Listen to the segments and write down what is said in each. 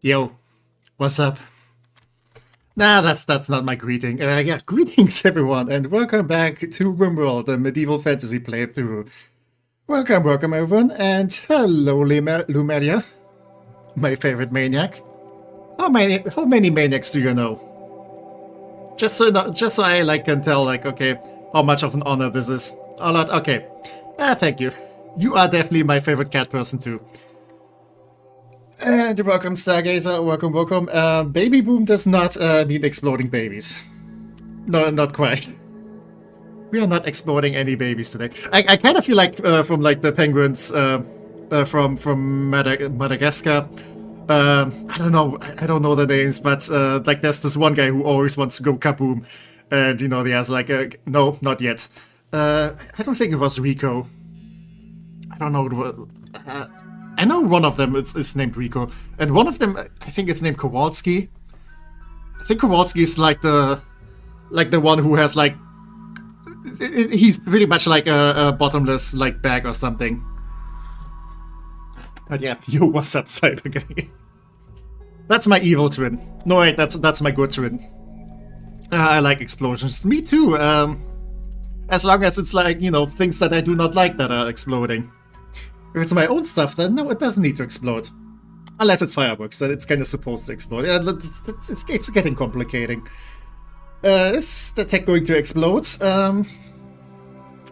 Yo, what's up? Nah, that's not my greeting. Yeah, greetings everyone, and welcome back to Rimworld, a medieval fantasy playthrough. Welcome everyone, and hello Lumelia, my favorite maniac. How many maniacs do you know? Just so I can tell okay, how much of an honor this is. A lot. Okay. Thank you. You are definitely my favorite cat person too. And welcome, Stargazer. Welcome. Baby boom does not mean exploding babies. No, not quite. We are not exploding any babies today. I kind of feel like from the penguins from Madagascar. I don't know the names, but there's this one guy who always wants to go kaboom, and he has no, not yet. I don't think it was Rico. I don't know. I know one of them is named Rico, and one of them I think it's named Kowalski. I think Kowalski is the one who has he's pretty much like a bottomless bag or something. But yeah, yo, what's up, Cyber Guy? That's my evil twin. No wait, that's my good twin. I like explosions. Me too. As long as it's things that I do not like that are exploding. If it's my own stuff, then no, it doesn't need to explode. Unless it's fireworks, then it's kind of supposed to explode. Yeah, it's getting complicating. Is the tech going to explode? I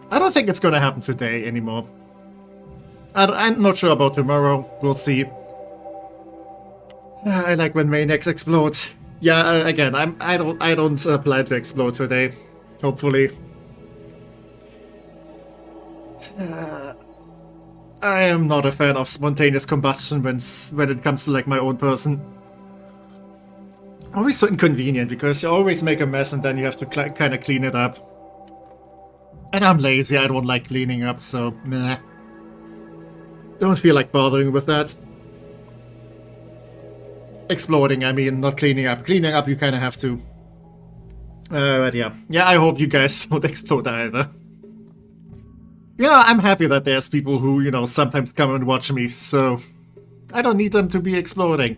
don't think it's going to happen today anymore. I'm not sure about tomorrow. We'll see. I like when maniacs explode. Yeah, again, I don't plan to explode today. Hopefully. I am not a fan of spontaneous combustion when it comes to my own person. Always so inconvenient because you always make a mess and then you have to kind of clean it up. And I'm lazy, I don't like cleaning up, so meh. Don't feel like bothering with that. Exploding, I mean, not cleaning up. Cleaning up you kind of have to. But yeah. Yeah, I hope you guys don't explode either. Yeah, I'm happy that there's people who, sometimes come and watch me, so I don't need them to be exploding.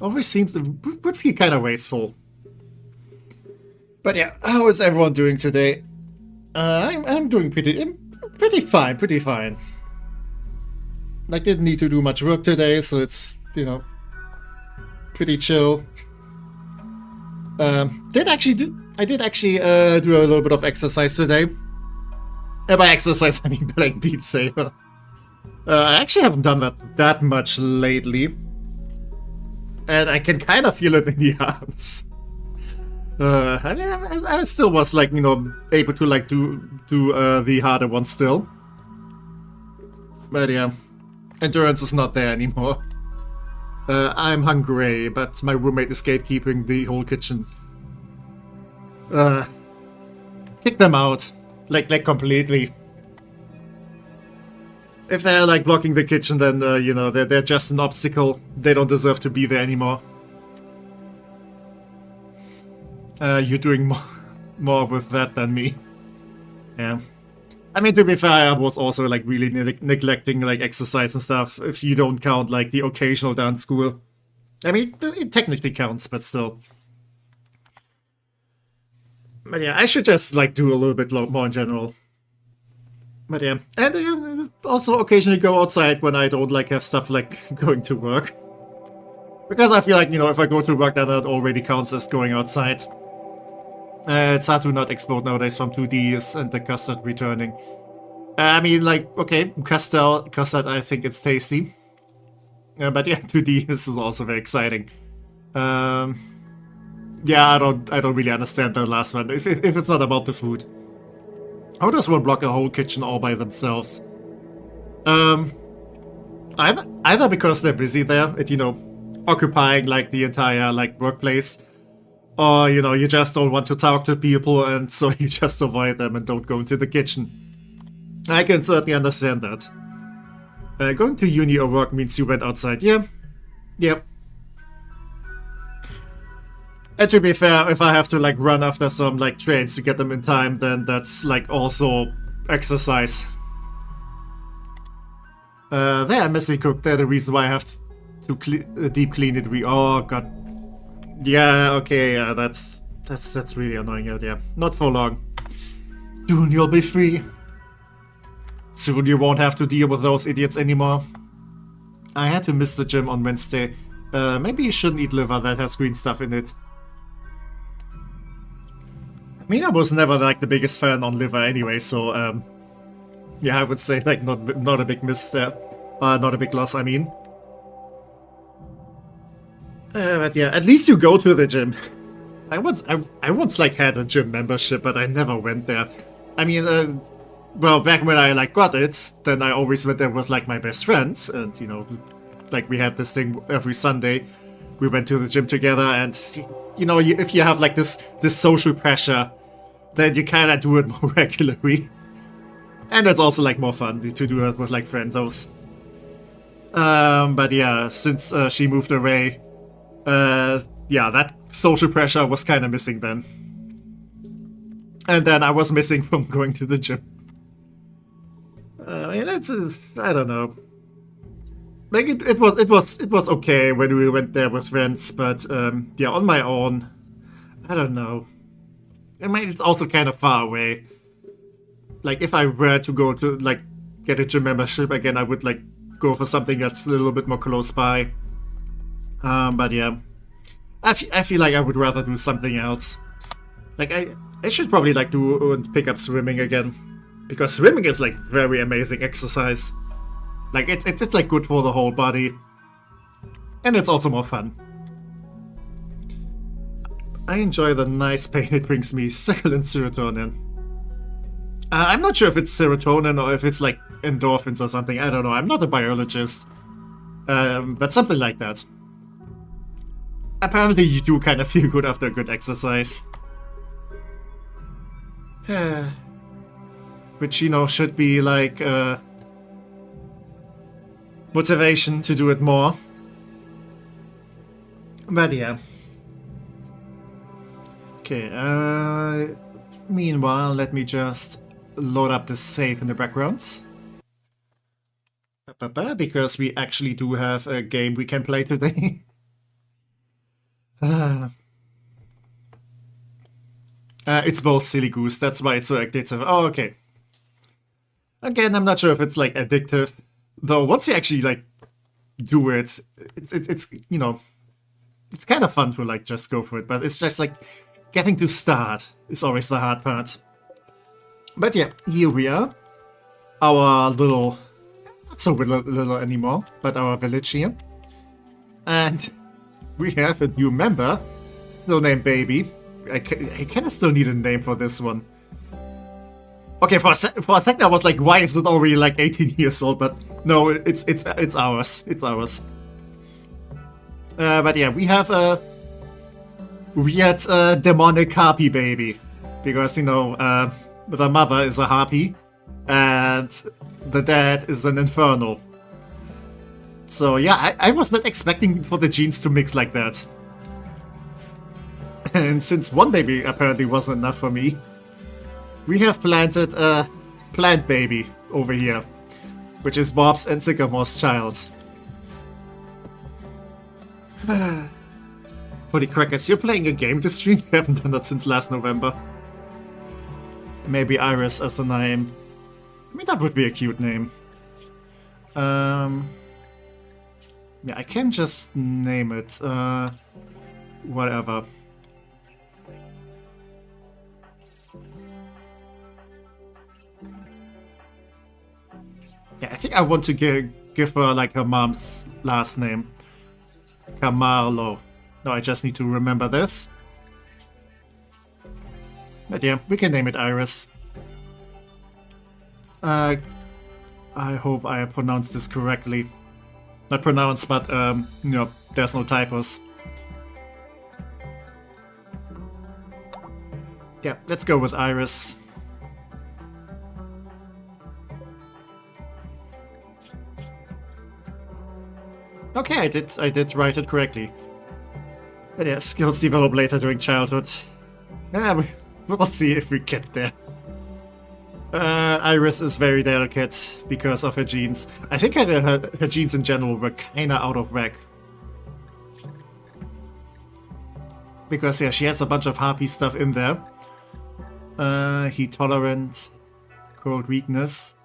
Always seems would feel kind of wasteful. But yeah, how is everyone doing today? I'm doing pretty fine. I didn't need to do much work today, so it's pretty chill. I did actually do a little bit of exercise today. And by exercise, I mean playing Beat Saber. I actually haven't done that much lately. And I can kind of feel it in the arms. I still was able to do the harder one still. But yeah, endurance is not there anymore. I'm hungry, but my roommate is gatekeeping the whole kitchen. Kick them out. Completely. If they're blocking the kitchen, then they're just an obstacle. They don't deserve to be there anymore. You're doing more with that than me. Yeah. I mean, to be fair, I was also really neglecting exercise and stuff. If you don't count the occasional dance school, I mean, it technically counts, but still. But yeah, I should just do a little bit more in general. But yeah, and also occasionally go outside when I don't have stuff going to work. Because I feel if I go to work, then that already counts as going outside. It's hard to not explode nowadays from 2Ds and the custard returning. I mean, okay, custard, I think it's tasty. But yeah, 2D is also very exciting. Yeah, I don't really understand the last one. If it's not about the food. How does one block a whole kitchen all by themselves? Either because they're busy there and, occupying the entire workplace. Or, you just don't want to talk to people and so you just avoid them and don't go into the kitchen. I can certainly understand that. Going to uni or work means you went outside, yeah? Yep. And to be fair, if I have to run after some trains to get them in time, then that's also exercise. They are messy cooked. They're the reason why I have to deep clean it. Oh god. Yeah, okay, yeah, that's really annoying. Yeah, not for long. Soon you'll be free. Soon you won't have to deal with those idiots anymore. I had to miss the gym on Wednesday. Maybe you shouldn't eat liver that has green stuff in it. I mean, I was never like the biggest fan on liver anyway, so yeah, I would say like not a big miss there. Not a big loss, I mean. But yeah, at least you go to the gym. I once like had a gym membership, but I never went there. I mean, well, back when I like got it, then I always went there with like my best friends, and you know, like we had this thing every Sunday. We went to the gym together, and you know, if you have like this social pressure, then you kind of do it more regularly, and it's also like more fun to do it with like friends. But yeah, since she moved away, yeah, that social pressure was kind of missing then, and then I was missing from going to the gym. I mean, I don't know. Like it was okay when we went there with friends, but yeah, on my own, I don't know. I mean, it's also kind of far away. Like if I were to go to like get a gym membership again, I would like go for something that's a little bit more close by. But yeah, I feel like I would rather do something else. Like I should probably like do and pick up swimming again, because swimming is like very amazing exercise. Like it's like good for the whole body, and it's also more fun. I enjoy the nice pain it brings me, cyclin serotonin. I'm not sure if it's serotonin or if it's like endorphins or something. I don't know. I'm not a biologist, but something like that. Apparently, you do kind of feel good after a good exercise. Which, you know, should be like motivation to do it more. But yeah. Okay, meanwhile, let me just load up the save in the background. Because we actually do have a game we can play today. It's both Silly Goose, that's why it's so addictive. Oh, okay. Again, I'm not sure if it's like addictive, though. Once you actually like do it, it's you know, it's kind of fun to like just go for it. But it's just like getting to start is always the hard part. But yeah, here we are, our little, not so little anymore, but our village here, and we have a new member, still named Baby. I kind of still need a name for this one. Okay, for a second I was like, why is it already like 18 years old? But no, it's ours. It's ours. But yeah, we have a weird demonic Harpy baby, because you know the mother is a Harpy and the dad is an Infernal. So yeah, I was not expecting for the genes to mix like that. And since one baby apparently wasn't enough for me, we have planted a plant baby over here, which is Bob's and Sycamore's child. Holy crackers, you're playing a game this stream? You haven't done that since last November. Maybe Iris as a name. I mean, that would be a cute name. Yeah, I can just name it. Whatever. Yeah, I think I want to give her like her mom's last name. Camarlo. No, I just need to remember this. But yeah, we can name it Iris. I hope I pronounced this correctly. Not pronounced, but no, there's no typos. Yeah, let's go with Iris. Okay, I did write it correctly. But yeah, skills develop later during childhood. Yeah, we'll see if we get there. Iris is very delicate because of her genes. I think her genes in general were kinda out of whack. Because, yeah, she has a bunch of Harpy stuff in there. Heat tolerant, cold weakness.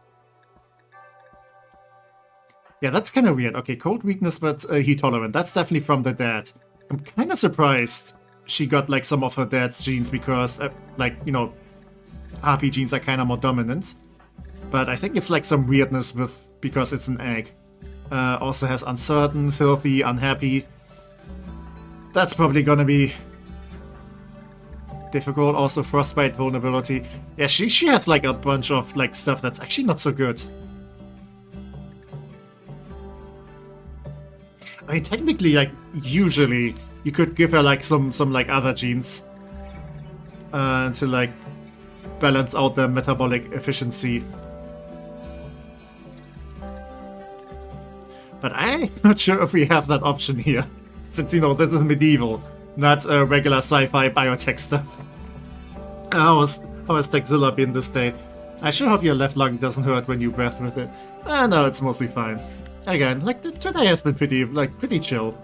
Yeah, that's kind of weird. Okay, cold weakness, but heat tolerant. That's definitely from the dad. I'm kind of surprised she got, like, some of her dad's genes because, like, you know, Harpy genes are kind of more dominant. But I think it's, like, some weirdness with because it's an egg. Also has uncertain, filthy, unhappy. That's probably gonna be difficult. Also frostbite, vulnerability. Yeah, she has, like, a bunch of, like, stuff that's actually not so good. I mean, technically, like, usually, you could give her, like, some like, other genes. To, like, balance out the metabolic efficiency. But I'm not sure if we have that option here. Since, you know, this is medieval, not regular sci-fi biotech stuff. How has Techzilla been this day? I sure hope your left lung doesn't hurt when you breathe with it. No, it's mostly fine. Again, like, today has been pretty chill.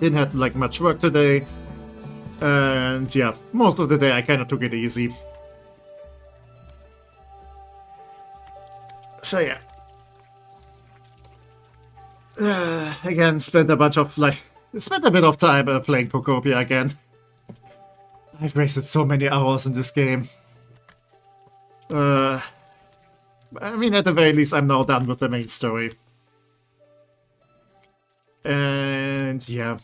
Didn't have, like, much work today. And, yeah, most of the day I kind of took it easy. So, yeah. Again, spent a bit of time playing Pocopia again. I've wasted so many hours in this game. I mean, at the very least, I'm now done with the main story. And yeah.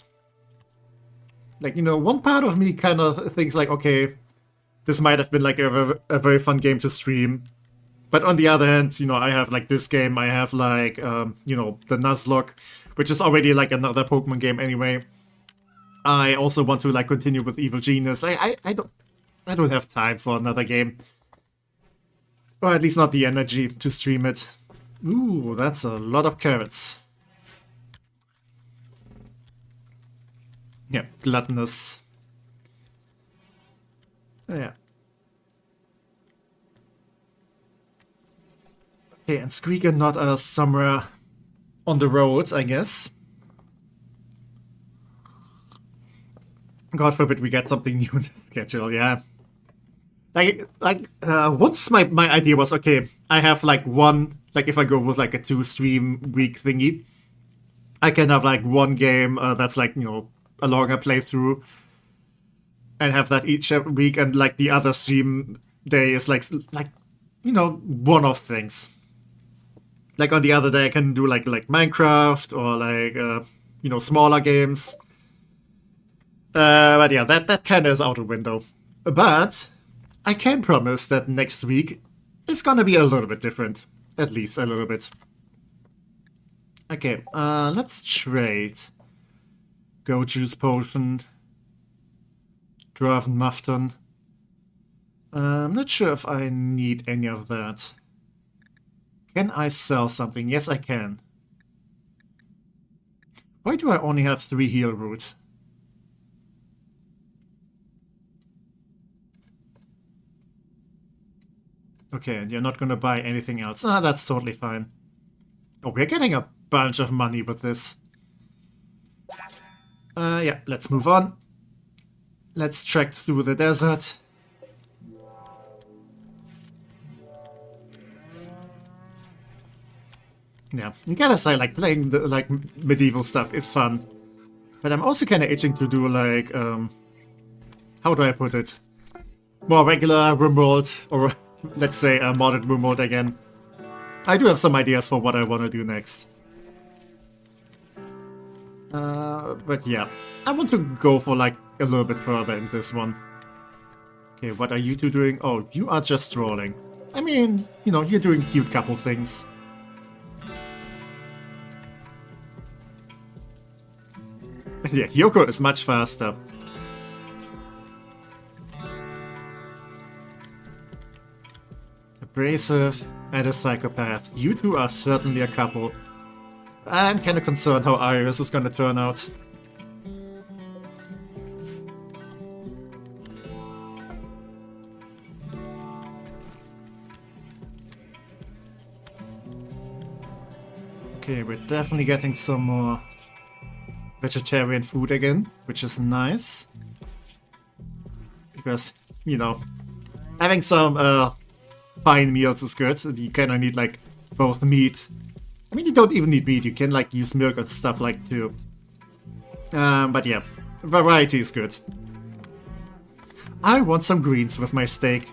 Like, you know, one part of me kind of thinks like, okay, this might have been like a very fun game to stream. But on the other hand, you know, I have like this game, I have like, you know, the Nuzlocke, which is already like another Pokemon game anyway. I also want to like continue with Evil Genius. I don't have time for another game. Or at least not the energy to stream it. Ooh, that's a lot of carrots. Yeah, gluttonous. Yeah. Okay, and Squeaker not somewhere on the road, I guess. God forbid we get something new in the schedule, yeah. Once my idea was, okay, I have like one, like if I go with like a 2-stream week thingy, I can have like one game that's like, you know, a longer playthrough and have that each week, and like the other stream day is like you know, one-off things. Like on the other day I can do like Minecraft or like you know, smaller games. But yeah, that kind of is out the window. But I can promise that next week is gonna be a little bit different. At least a little bit. Okay, let's trade. Go Juice Potion. Dwarven Mufton. I'm not sure if I need any of that. Can I sell something? Yes, I can. Why do I only have 3 heal roots? Okay, and you're not gonna buy anything else. Ah, that's totally fine. Oh, we're getting a bunch of money with this. Yeah, let's move on. Let's trek through the desert. Yeah, you gotta say, like, playing the, like, medieval stuff is fun. But I'm also kinda itching to do, like, how do I put it? More regular Rimworld, or let's say a modded Rimworld again. I do have some ideas for what I want to do next. But yeah, I want to go for like a little bit further in this one. Okay, what are you two doing? Oh, you are just strolling. I mean, you know, you're doing cute couple things. Yeah, Yoko is much faster. Abrasive and a psychopath. You two are certainly a couple. I'm kinda concerned how Iris is gonna turn out. Okay, we're definitely getting some more vegetarian food again, which is nice. Because, you know, having some fine meals is good. You kind of need like both meat. I mean, you don't even need meat. You can like use milk and stuff like too. But yeah, variety is good. I want some greens with my steak.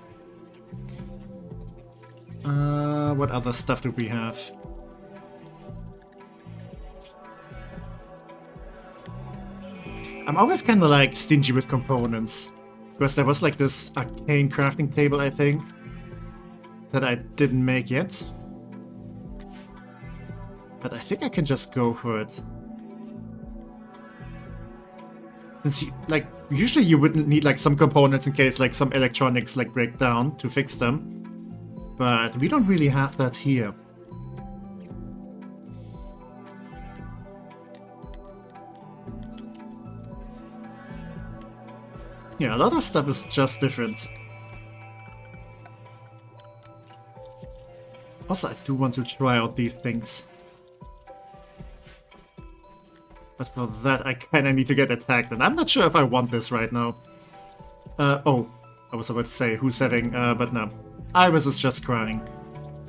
What other stuff do we have? I'm always kind of like stingy with components. Because there was like this arcane crafting table, I think, that I didn't make yet. But I think I can just go for it. Since you, like, usually you wouldn't need like some components in case like some electronics like break down to fix them. But we don't really have that here. Yeah, a lot of stuff is just different. Also, I do want to try out these things. But for that, I kinda need to get attacked, and I'm not sure if I want this right now. Oh, I was about to say who's having, but no. Iris is just crying.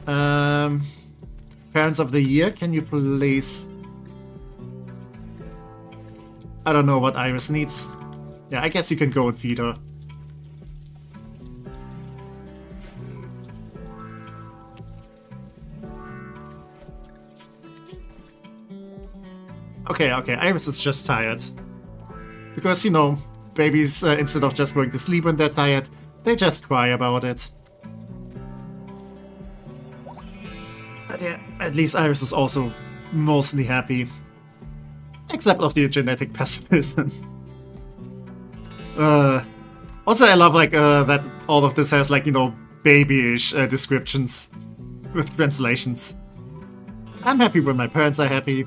Parents of the Year, can you please... I don't know what Iris needs. Yeah, I guess you can go and feed her. Okay, Iris is just tired. Because, you know, babies, instead of just going to sleep when they're tired, they just cry about it. But yeah, at least Iris is also mostly happy. Except of the genetic pessimism. Also, I love, like, that all of this has, like, you know, babyish descriptions with translations. I'm happy when my parents are happy.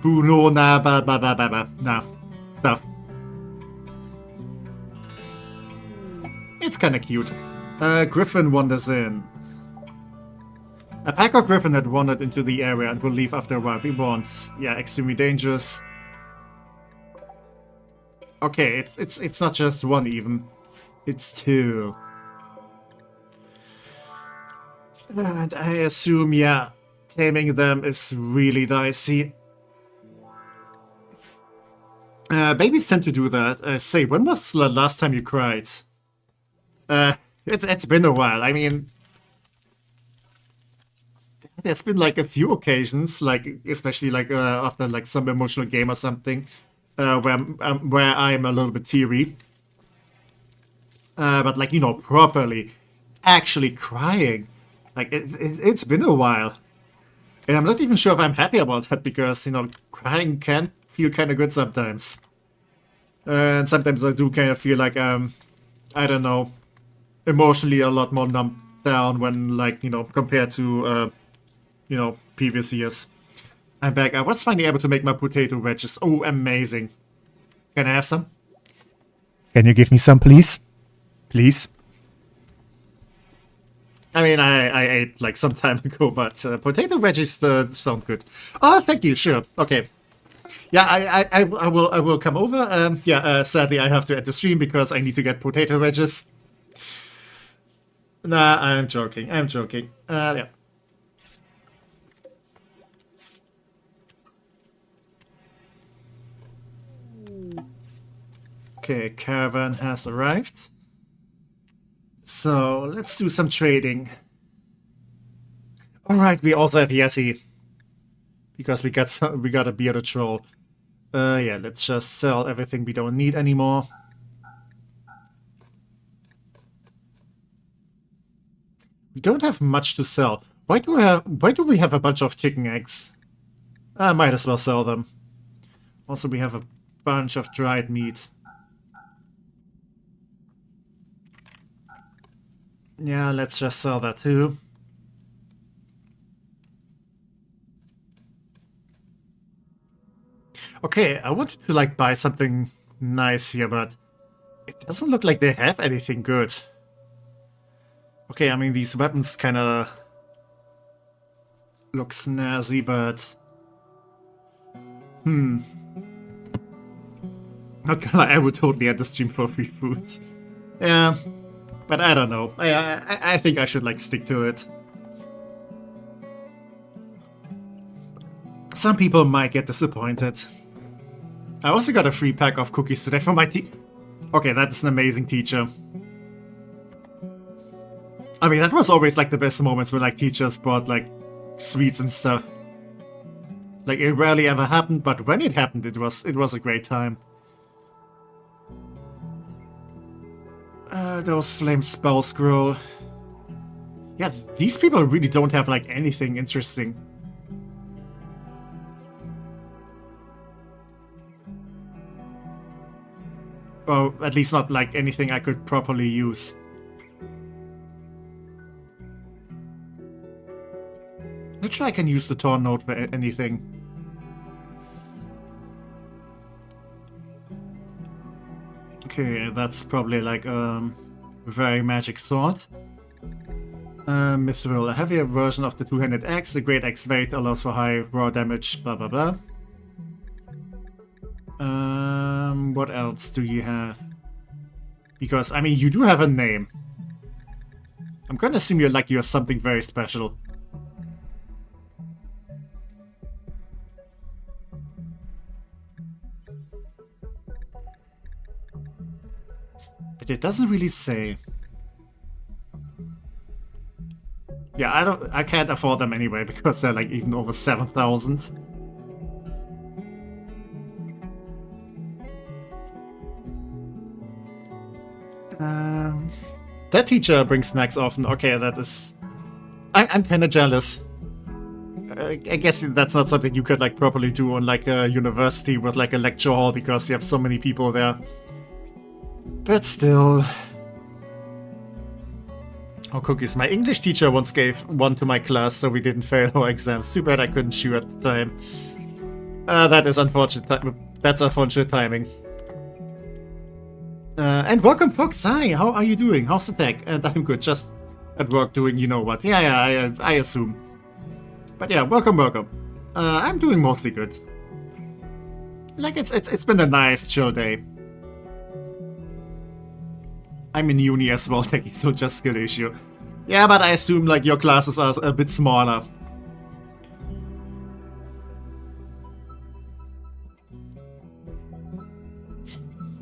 Boo, no, nah, ba, ba, ba, ba, ba. Nah, stuff. It's kinda cute. Griffin wanders in. A pack of griffin had wandered into the area and will leave after a while. We want, yeah, extremely dangerous. Okay, it's not just one even. It's two. And I assume, yeah, taming them is really dicey. Babies tend to do that. Say, when was the last time you cried? It's been a while. I mean, there's been like a few occasions, like especially like after like some emotional game or something, where I'm a little bit teary. But like, you know, properly, actually crying, like it's been a while, and I'm not even sure if I'm happy about that because, you know, crying can feel kind of good sometimes, and sometimes I do kind of feel like I don't know, emotionally a lot more numbed down when, like, you know, compared to you know, previous years. I'm back. I was finally able to make my potato wedges. Oh, amazing. Can I have some? Can you give me some, please? Please? I mean, I ate like some time ago, but potato wedges sound good. Oh, thank you. Sure. Okay. Yeah, I will come over. Yeah, sadly I have to end the stream because I need to get potato wedges. Nah, I'm joking. I'm joking. Yeah. Okay, caravan has arrived. So let's do some trading. Alright, we also have Yeti. Because we got a bearded troll. Yeah, let's just sell everything we don't need anymore. We don't have much to sell. Why do we have a bunch of chicken eggs? I might as well sell them. Also, we have a bunch of dried meat. Yeah, let's just sell that too. Okay, I wanted to like buy something nice here, but it doesn't look like they have anything good. Okay, I mean, these weapons kinda... Looks snazzy, but... Not gonna lie, I would totally end the stream for free food. Yeah, but I don't know. I think I should, like, stick to it. Some people might get disappointed. I also got a free pack of cookies today from my Okay, that's an amazing teacher. I mean, that was always, like, the best moments when, like, teachers brought, like, sweets and stuff. Like, it rarely ever happened, but when it happened, it was a great time. Those flame spell scroll. Yeah, these people really don't have, like, anything interesting. Or at least not, like, anything I could properly use. Not sure I can use the Torn Note for anything. Okay, that's probably like very magic sword. Mithril, a heavier version of the two-handed axe. The great axe weight allows for high raw damage, blah blah blah. What else do you have? Because, I mean, you do have a name. I'm gonna assume you're something very special. But it doesn't really say. Yeah, I can't afford them anyway because they're like even over 7,000. That teacher brings snacks often. Okay, that is... I'm kind of jealous. I guess that's not something you could like properly do on like a university with like a lecture hall because you have so many people there. But still... Oh, cookies. My English teacher once gave one to my class so we didn't fail our exams. Too bad I couldn't chew at the time. That is unfortunate. That's unfortunate timing. And welcome, folks. Hi, how are you doing? How's the tech? And I'm good, just at work doing you know what. Yeah, I assume. But yeah, welcome. I'm doing mostly good. Like, it's been a nice, chill day. I'm in uni as well, techie, so just skill issue. Yeah, but I assume, like, your classes are a bit smaller.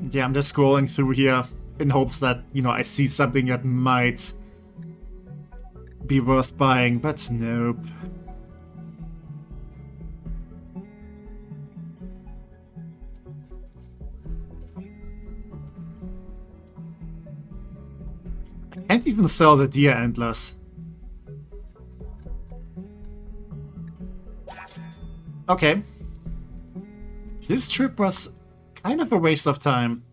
Yeah, I'm just scrolling through here in hopes that, you know, I see something that might be worth buying, but nope. I can't even sell the deer antlers. Okay. This trip was kind of a waste of time.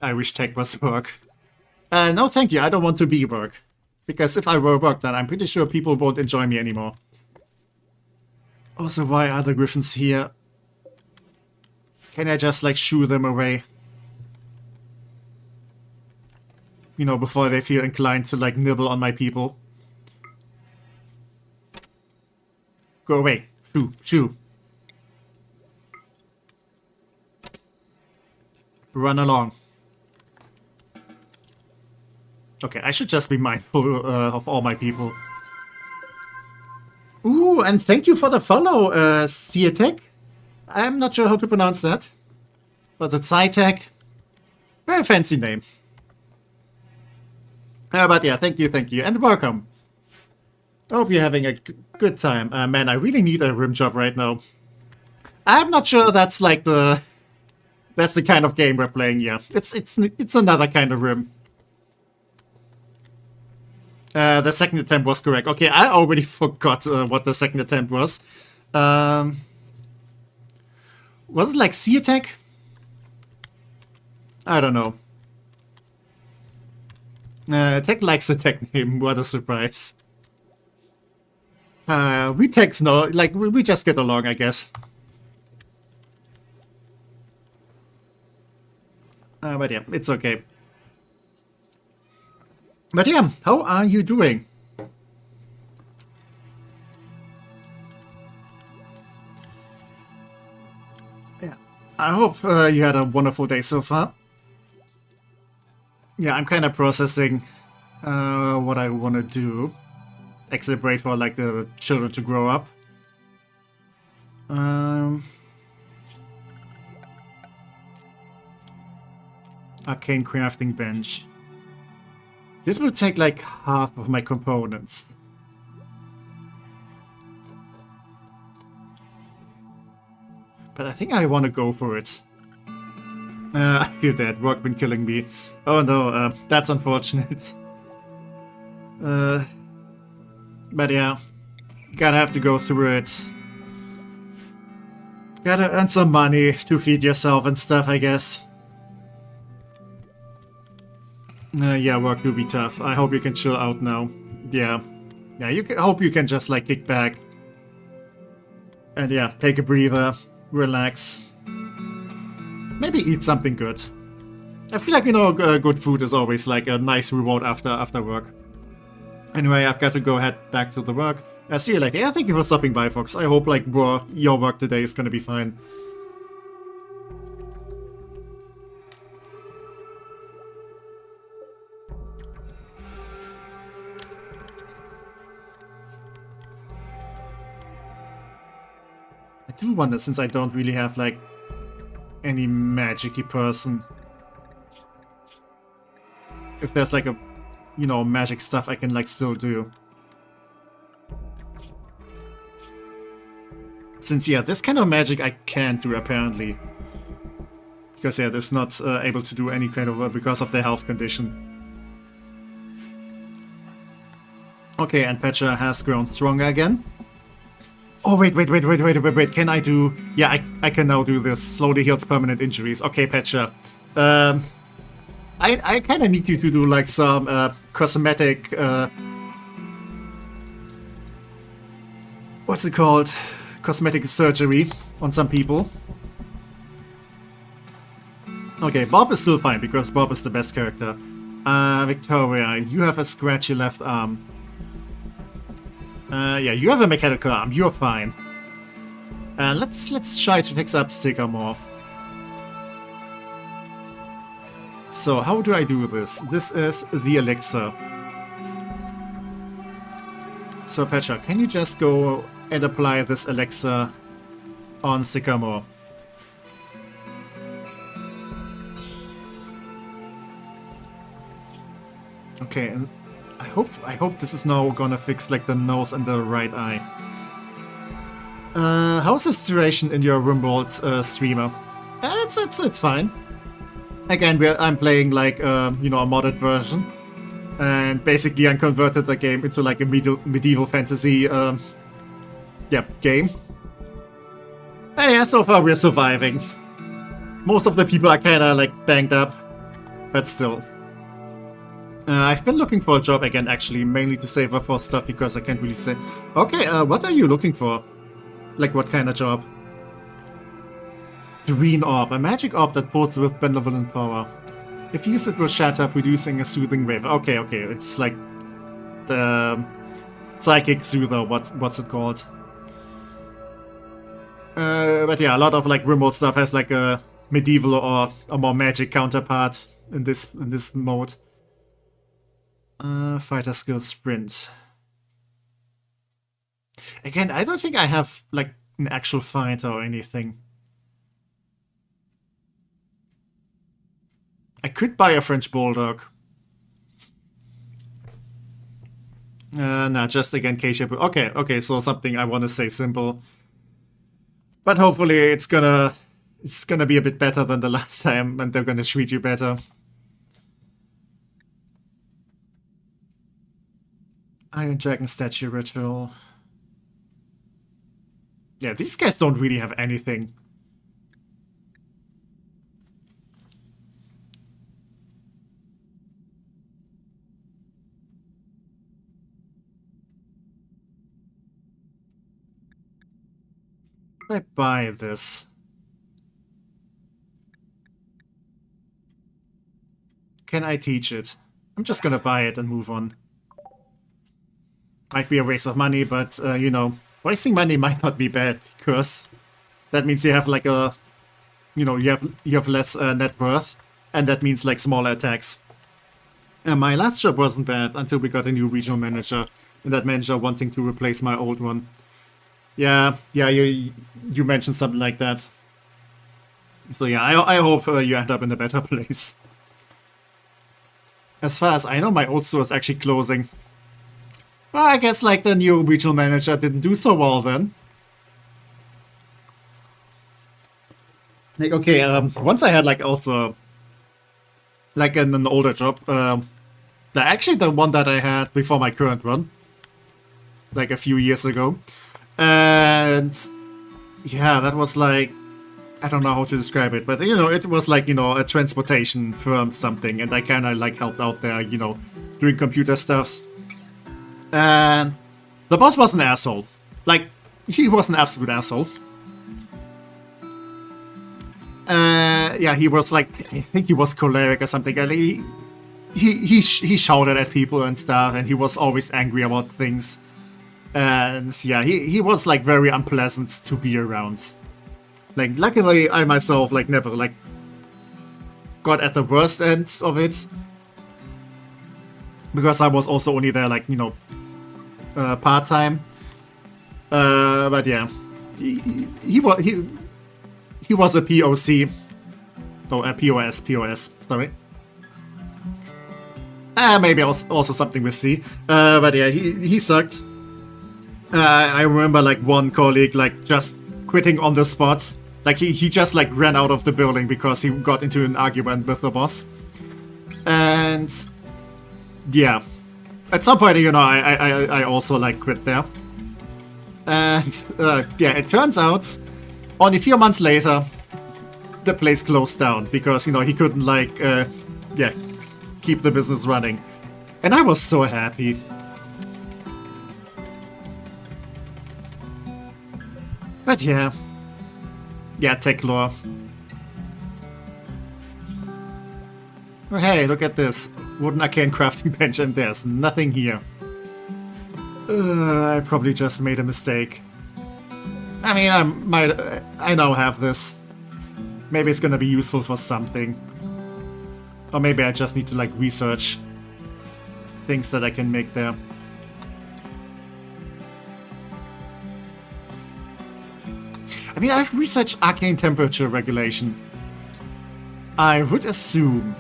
I wish tech was work. No thank you, I don't want to be work. Because if I were work, then I'm pretty sure people won't enjoy me anymore. Also, why are the griffins here? Can I just, like, shoo them away? You know, before they feel inclined to, like, nibble on my people. Go away. Shoo. Run along. Okay, I should just be mindful of all my people. Ooh, and thank you for the follow, Ciatech. I'm not sure how to pronounce that. But it's Sci-Fi. Very fancy name. But yeah, thank you, and welcome. I hope you're having a good time. Man, I really need a rim job right now. I'm not sure that's like that's the kind of game we're playing here. It's another kind of rim. The second attempt was correct. Okay, I already forgot what the second attempt was. Was it like Sea Attack? I don't know. Tech likes the tech name. What a surprise. We techs know, like, we just get along, I guess. But yeah, it's okay. But yeah, how are you doing? Yeah, I hope you had a wonderful day so far. Yeah, I'm kind of processing what I want to do. Celebrate for like the children to grow up. Um, Arcane crafting bench. This will take like half of my components. But I think I want to go for it. I feel that work been killing me. Oh no, that's unfortunate. But yeah, gotta have to go through it. Gotta earn some money to feed yourself and stuff, I guess. Yeah, work do be tough. I hope you can chill out now. Yeah. Yeah, hope you can just like kick back. And yeah, take a breather, relax. Maybe eat something good. I feel like, good food is always like a nice reward after work. Anyway, I've got to go head back to the work. See you later. Yeah, thank you for stopping by, Fox. I hope like your work today is gonna be fine. I do wonder, since I don't really have like any magic-y person, if there's like a, magic stuff I can like still do. Since yeah, this kind of magic I can't do apparently. Because yeah, this not able to do any kind of because of their health condition. Okay, and Petra has grown stronger again. Oh wait, can I do... Yeah, I can now do this. Slowly heals permanent injuries. Okay, Petra. I kind of need you to do like some cosmetic... what's it called? Cosmetic surgery on some people. Okay, Bob is still fine because Bob is the best character. Victoria, you have a scratchy left arm. Yeah, you have a mechanical arm. You're fine. Let's try to fix up Sycamore. So how do I do this? This is the elixir. So Petra, can you just go and apply this elixir on Sycamore? Okay, and I hope this is now gonna fix like the nose and the right eye. How's the situation in your Rimworld streamer? It's fine. Again, I'm playing like a modded version, and basically I converted the game into like a medieval fantasy game. And yeah, so far we're surviving. Most of the people are kind of like banged up, but still. I've been looking for a job again, actually, mainly to save up for stuff because I can't really say. Okay, what are you looking for? Like, what kind of job? Serene Orb, a magic orb that pulls with benevolent power. If used, it will shatter, producing a soothing wave. Okay, it's like the psychic soother. What's it called? But yeah, a lot of like Rimworld stuff has like a medieval or a more magic counterpart in this mode. Fighter skill sprint. Again, I don't think I have like an actual fighter or anything. I could buy a French Bulldog. Nah, just again K-shape. Okay, so something I want to say simple. But hopefully it's gonna be a bit better than the last time and they're gonna treat you better. Iron Dragon Statue Ritual. Yeah, these guys don't really have anything. I buy this. Can I teach it? I'm just gonna buy it and move on. Might be a waste of money, but, you know, wasting money might not be bad, because that means you have like a, you know, you have less net worth, and that means like smaller attacks. My last job wasn't bad until we got a new regional manager, and that manager wanting to replace my old one. Yeah, you mentioned something like that. So yeah, I hope you end up in a better place. As far as I know, my old store is actually closing. Well, I guess like the new regional manager didn't do so well then. Like, okay, once I had like also like an older job, actually the one that I had before my current one, like a few years ago, and yeah, that was like, I don't know how to describe it, but you know, it was like, you know, a transportation firm something, and I kind of like helped out there, you know, doing computer stuffs. And the boss was an asshole. Like, he was an absolute asshole. Yeah, he was like, I think he was choleric or something. And he shouted at people and stuff, and he was always angry about things. And yeah, he was like very unpleasant to be around. Like, luckily I myself like never like got at the worst end of it, because I was also only there like, you know, part-time. But yeah, he was a POC. Oh, a POS, sorry. Maybe also something with C. But yeah, he sucked. I remember like one colleague like just quitting on the spot. Like he just like ran out of the building because he got into an argument with the boss. And yeah, at some point, you know, I also like quit there. And yeah, it turns out only a few months later, the place closed down because, you know, he couldn't like yeah, keep the business running. And I was so happy. But yeah, tech lore. Oh, hey, look at this wooden arcane crafting bench, and there's nothing here. I probably just made a mistake. I mean, I now have this. Maybe it's gonna be useful for something. Or maybe I just need to like research things that I can make there. I mean, I've researched arcane temperature regulation. I would assume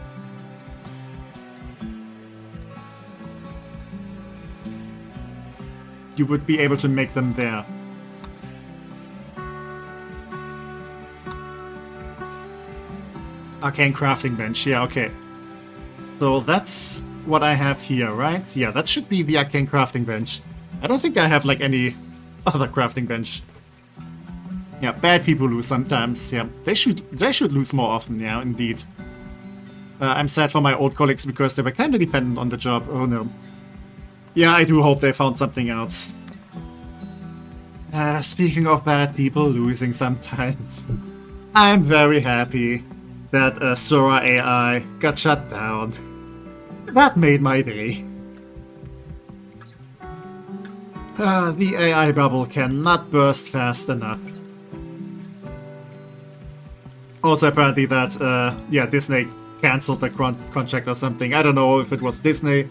you would be able to make them there. Arcane crafting bench, yeah, okay. So that's what I have here, right? Yeah, that should be the arcane crafting bench. I don't think I have like any other crafting bench. Yeah, bad people lose sometimes, yeah. They should lose more often, yeah, indeed. I'm sad for my old colleagues because they were kind of dependent on the job, oh no. Yeah, I do hope they found something else. Speaking of bad people losing sometimes, I'm very happy that Sora AI got shut down. That made my day. The AI bubble cannot burst fast enough. Also, apparently that, yeah, Disney cancelled the contract or something. I don't know if it was Disney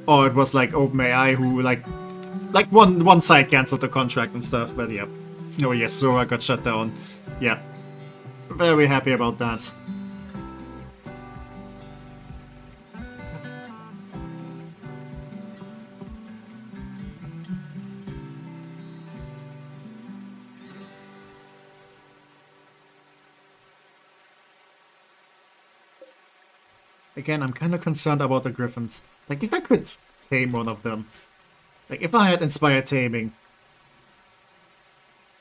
or it was like OpenAI who like one side cancelled the contract and stuff. But yeah, oh yes, Sora got shut down. Yeah, very happy about that. Again, I'm kind of concerned about the griffins. Like, if I could tame one of them. Like, if I had inspired taming.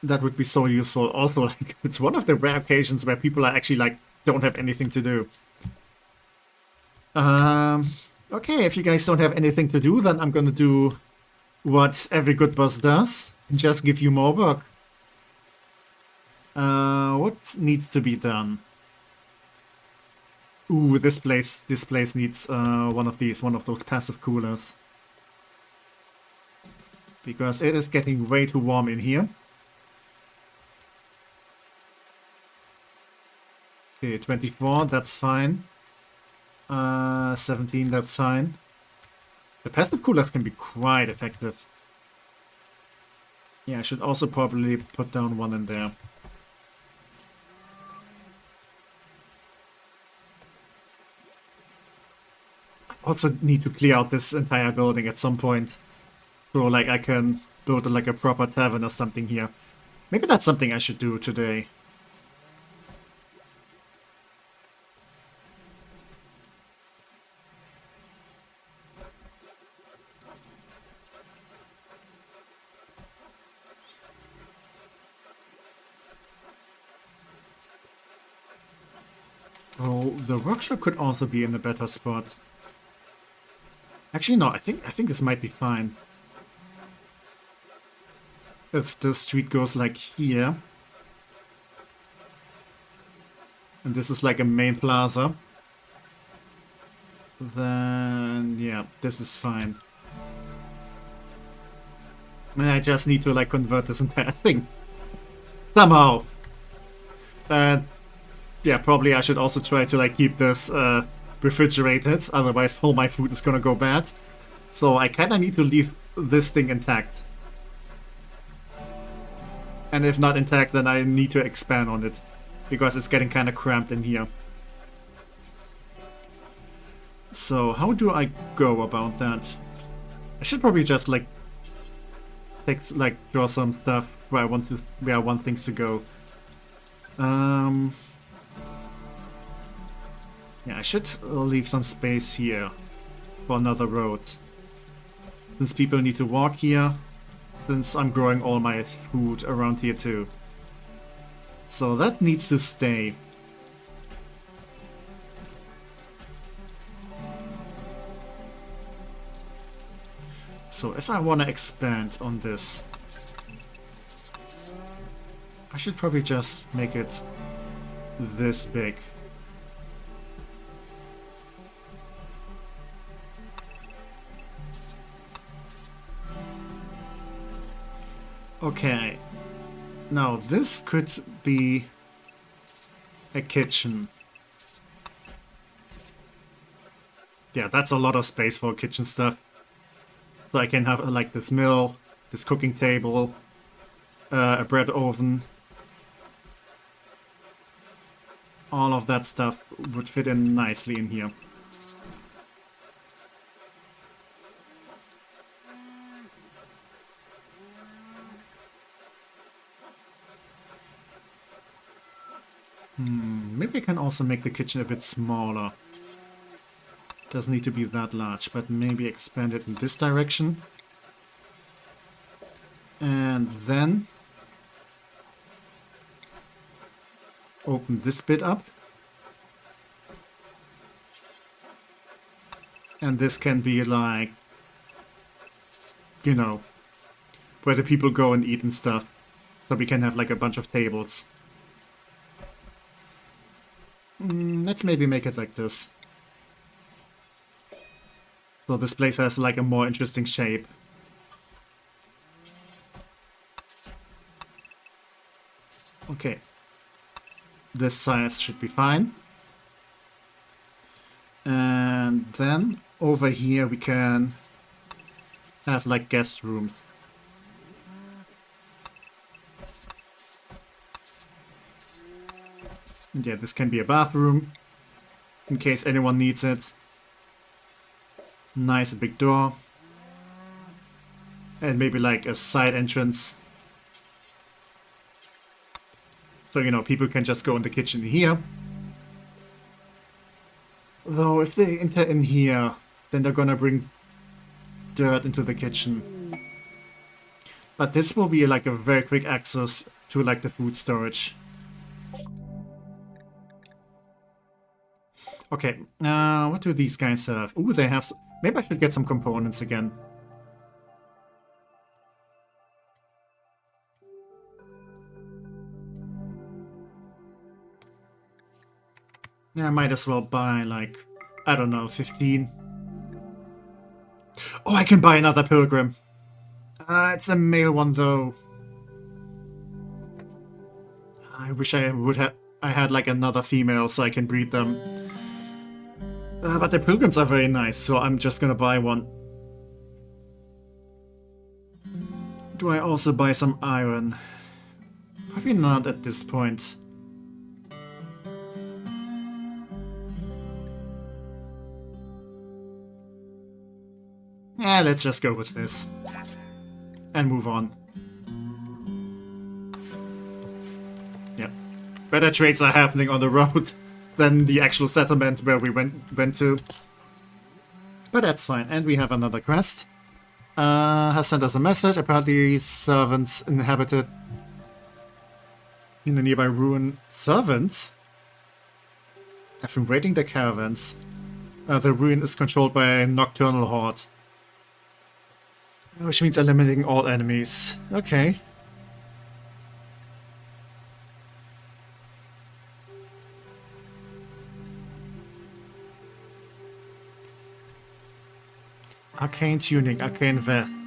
That would be so useful. Also, like, it's one of the rare occasions where people are actually, like, don't have anything to do. Okay, if you guys don't have anything to do, then I'm gonna do what every good boss does. And just give you more work. What needs to be done? Ooh, this place needs one of those passive coolers. Because it is getting way too warm in here. Okay, 24, that's fine. 17, that's fine. The passive coolers can be quite effective. Yeah, I should also probably put down one in there. Also need to clear out this entire building at some point. So, like, I can build, like, a proper tavern or something here. Maybe that's something I should do today. Oh, the workshop could also be in a better spot. Actually, no, I think this might be fine. If the street goes like here. And this is like a main plaza. Then, yeah, this is fine. And I just need to, like, convert this entire thing. Somehow. And, yeah, probably I should also try to, like, keep this refrigerated. Otherwise, all my food is gonna go bad. So I kinda need to leave this thing intact. And if not intact, then I need to expand on it. Because it's getting kinda cramped in here. So how do I go about that? I should probably just like draw some stuff where I want things to go. Yeah, I should leave some space here for another road. Since people need to walk here, since I'm growing all my food around here too. So that needs to stay. So if I want to expand on this, I should probably just make it this big. Okay. Now this could be a kitchen. Yeah, that's a lot of space for kitchen stuff. So I can have like this mill, this cooking table, a bread oven. All of that stuff would fit in nicely in here. Maybe I can also make the kitchen a bit smaller. Doesn't need to be that large, but maybe expand it in this direction. And then open this bit up. And this can be like, you know, where the people go and eat and stuff. So we can have like a bunch of tables. Let's maybe make it like this. So this place has like a more interesting shape. Okay. This size should be fine. And then over here we can have like guest rooms. And yeah, this can be a bathroom in case anyone needs it. Nice big door. And maybe like a side entrance. So, you know, people can just go in the kitchen here. Though, if they enter in here, then they're gonna bring dirt into the kitchen. But this will be like a very quick access to like the food storage. Okay, what do these guys have? Ooh, they have... Maybe I should get some components again. Yeah, I might as well buy, like, I don't know, 15. Oh, I can buy another pilgrim. It's a male one, though. I wish I had, like, another female so I can breed them. But the pilgrims are very nice, so I'm just gonna buy one. Do I also buy some iron? Probably not at this point. Yeah, let's just go with this. And move on. Yeah. Better trades are happening on the road than the actual settlement where we went to. But that's fine. And we have another quest. Has sent us a message. Apparently servants inhabited in the nearby ruin. Servants? Have been raiding the caravans. The ruin is controlled by a nocturnal horde. Which means eliminating all enemies. Okay. Arcane tuning, arcane vest.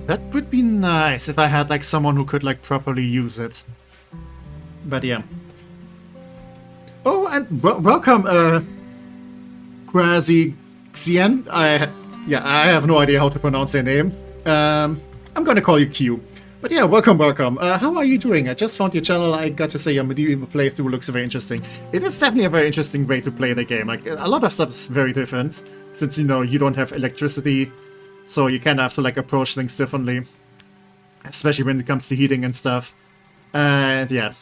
That would be nice if I had like someone who could like properly use it. But yeah. Oh, and welcome, Quasi Xian. I have no idea how to pronounce your name. I'm gonna call you Q. But yeah, welcome. How are you doing? I just found your channel. I got to say your medieval playthrough looks very interesting. It is definitely a very interesting way to play the game. Like, a lot of stuff is very different, since, you know, you don't have electricity, so you kind of have to, like, approach things differently. Especially when it comes to heating and stuff. And yeah.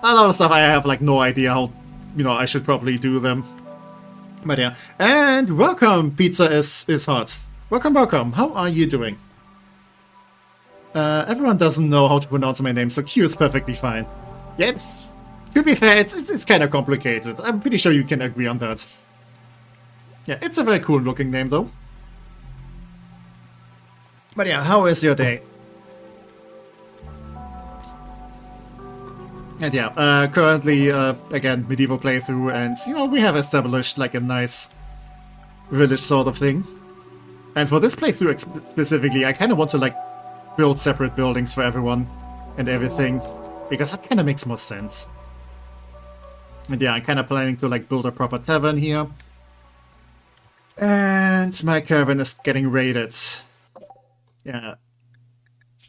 A lot of stuff I have, like, no idea how, you know, I should probably do them. But yeah. And welcome, Pizza is Hot. Welcome. How are you doing? Everyone doesn't know how to pronounce my name, so Q is perfectly fine. Yeah, to be fair, it's kind of complicated. I'm pretty sure you can agree on that. Yeah, it's a very cool looking name, though. But yeah, how is your day? And yeah, currently, again, medieval playthrough, and, you know, we have established, like, a nice village sort of thing. And for this playthrough specifically, I kind of want to, like, build separate buildings for everyone and everything, because that kind of makes more sense. And yeah, I'm kind of planning to, like, build a proper tavern here. And my caravan is getting raided. Yeah.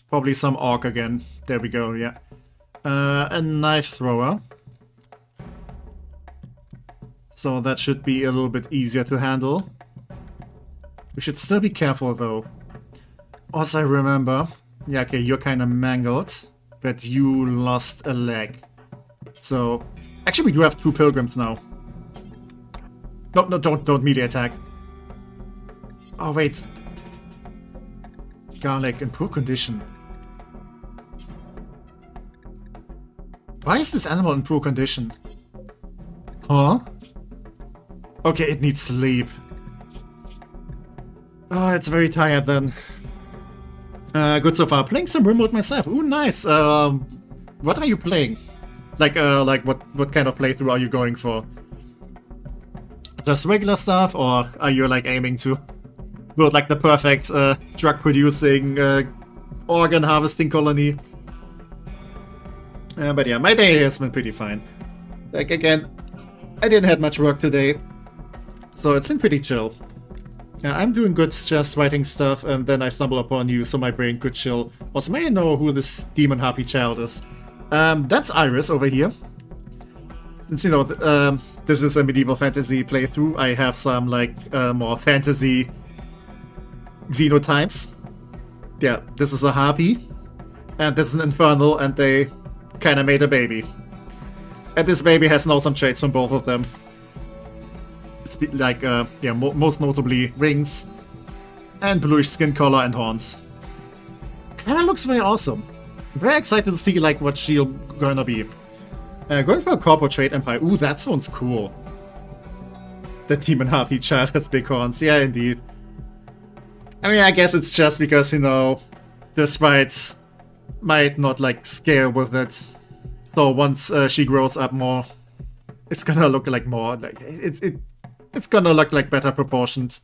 Probably some orc again. There we go, yeah. A knife thrower. So that should be a little bit easier to handle. We should still be careful, though. Also, I remember... Yeah, okay, you're kind of mangled, but you lost a leg. So... Actually, we do have 2 pilgrims now. No, don't melee attack. Oh, wait. Garlic in poor condition. Why is this animal in poor condition? Huh? Okay, it needs sleep. Oh, it's very tired then. Good so far. Playing some Rimworld myself. Ooh, nice. What are you playing? Like what kind of playthrough are you going for? Just regular stuff, or are you like aiming to build like the perfect drug-producing organ harvesting colony? But yeah, my day has been pretty fine. Like, again, I didn't have much work today, so it's been pretty chill. I'm doing good just writing stuff, and then I stumble upon you, so my brain could chill. Also, may I know who this demon Harpy child is? That's Iris over here. Since, you know, this is a medieval fantasy playthrough, I have some, like, more fantasy xenotypes. Yeah, this is a Harpy, and this is an Infernal, and they kinda made a baby. And this baby has now some traits from both of them. It's like, yeah, most notably wings, and bluish skin color and horns. Kinda looks very awesome. I'm very excited to see, like, what she'll gonna be. Going for a corporate trade empire. Ooh, that sounds cool. The demon Harpy child has big horns. Yeah, indeed. I mean, I guess it's just because, you know, the sprites might not, like, scale with it. So once she grows up more, it's gonna look like more like it's gonna look like better proportions.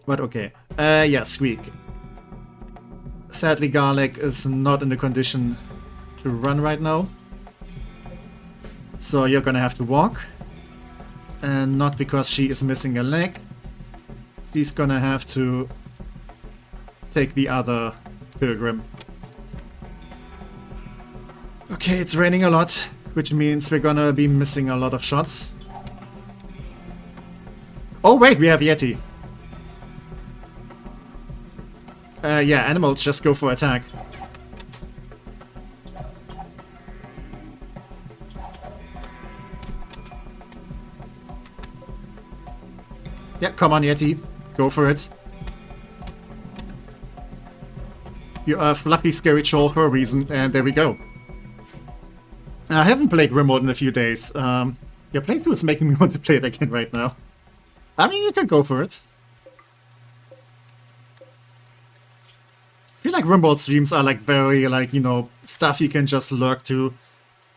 But okay. Yeah, Squeak. Sadly, Garlic is not in the condition to run right now. So you're gonna have to walk. And not because she is missing a leg. She's gonna have to take the other pilgrim. Okay, it's raining a lot, which means we're gonna be missing a lot of shots. Oh wait, we have Yeti. Yeah, animals just go for attack. Yeah, come on Yeti, go for it. You are a fluffy scary troll for a reason, and there we go. I haven't played Rimworld in a few days. Your playthrough is making me want to play it again right now. I mean, you can go for it. I feel like Rimworld streams are like very, like, you know, stuff you can just lurk to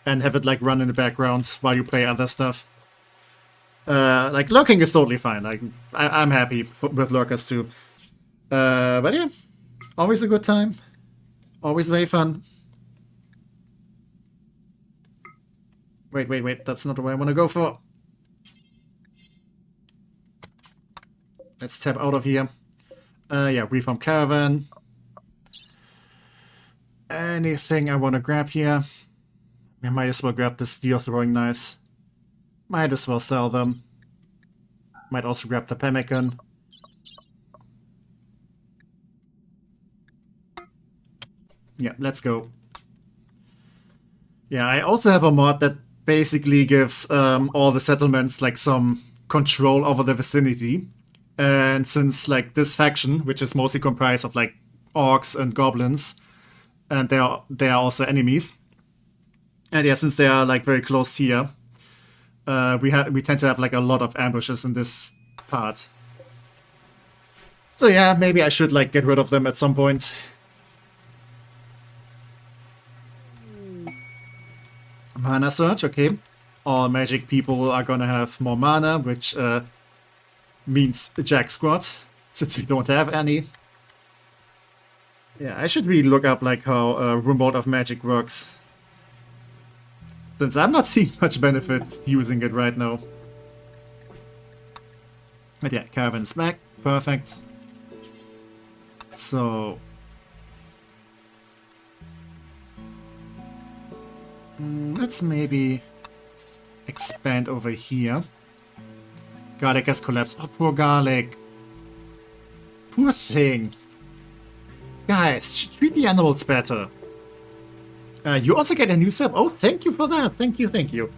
and have it like run in the background while you play other stuff. Like, lurking is totally fine. Like, I'm happy with lurkers too. But yeah, always a good time. Always very fun. Wait, that's not the way I want to go for. Let's tap out of here. Yeah, reform caravan. Anything I want to grab here? I might as well grab the steel throwing knives. Might as well sell them. Might also grab the pemmican. Yeah, let's go. Yeah, I also have a mod that basically gives all the settlements like some control over the vicinity. And since like this faction, which is mostly comprised of like orcs and goblins, and they are also enemies. And yeah, since they are like very close here, we tend to have like a lot of ambushes in this part. So yeah, maybe I should like get rid of them at some point. Mana Surge, okay. All magic people are gonna have more mana, which means Jack Squad, since we don't have any. Yeah, I should really look up like how Rimworld of Magic works, since I'm not seeing much benefit using it right now. But yeah, caravan's back, perfect. So let's maybe expand over here. Garlic has collapsed. Oh, poor Garlic. Poor thing. Guys, treat the animals better. You also get a new sub. Oh, thank you for that. Thank you.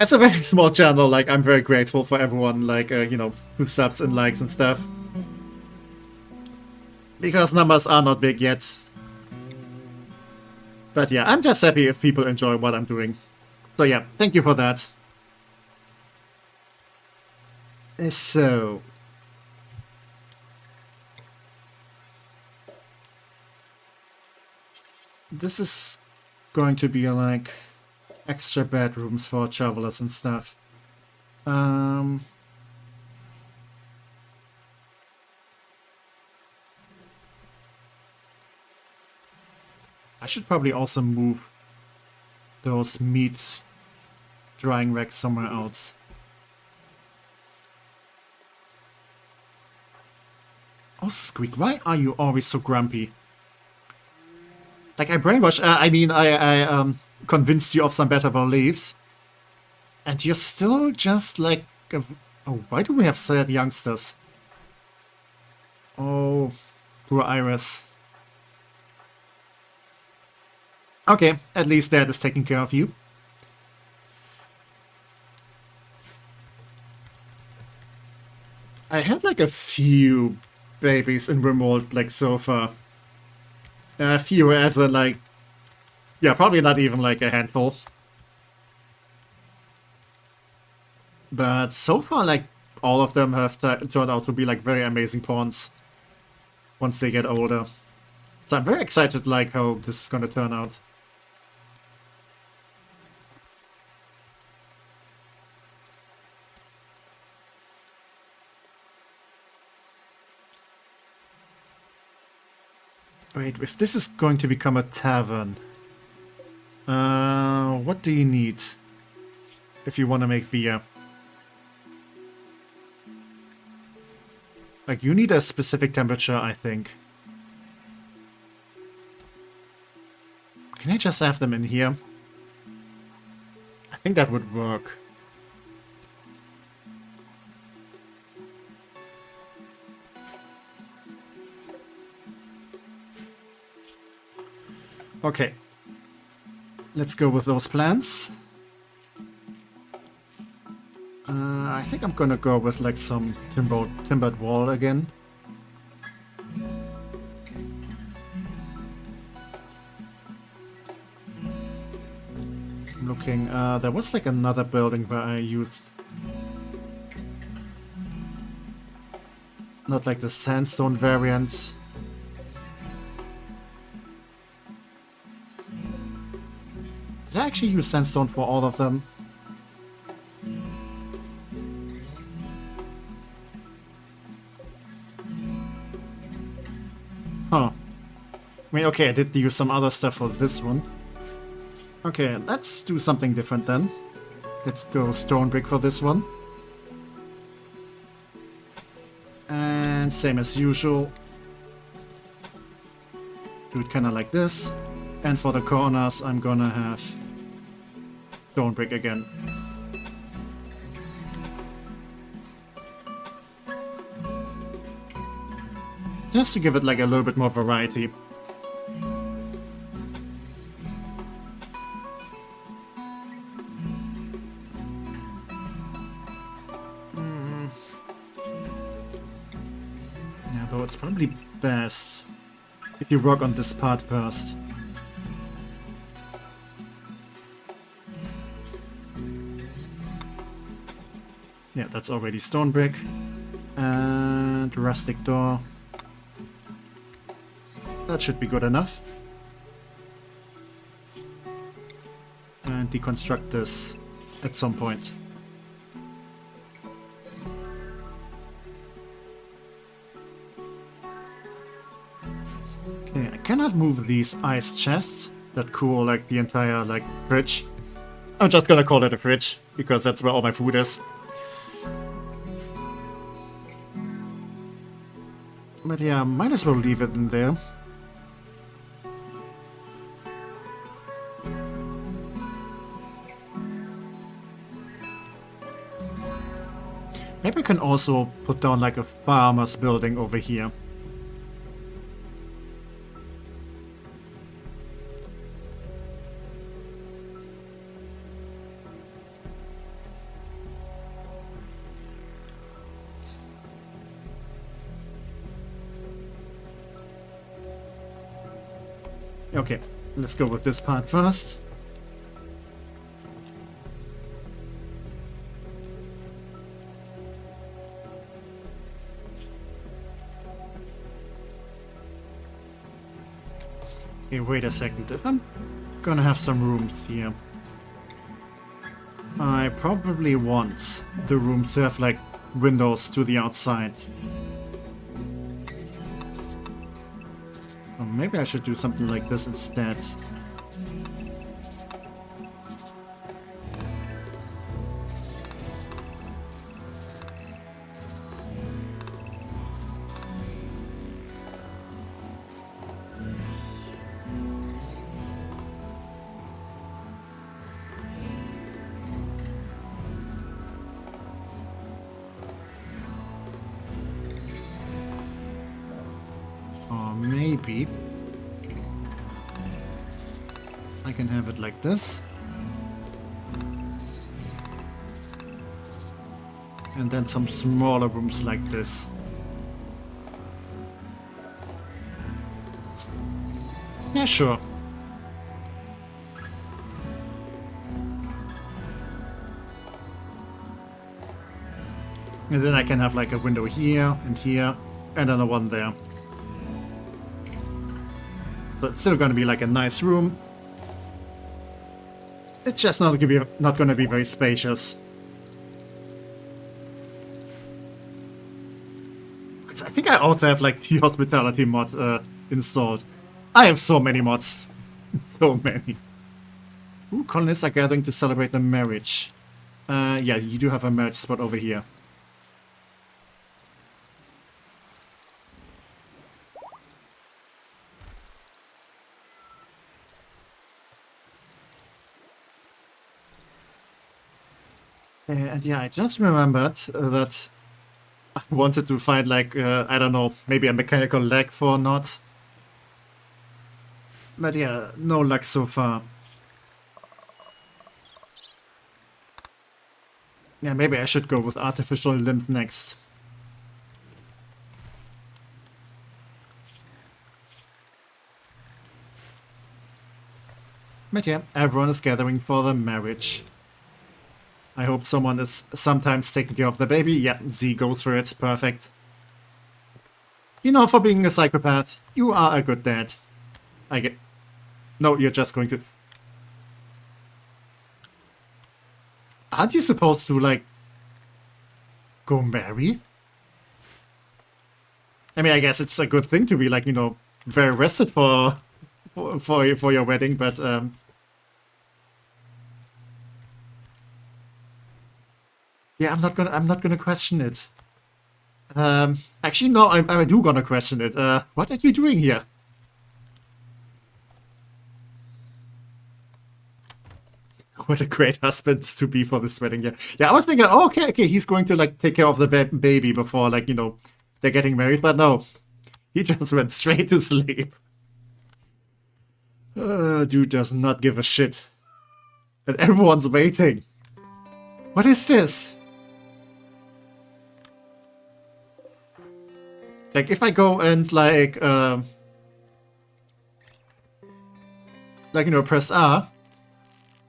It's a very small channel. Like, I'm very grateful for everyone, like, you know, who subs and likes and stuff. Because numbers are not big yet. But yeah, I'm just happy if people enjoy what I'm doing. So yeah, thank you for that. So this is going to be like extra bedrooms for travelers and stuff. I should probably also move those meat drying racks somewhere else. Also, Squeak, why are you always so grumpy? Like, I brainwashed, I convinced you of some better beliefs. And you're still just like... Oh, why do we have sad youngsters? Oh, poor Iris. Okay, at least Dad is taking care of you. I had like a few babies in Rimworld, like, so far. A few as in, like... Yeah, probably not even like a handful. But so far, like, all of them have turned out to be like very amazing pawns once they get older. So I'm very excited, like, how this is gonna turn out. Wait, if this is going to become a tavern, what do you need if you want to make beer? Like, you need a specific temperature, I think. Can I just have them in here? I think that would work. Okay. Let's go with those plans. I think I'm gonna go with like some timbered wall again. I'm looking, there was like another building where I used not like the sandstone variant. Did I actually use sandstone for all of them? Huh. I mean, okay, I did use some other stuff for this one. Okay, let's do something different then. Let's go stone brick for this one. And same as usual. Do it kinda like this. And for the corners, I'm gonna have stone brick again. Just to give it like a little bit more variety. Yeah, though it's probably best if you work on this part first. Yeah, that's already stone brick. And rustic door. That should be good enough. And deconstruct this at some point. Okay, I cannot move these ice chests that cool like the entire like fridge. I'm just gonna call it a fridge because that's where all my food is. But yeah, might as well leave it in there. Maybe I can also put down like a farmer's building over here. Okay, let's go with this part first. Okay, wait a second. If I'm gonna have some rooms here, I probably want the room to have like windows to the outside. Or maybe I should do something like this instead. Or maybe I can have it like this. And then some smaller rooms like this. Yeah, sure. And then I can have like a window here, and another one there. But it's still gonna be like a nice room. It's just not gonna be very spacious. Because I think I also have like the hospitality mod installed. I have so many mods. So many. Ooh, colonists are gathering to celebrate the marriage. Yeah, you do have a marriage spot over here. And yeah, I just remembered that I wanted to find, like, I don't know, maybe a mechanical leg for knots. But yeah, no luck so far. Yeah, maybe I should go with artificial limbs next. But yeah, everyone is gathering for the marriage. I hope someone is sometimes taking care of the baby. Yeah, Z goes for it. Perfect. You know, for being a psychopath, you are a good dad. I get... No, you're just going to... Aren't you supposed to, like, go marry? I mean, I guess it's a good thing to be, like, you know, very rested for your wedding, but yeah, I'm not gonna question it. Actually, no, I do gonna question it. What are you doing here? What a great husband to be for this wedding, yeah. Yeah, I was thinking, oh, okay, he's going to, like, take care of the baby before, like, you know, they're getting married, but no. He just went straight to sleep. Dude does not give a shit. And everyone's waiting. What is this? Like, if I go and, like, you know, press R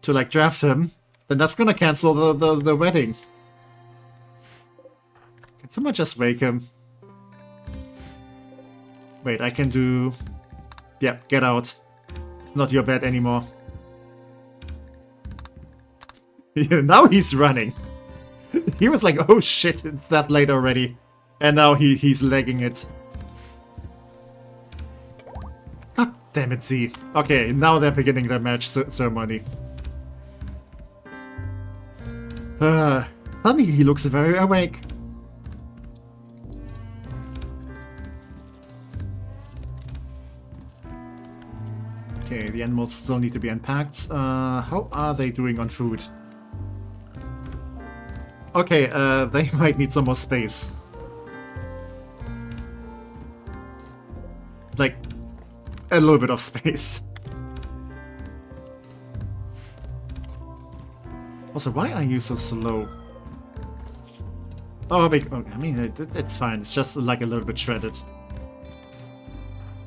to, like, draft him, then that's gonna cancel the wedding. Can someone just wake him? Wait, I can do... Yeah, get out. It's not your bed anymore. Yeah, now he's running. He was like, oh shit, it's that late already. And now he's legging it. God damn it, Z. Okay, now they're beginning their match ceremony. Suddenly he looks very awake. Okay, the animals still need to be unpacked. How are they doing on food? Okay, they might need some more space. Like, a little bit of space. Also, why are you so slow? Oh, I mean, it's fine. It's just like a little bit shredded.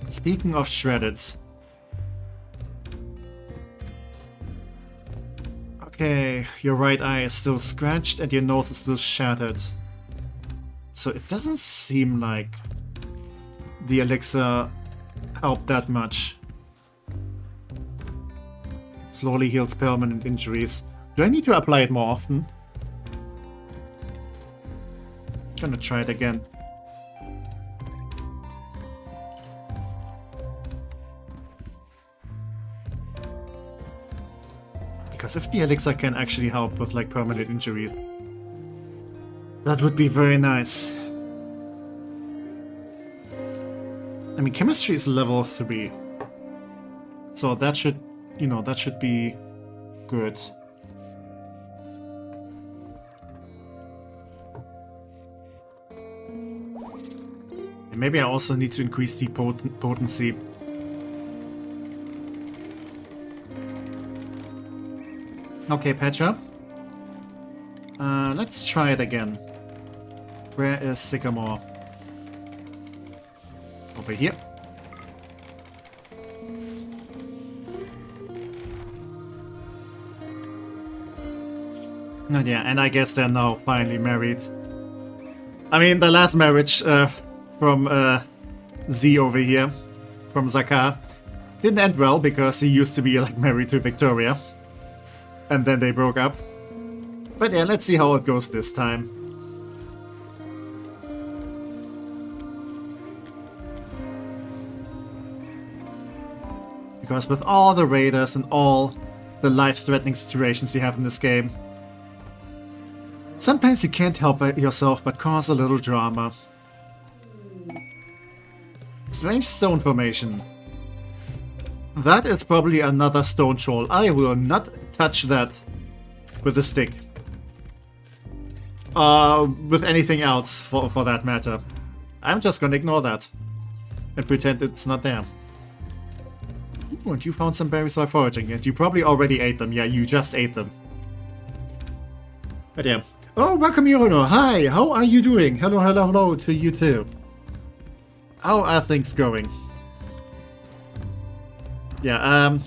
Speaking of shredded. Okay, your right eye is still scratched and your nose is still shattered. So it doesn't seem like the elixir helped that much. It slowly heals permanent injuries. Do I need to apply it more often? I'm gonna try it again. Because if the elixir can actually help with, like, permanent injuries, that would be very nice. I mean, chemistry is level 3. So that should, you know, that should be good. And maybe I also need to increase the potency. Okay, Petra. Let's try it again. Where is Sycamore? Over here. And yeah, and I guess they're now finally married. I mean, the last marriage from Z over here, from Zakar, didn't end well because he used to be, like, married to Victoria. And then they broke up. But yeah, let's see how it goes this time. because with all the raiders and all the life-threatening situations you have in this game, sometimes you can't help yourself but cause a little drama. Strange stone formation. That is probably another stone troll. I will not touch that with a stick. With anything else, for that matter. I'm just gonna ignore that. And pretend it's not there. Ooh, and you found some berries while foraging, and you probably already ate them. Yeah, you just ate them. But yeah. Oh, welcome, Yuno. Hi, how are you doing? Hello, hello, hello to you too. How are things going? Yeah,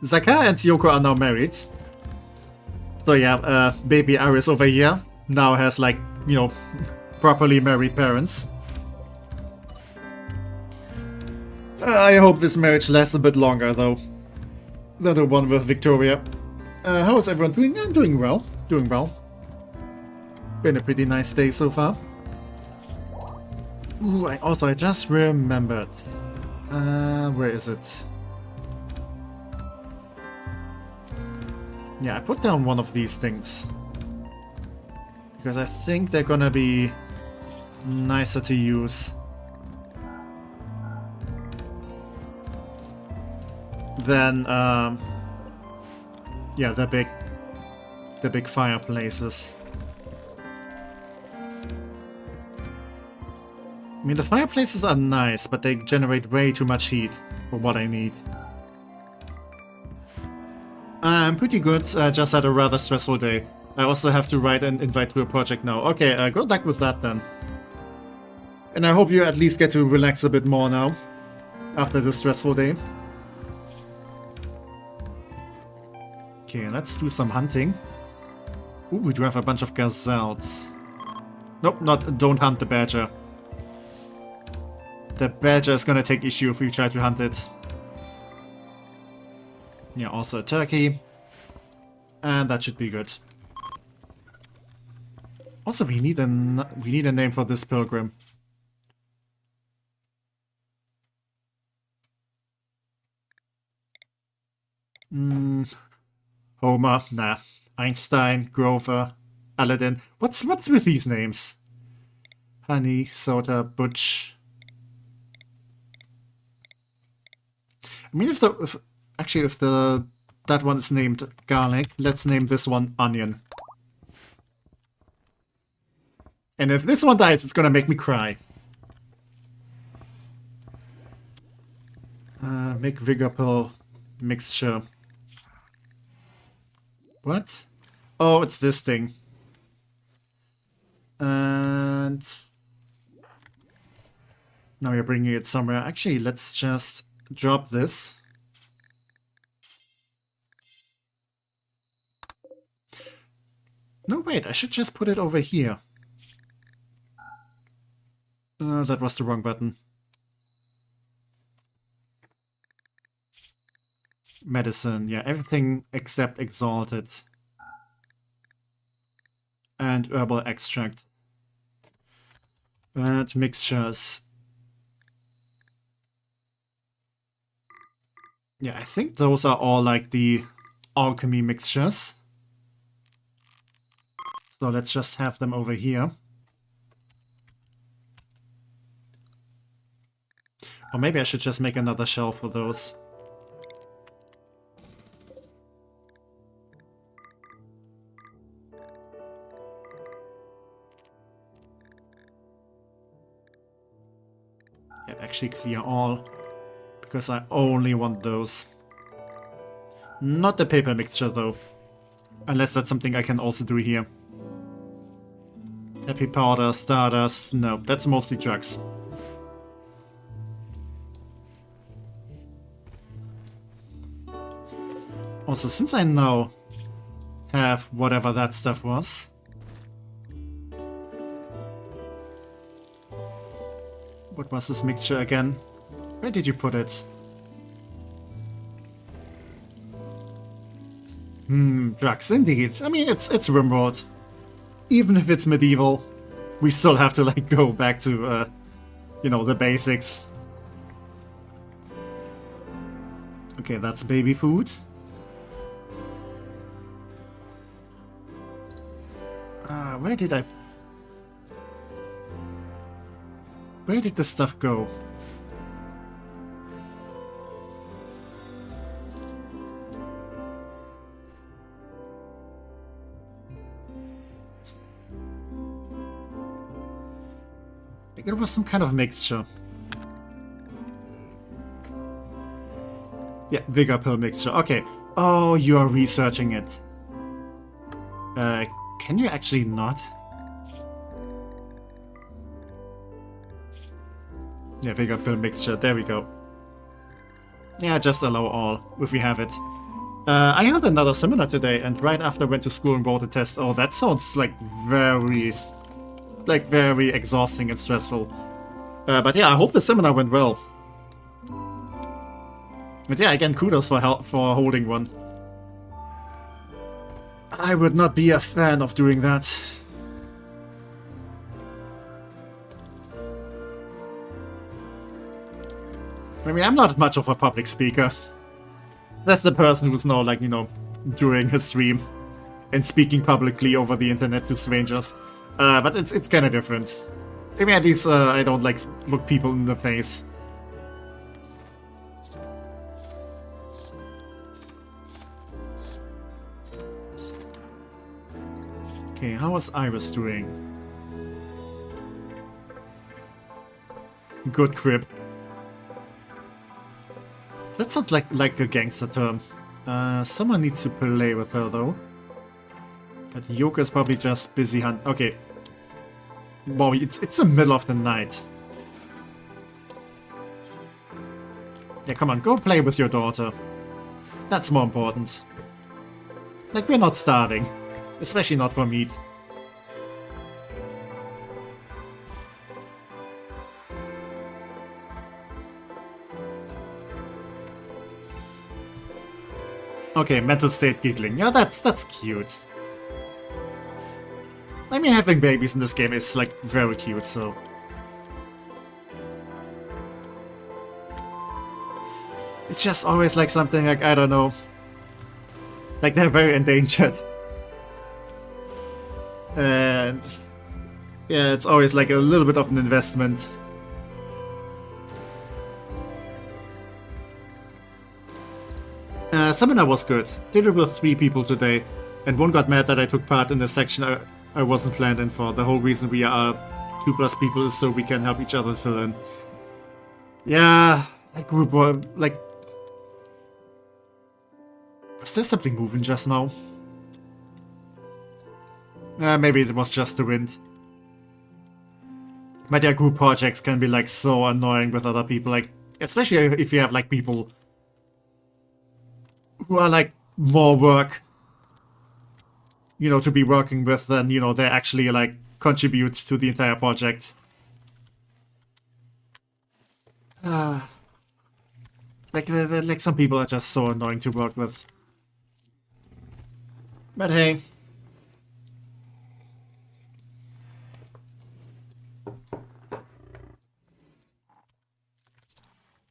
Zaka and Yoko are now married. So yeah, baby Iris over here now has, like, you know, properly married parents. I hope this marriage lasts a bit longer, though, than the one with Victoria. How is everyone doing? I'm doing well. Doing well. Been a pretty nice day so far. Ooh, I just remembered. Where is it? Yeah, I put down one of these things. Because I think they're gonna be nicer to use than, yeah, the big fireplaces. I mean, the fireplaces are nice, but they generate way too much heat for what I need. I'm pretty good, just had a rather stressful day. I also have to write an invite to a project now. Okay, good luck with that then. And I hope you at least get to relax a bit more now, after this stressful day. Okay, let's do some hunting. Ooh, we do have a bunch of gazelles. Nope, don't hunt the badger. The badger is gonna take issue if we try to hunt it. Yeah, also a turkey. And that should be good. Also, we need a name for this pilgrim. Homer, nah. Einstein, Grover, Aladdin. What's with these names? Honey, Soda, Butch. I mean, if that one is named Garlic, let's name this one Onion. And if this one dies, it's gonna make me cry. Make vigor pill mixture. What? Oh, it's this thing. And now you're bringing it somewhere. Actually, let's just drop this. No, wait, I should just put it over here. That was the wrong button. Medicine, yeah, everything except exalted. And herbal extract. And mixtures. Yeah, I think those are all like the alchemy mixtures. So let's just have them over here. Or maybe I should just make another shelf for those. Yeah, actually clear all. Because I only want those. Not the paper mixture though. Unless that's something I can also do here. Happy powder, stardust, no, that's mostly drugs. Also, since I now have whatever that stuff was. What was this mixture again? Where did you put it? Drugs indeed. I mean, it's Rimworld. Even if it's medieval, we still have to like go back to, you know, the basics. Okay, that's baby food. Where did I... Where did the stuff go? I think it was some kind of mixture. Yeah, vigor pill mixture. Okay. Oh, you are researching it. Can you actually not? Yeah, vigor pill mixture. There we go. Yeah, just allow all, if we have it. I had another seminar today, and right after I went to school and wrote a test. Oh, that sounds like very exhausting and stressful. But yeah, I hope the seminar went well. But yeah, again, kudos for holding one. I would not be a fan of doing that. I mean, I'm not much of a public speaker. That's the person who's now, like, you know, doing his stream and speaking publicly over the internet to strangers. But it's kind of different. I mean, at least I don't, like, look people in the face. Okay, how is Iris doing? Good crib. That sounds like a gangster term. Someone needs to play with her though. But Yoka's probably just busy hunt. Okay. Wow, it's the middle of the night. Yeah, come on, go play with your daughter. That's more important. Like, we're not starving. Especially not for meat. Okay, mental state giggling. Yeah, that's cute. I mean, having babies in this game is, like, very cute, so... It's just always, like, something, like, I don't know... Like, they're very endangered. And... Yeah, it's always, like, a little bit of an investment. Seminar was good. Did it with 3 people today. And one got mad that I took part in a section I wasn't planned in for. The whole reason we are 2+ people is so we can help each other fill in. Yeah, like group work, like... Was there something moving just now? Maybe it was just the wind. But yeah, group projects can be like so annoying with other people, like... Especially if you have like people... who are like more work, you know, to be working with than, you know, they actually like contribute to the entire project. Like some people are just so annoying to work with. But hey.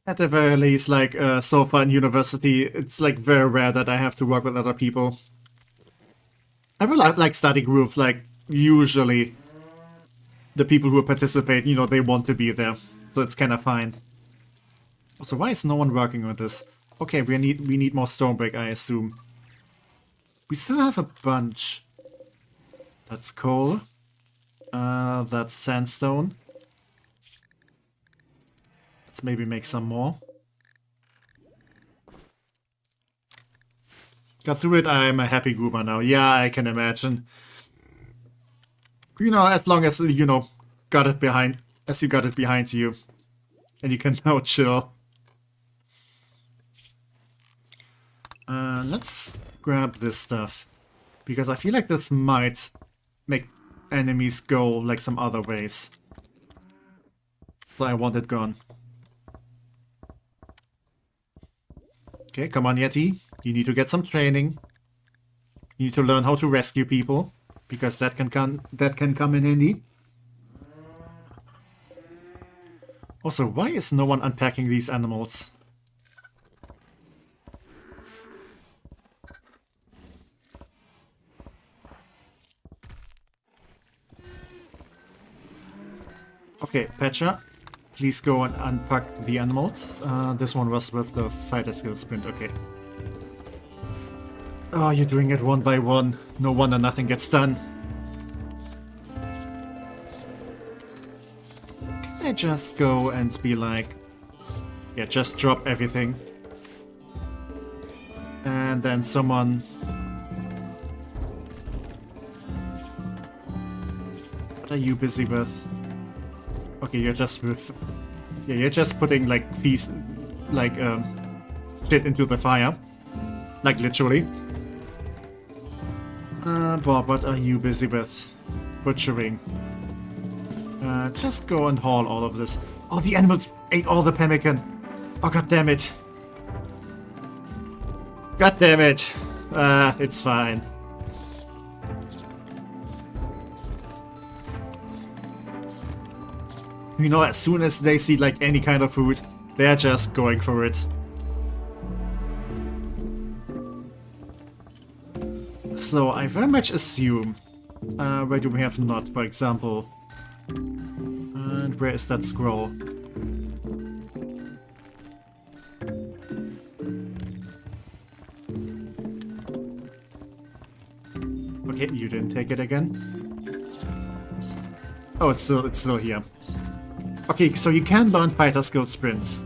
At the very least, like, so far in university, it's, like, very rare that I have to work with other people. I really like study groups, like, usually the people who participate, you know, they want to be there. So it's kind of fine. So why is no one working on this? Okay, we need more stone brick, I assume. We still have a bunch. That's coal. That's sandstone. Let's maybe make some more. Got through it, I'm a happy goober now. Yeah, I can imagine. You know, as long as, you know, got it behind you. And you can now chill. Let's grab this stuff. Because I feel like this might make enemies go like some other ways. So I want it gone. Okay, come on, Yeti. You need to get some training. You need to learn how to rescue people, because that can come in handy. Also, why is no one unpacking these animals? Okay, Patcher, please go and unpack the animals. This one was with the fighter skill sprint, okay. Oh, you're doing it one by one. No wonder nothing gets done. Can I just go and be like... Yeah, just drop everything. And then someone... What are you busy with? Okay, you're just with... Yeah, you're just putting like feast... Like, shit into the fire. Like, literally. Bob, what are you busy with? Butchering. Just go and haul all of this. Oh, the animals ate all the pemmican. Oh, god damn it. God damn it. It's fine. You know, as soon as they see like any kind of food, they're just going for it. So I very much assume, where do we have not, for example? And where is that scroll? Okay, you didn't take it again. Oh, it's still here. Okay, so you can learn fighter skill sprints.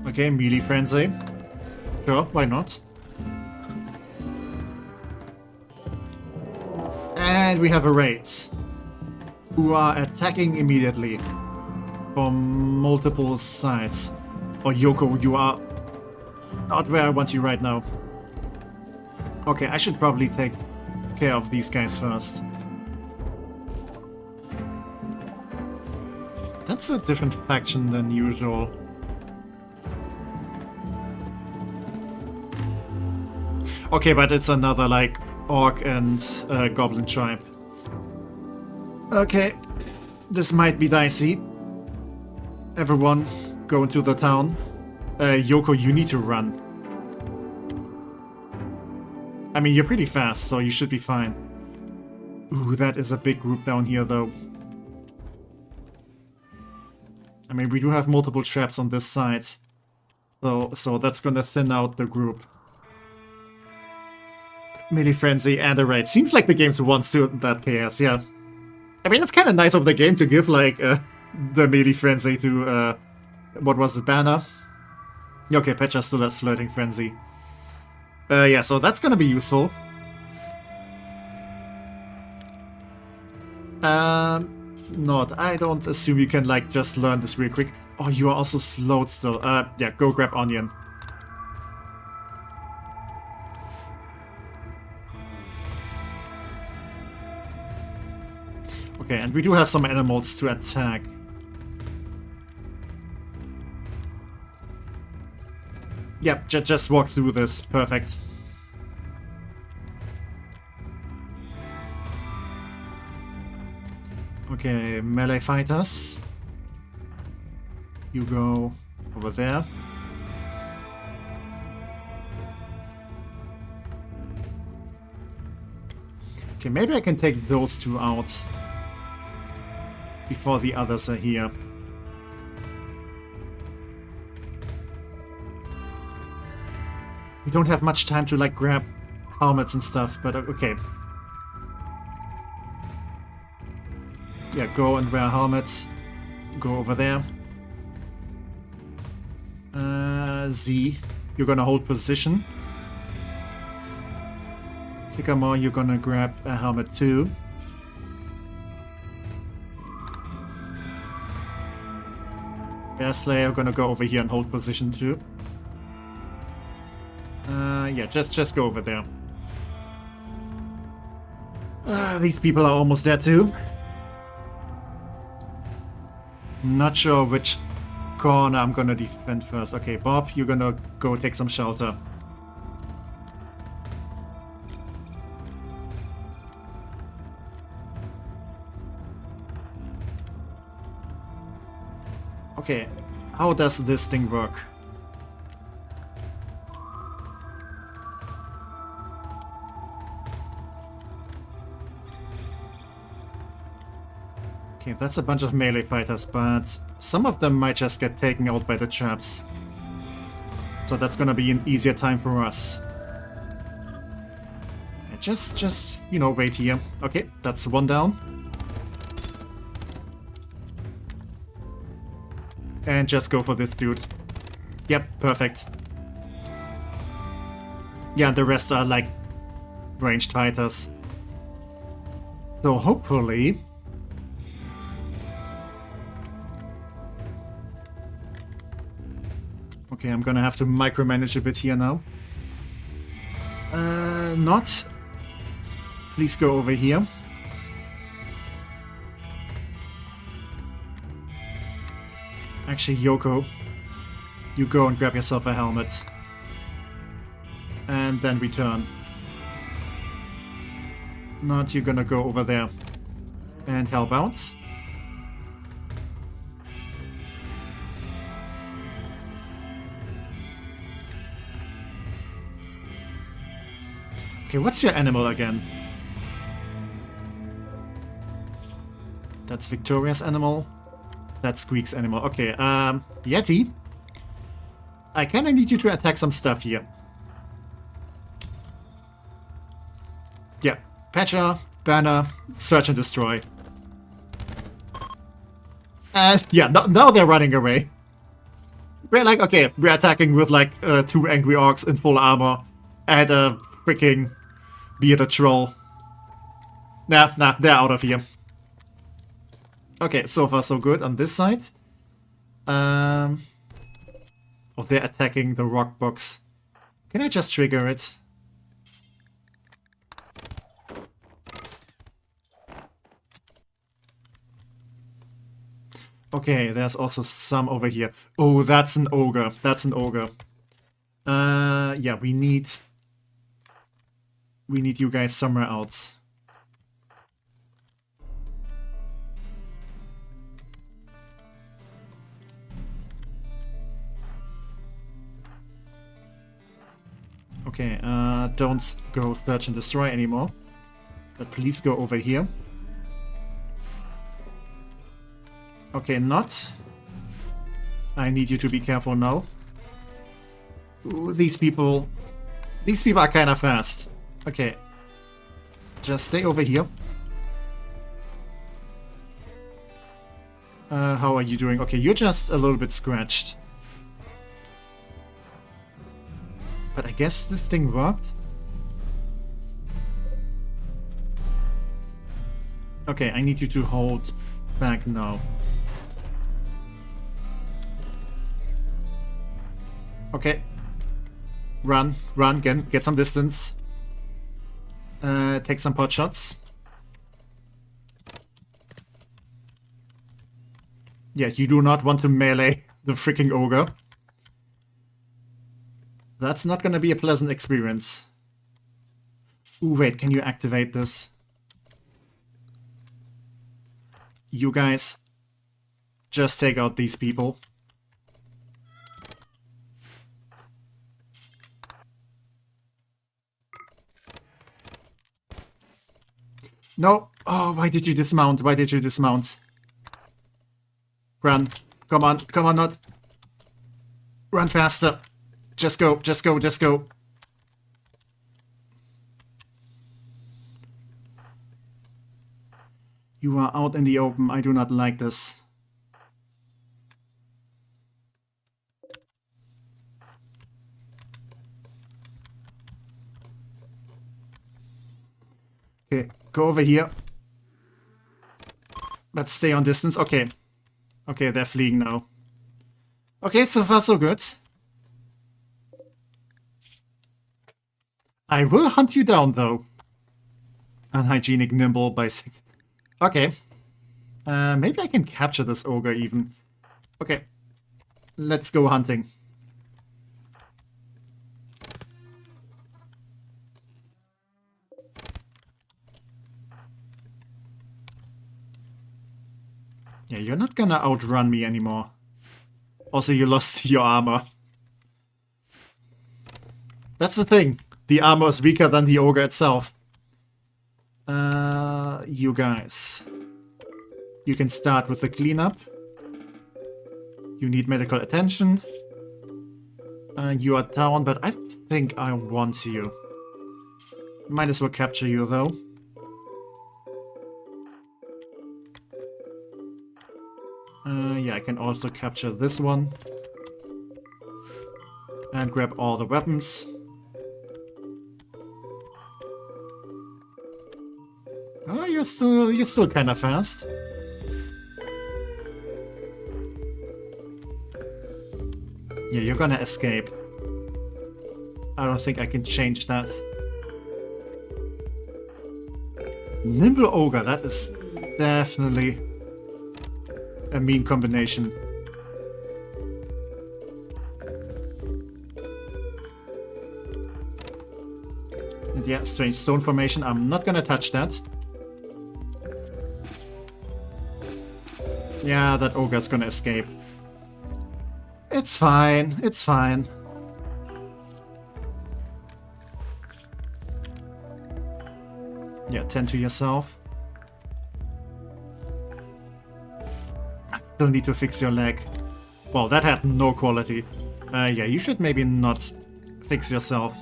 Okay, melee frenzy. Sure, why not? And we have a raid who are attacking immediately from multiple sides. Oh, Yoko, you are not where I want you right now. Okay, I should probably take care of these guys first. That's a different faction than usual. Okay, but it's another, like, orc and goblin tribe. Okay, this might be dicey. Everyone, go into the town. Yoko, you need to run. I mean, you're pretty fast, so you should be fine. Ooh, that is a big group down here, though. I mean, we do have multiple traps on this side. So that's gonna thin out the group. Melee frenzy and a raid. Seems like the game wants to that chaos, yeah. I mean, it's kind of nice of the game to give, like, the melee frenzy to, what was it, Banner? Okay, Petra still has flirting frenzy. Yeah, so that's gonna be useful. Not. I don't assume you can, like, just learn this real quick. Oh, you are also slowed still. Yeah, go grab Onion. Okay, and we do have some animals to attack. Yep, just walk through this. Perfect. Okay, melee fighters. You go over there. Okay, maybe I can take those two out before the others are here. We don't have much time to, like, grab helmets and stuff, but okay. Yeah, go and wear helmets. Go over there. Z, you're gonna hold position. Sycamore, you're gonna grab a helmet too. Bear Slayer, gonna go over here and hold position too. Yeah, just go over there. These people are almost there too. Not sure which corner I'm gonna defend first. Okay, Bob, you're gonna go take some shelter. Okay, how does this thing work? Okay, that's a bunch of melee fighters, but some of them might just get taken out by the traps. So that's gonna be an easier time for us. Just, you know, wait here. Okay, that's one down. And just go for this dude. Yep, perfect. Yeah, the rest are like ranged fighters. So hopefully... Okay, I'm gonna have to micromanage a bit here now. Not. Please go over here. Actually, Yoko, you go and grab yourself a helmet. And then return. Not, you're gonna go over there and help out. Okay, what's your animal again? That's Victoria's animal. That's Squeak's animal. Okay, Yeti. I kinda need you to attack some stuff here. Yeah, Patcher, Banner, Search and Destroy. And yeah, now they're running away. We're like, okay, we're attacking with like 2 angry orcs in full armor and a freaking bearded troll. Nah, they're out of here. Okay, so far so good on this side. Oh, they're attacking the rock box. Can I just trigger it? Okay, there's also some over here. Oh, that's an ogre. That's an ogre. Yeah, we need you guys somewhere else. Okay, don't go Search and Destroy anymore. But please go over here. Okay, not. I need you to be careful now. Ooh, these people are kind of fast. Okay. Just stay over here. How are you doing? Okay, you're just a little bit scratched. But I guess this thing worked. Okay, I need you to hold back now. Okay. Run, get some distance. Take some pot shots. Yeah, you do not want to melee the freaking ogre. That's not gonna be a pleasant experience. Ooh, wait, can you activate this? You guys, just take out these people. No! Oh, why did you dismount? Why did you dismount? Run. Come on, not. Run faster. Just go. You are out in the open. I do not like this. Okay, go over here. But stay on distance. Okay. Okay, they're fleeing now. Okay, so far so good. I will hunt you down, though. Unhygienic nimble by 6. Okay. Maybe I can capture this ogre, even. Okay. Let's go hunting. Yeah, you're not gonna outrun me anymore. Also, you lost your armor. That's the thing. The armor is weaker than the ogre itself. You guys. You can start with the cleanup. You need medical attention. You are down, but I don't think I want you. Might as well capture you, though. Yeah, I can also capture this one. And grab all the weapons. Oh, you're still kind of fast. Yeah, you're gonna escape. I don't think I can change that. Nimble Ogre, that is definitely a mean combination. And yeah, strange stone formation. I'm not gonna touch that. Yeah, that ogre's gonna escape. It's fine, it's fine. Yeah, tend to yourself. I still need to fix your leg. Well, that had no quality. Yeah, you should maybe not fix yourself.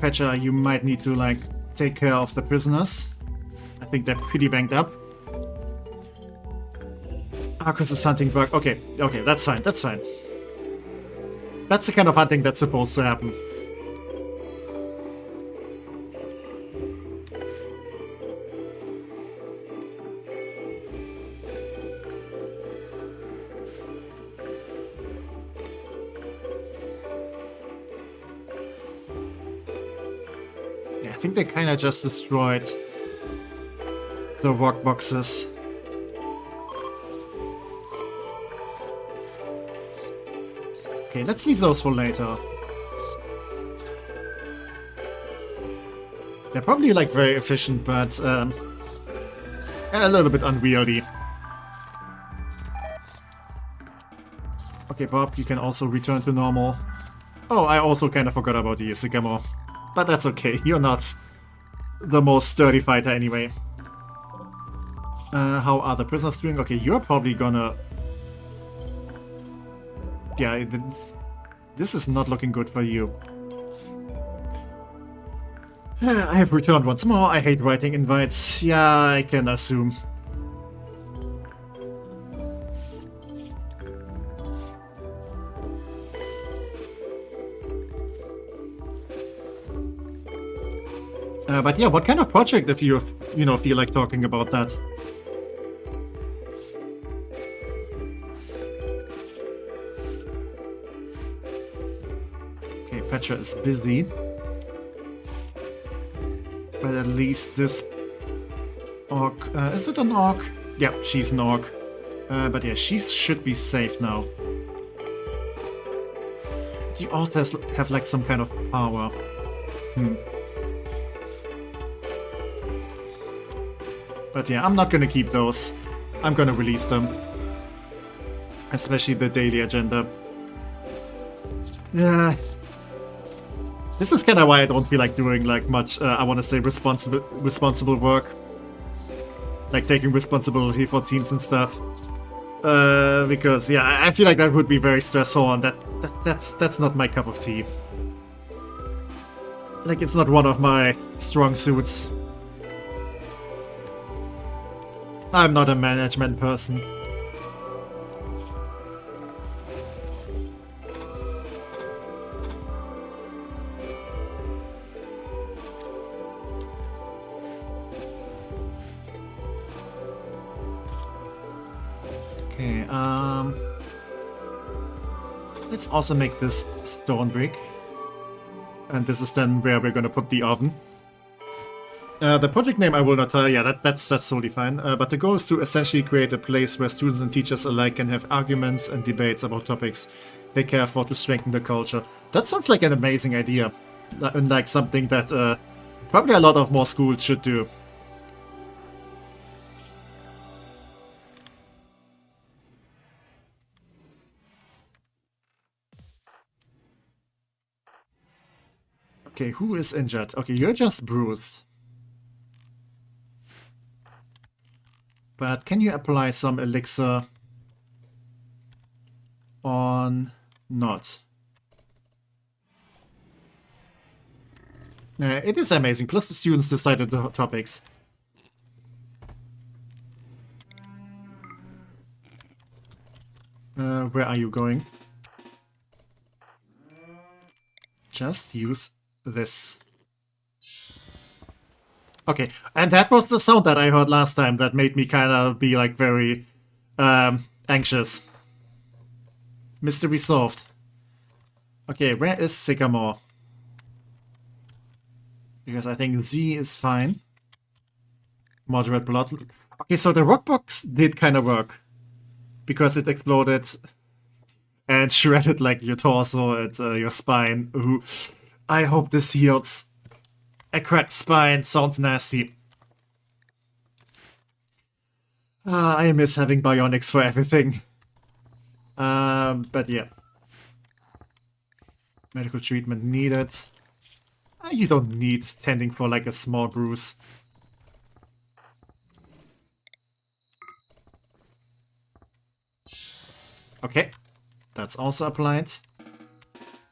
Petra, you might need to, like, take care of the prisoners. I think they're pretty banged up. Arcus is hunting bug. Okay, okay, that's fine, that's fine. That's the kind of hunting that's supposed to happen. Yeah, I think they kind of just destroyed the rock boxes. Okay, let's leave those for later. They're probably like very efficient, but a little bit unwieldy. Okay, Bob, you can also return to normal. Oh, I also kind of forgot about you, Sycamore. But that's okay, you're not the most sturdy fighter anyway. How are the prisoners doing? Okay, you're probably gonna... Yeah, this is not looking good for you. I have returned once more. I hate writing invites. Yeah, I can assume. But yeah, what kind of project if you feel like talking about that? Petra is busy. But at least this orc... is it an orc? Yeah, she's an orc. But yeah, she should be safe now. She also have like some kind of power. But yeah, I'm not gonna keep those. I'm gonna release them. Especially the daily agenda. Yeah. This is kind of why I don't feel like doing like much, I want to say responsible work. Like taking responsibility for teams and stuff. Because yeah, I feel like that would be very stressful and that's not my cup of tea. Like it's not one of my strong suits. I'm not a management person. Okay, let's also make this stone brick. And this is then where we're gonna put the oven. The project name I will not tell, yeah, that's totally fine. But the goal is to essentially create a place where students and teachers alike can have arguments and debates about topics they care for to strengthen the culture. That sounds like an amazing idea. And like something that probably a lot of more schools should do. Okay, who is injured? Okay, you're just bruised. But can you apply some elixir on not? It is amazing. Plus the students decided the topics. Where are you going? Just use this. Okay, and that was the sound that I heard last time that made me kind of be like very anxious. Mystery solved. Okay, where is Sycamore? Because I think Z is fine. Moderate blood. Okay, so the rock box did kind of work. Because it exploded and shredded like your torso and your spine. Ooh. I hope this heals. A cracked spine sounds nasty. I miss having bionics for everything. But yeah. Medical treatment needed. You don't need tending for like a small bruise. Okay, that's also applied.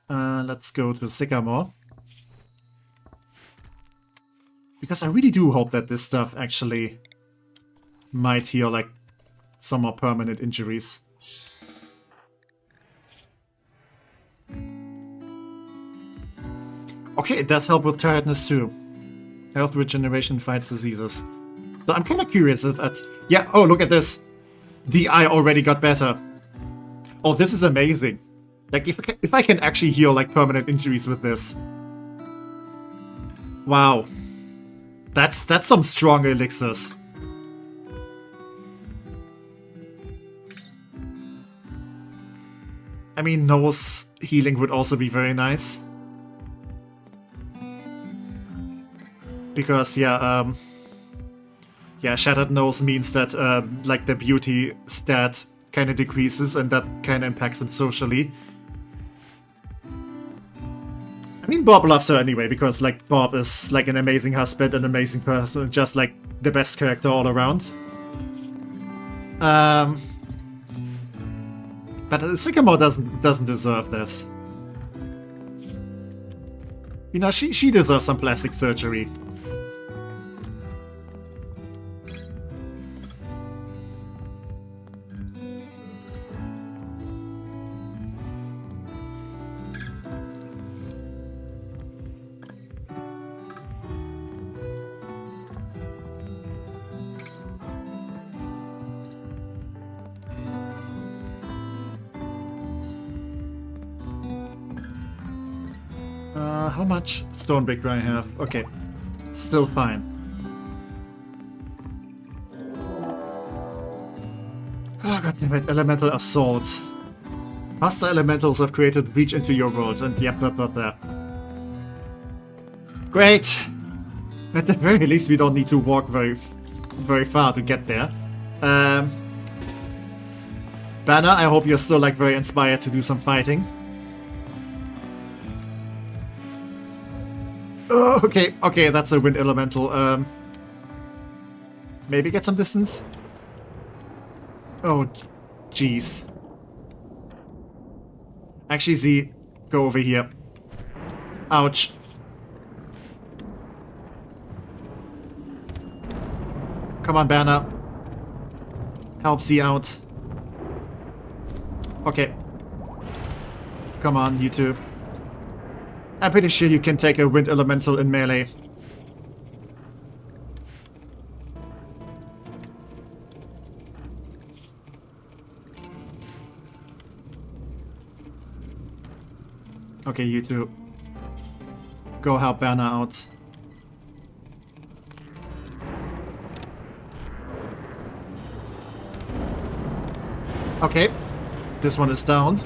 Let's go to Sycamore. Because I really do hope that this stuff actually might heal like some more permanent injuries. Okay, it does help with tiredness too. Health regeneration fights diseases. So I'm kind of curious if that's... Yeah, oh, look at this. The eye already got better. Oh, this is amazing. Like, if I can actually heal, like, permanent injuries with this. Wow. That's some strong elixirs. I mean, nose healing would also be very nice. Because, yeah, shattered nose means that, like, the beauty stat kind of decreases, and that kind of impacts him socially. I mean, Bob loves her anyway, because, like, Bob is, like, an amazing husband, an amazing person, just, like, the best character all around. But Sycamore doesn't deserve this. You know, she deserves some plastic surgery. How much stone brick do I have? Okay, still fine. Oh, goddammit, elemental assault. Hostile elementals have created breach into your world, and yep, blah blah blah. Great! At the very least, we don't need to walk very far to get there. Banner, I hope you're still like very inspired to do some fighting. Oh, okay, that's a wind elemental. Maybe get some distance? Oh, jeez. Actually, Z, go over here. Ouch. Come on, Banner. Help Z out. Okay. Come on, you two. I'm pretty sure you can take a wind elemental in melee. Okay, you two. Go help Banner out. Okay. This one is down.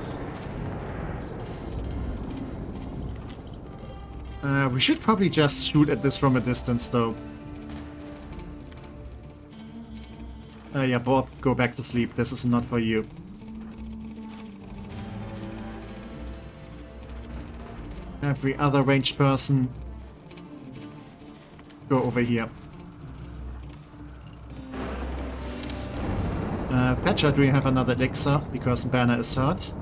We should probably just shoot at this from a distance, though. Yeah, Bob, go back to sleep. This is not for you. Every other ranged person, go over here. Patcher, do you have another elixir? Because Banner is hurt.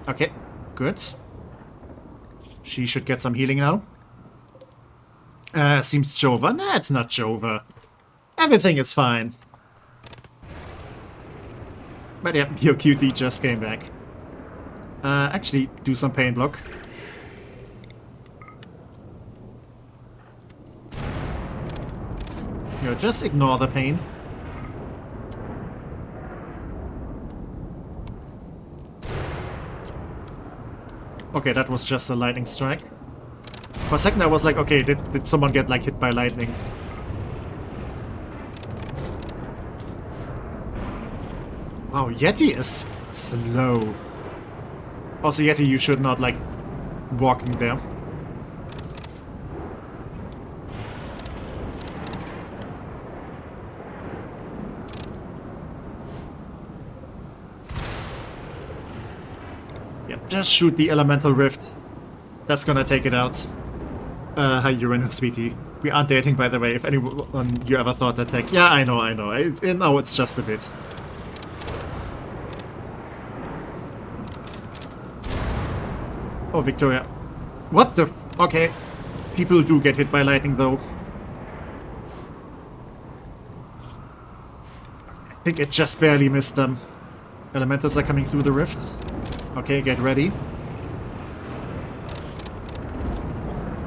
Okay, good. She should get some healing now. Seems Jova. Nah, it's not Jova. Everything is fine. But yeah, your QT just came back. Actually, do some pain block. You just ignore the pain. Okay, that was just a lightning strike. For a second I was like, okay, did someone get like hit by lightning? Wow, Yeti is slow. Also, Yeti, you should not like walking there. Yep, just shoot the elemental rift. That's gonna take it out. Hi, Uranus, sweetie. We aren't dating, by the way, if anyone you ever thought that tech. Yeah, I know. No, it's just a bit. Oh, Victoria. What the f— okay. People do get hit by lightning, though. I think it just barely missed them. Elementals are coming through the rift. Okay, get ready.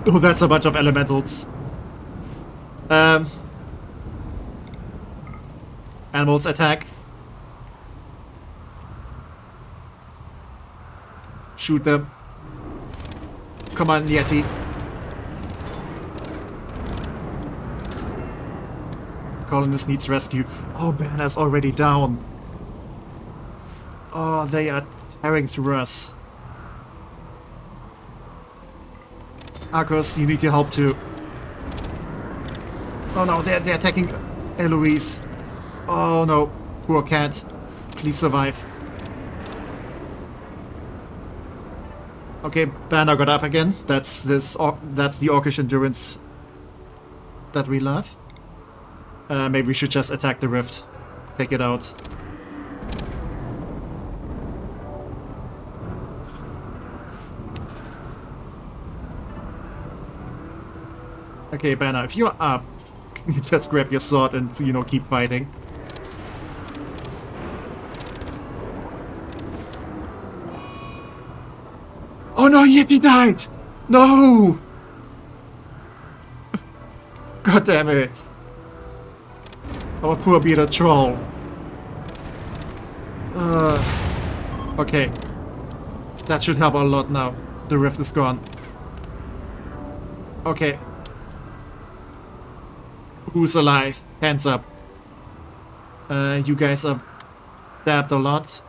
Oh, that's a bunch of elementals. Animals attack. Shoot them. Come on, Yeti. Colonist needs rescue. Oh, Banner's already down. Oh, they are tearing through us. Arcos, you need your help too. Oh no, they're attacking Eloise. Oh no, poor cat. Please survive. Okay, Banner got up again. That's the Orcish endurance that we love. Maybe we should just attack the rift. Take it out. Okay, Banner, if you're up, you just grab your sword and, you know, keep fighting. Oh no, Yeti died! No! God damn it. Our poor bearded troll. Okay. That should help a lot now. The rift is gone. Okay. Who's alive? Hands up. You guys are stabbed a lot.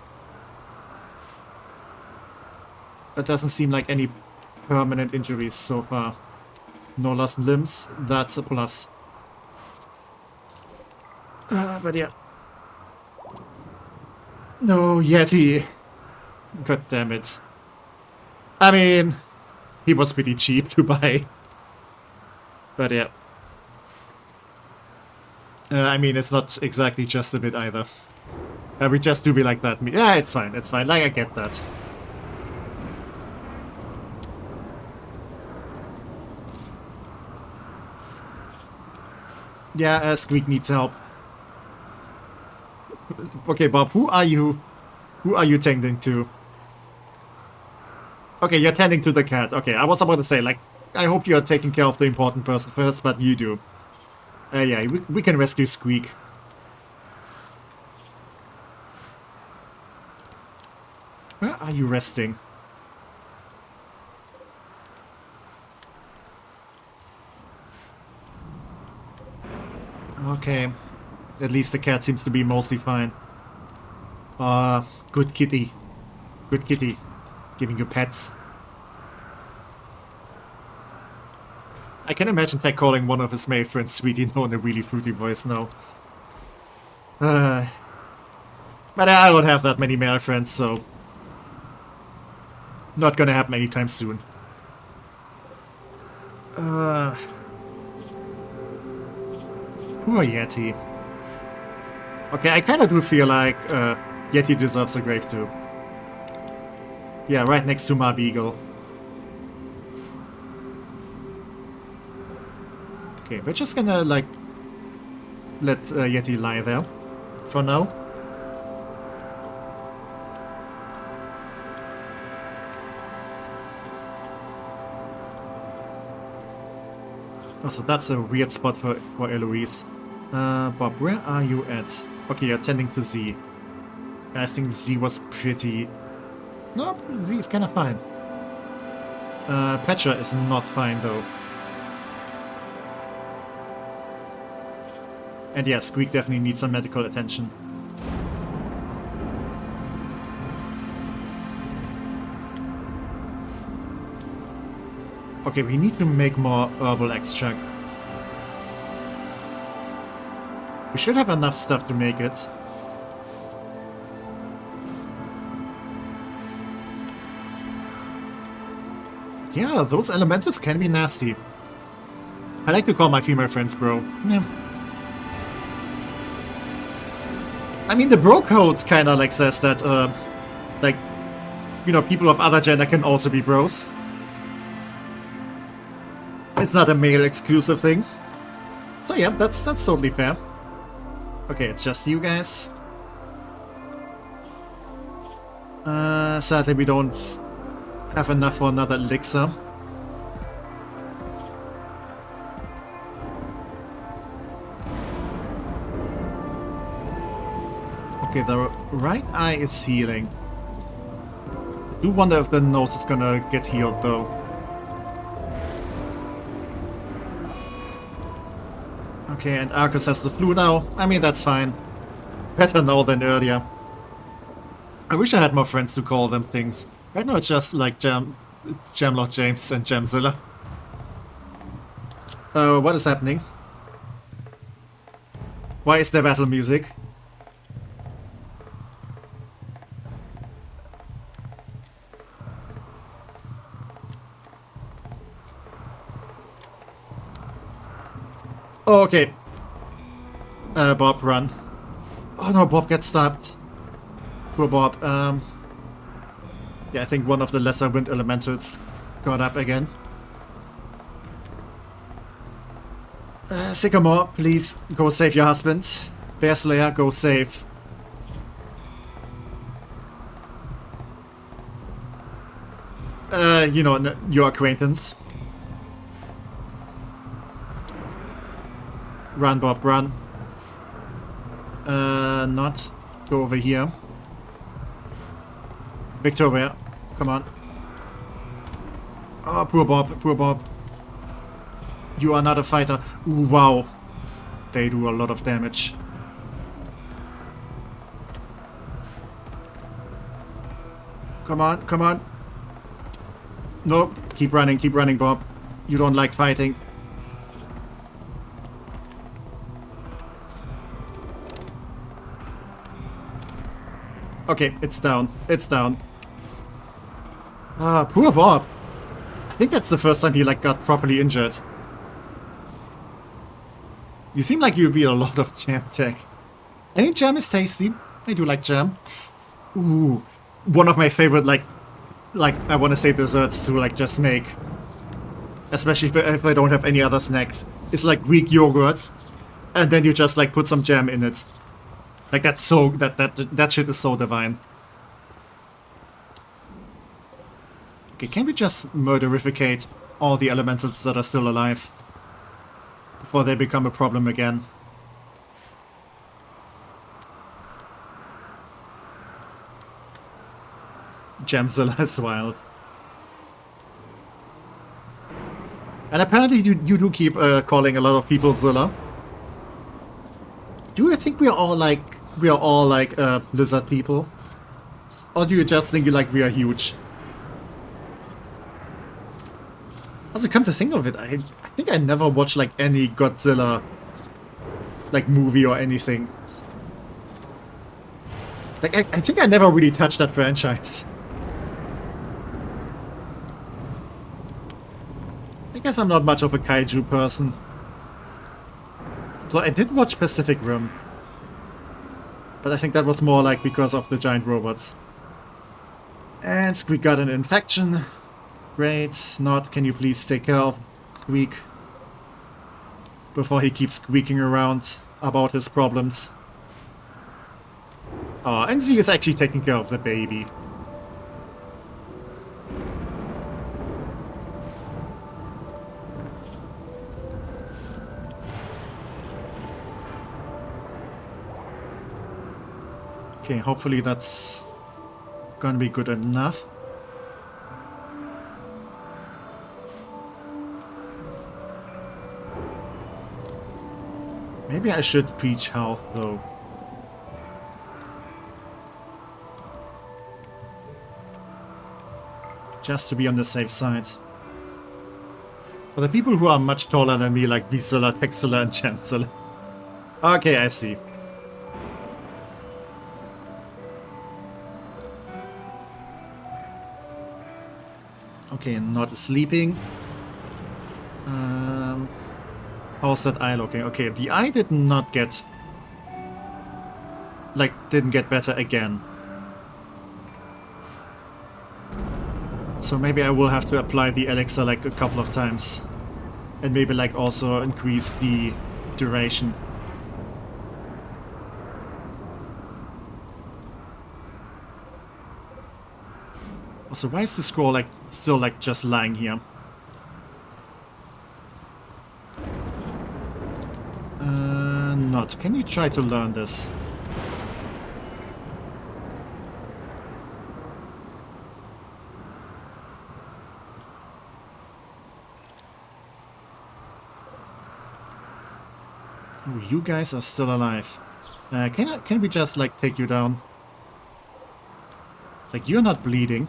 That doesn't seem like any permanent injuries so far. No lost limbs. That's a plus. But yeah. No, Yeti. God damn it. I mean, he was pretty cheap to buy. But yeah. I mean, it's not exactly just a bit either. We just do be like that. Yeah, it's fine, it's fine. Like, I get that. Yeah, Squeak needs help. Okay, Bob, who are you? Who are you tending to? Okay, you're tending to the cat. Okay, I was about to say, like, I hope you're taking care of the important person first, but you do. Yeah, we can rescue Squeak. Where are you resting? Okay. At least the cat seems to be mostly fine. Good kitty. Good kitty. Giving you pets. I can imagine Tech calling one of his male friends Sweetie No in a really fruity voice now. But I don't have that many male friends, so... Not gonna happen anytime soon. Poor Yeti. Okay, I kind of do feel like Yeti deserves a grave too. Yeah, right next to my beagle. Okay, we're just gonna like let Yeti lie there for now. Also, that's a weird spot for Eloise. Bob, where are you at? Okay, you're tending to Z. I think Z was pretty... No, Z is kind of fine. Patcher is not fine, though. And yeah, Squeak definitely needs some medical attention. Okay, we need to make more herbal extract. We should have enough stuff to make it. Yeah, those elementals can be nasty. I like to call my female friends bro. Yeah. I mean, the bro code kind of like says that, like, you know, people of other gender can also be bros. It's not a male exclusive thing. So yeah, that's totally fair. Okay, it's just you guys. Sadly we don't have enough for another elixir. Okay, the right eye is healing. I do wonder if the nose is gonna get healed though. Okay, and Arcus has the flu now. I mean, that's fine. Better now than earlier. I wish I had more friends to call them things. Right now it's just like Jamlord James and Jamzilla. What is happening? Why is there battle music? Oh, okay. Bob, run. Oh no, Bob gets stabbed. Poor Bob. Yeah, I think one of the lesser wind elementals got up again. Sycamore, please go save your husband. Bear Slayer, go save. You know, your acquaintance. Run, Bob, run. Not go over here. Victoria, come on. Oh, poor Bob, poor Bob. You are not a fighter. Ooh, wow. They do a lot of damage. Come on, come on. No, keep running, Bob. You don't like fighting. Okay, it's down. It's down. Ah, poor Bob. I think that's the first time he like got properly injured. You seem like you beat a lot of jam tech. I mean, jam is tasty. I do like jam. Ooh, one of my favorite like I want to say desserts to like just make, especially if I don't have any other snacks. It's like Greek yogurt, and then you just like put some jam in it. Like that's so that shit is so divine. Okay, can we just murderificate all the elementals that are still alive before they become a problem again? Jamzilla is wild. And apparently you do keep calling a lot of people Zilla. Do you think we are all like lizard people? Or do you just think like we are huge? Also, come to think of it, I think I never watched like any Godzilla like movie or anything. Like I think I never really touched that franchise. I guess I'm not much of a kaiju person. So I did watch Pacific Rim. But I think that was more like because of the giant robots. And Squeak got an infection. Great. Not, can you please take care of Squeak before he keeps squeaking around about his problems. Oh, and Z is actually taking care of the baby. Okay, hopefully that's gonna be good enough. Maybe I should preach health though. Just to be on the safe side. For the people who are much taller than me, like Visela, Texela, and Chancellor. Okay, I see. Okay, not sleeping. How's that eye looking? Okay, the eye did not get... like, didn't get better again. So maybe I will have to apply the elixir like a couple of times. And maybe like also increase the duration. Also, why is the scroll like still like just lying here? Not. Can you try to learn this? Oh, you guys are still alive. Can we just like take you down? Like, you're not bleeding.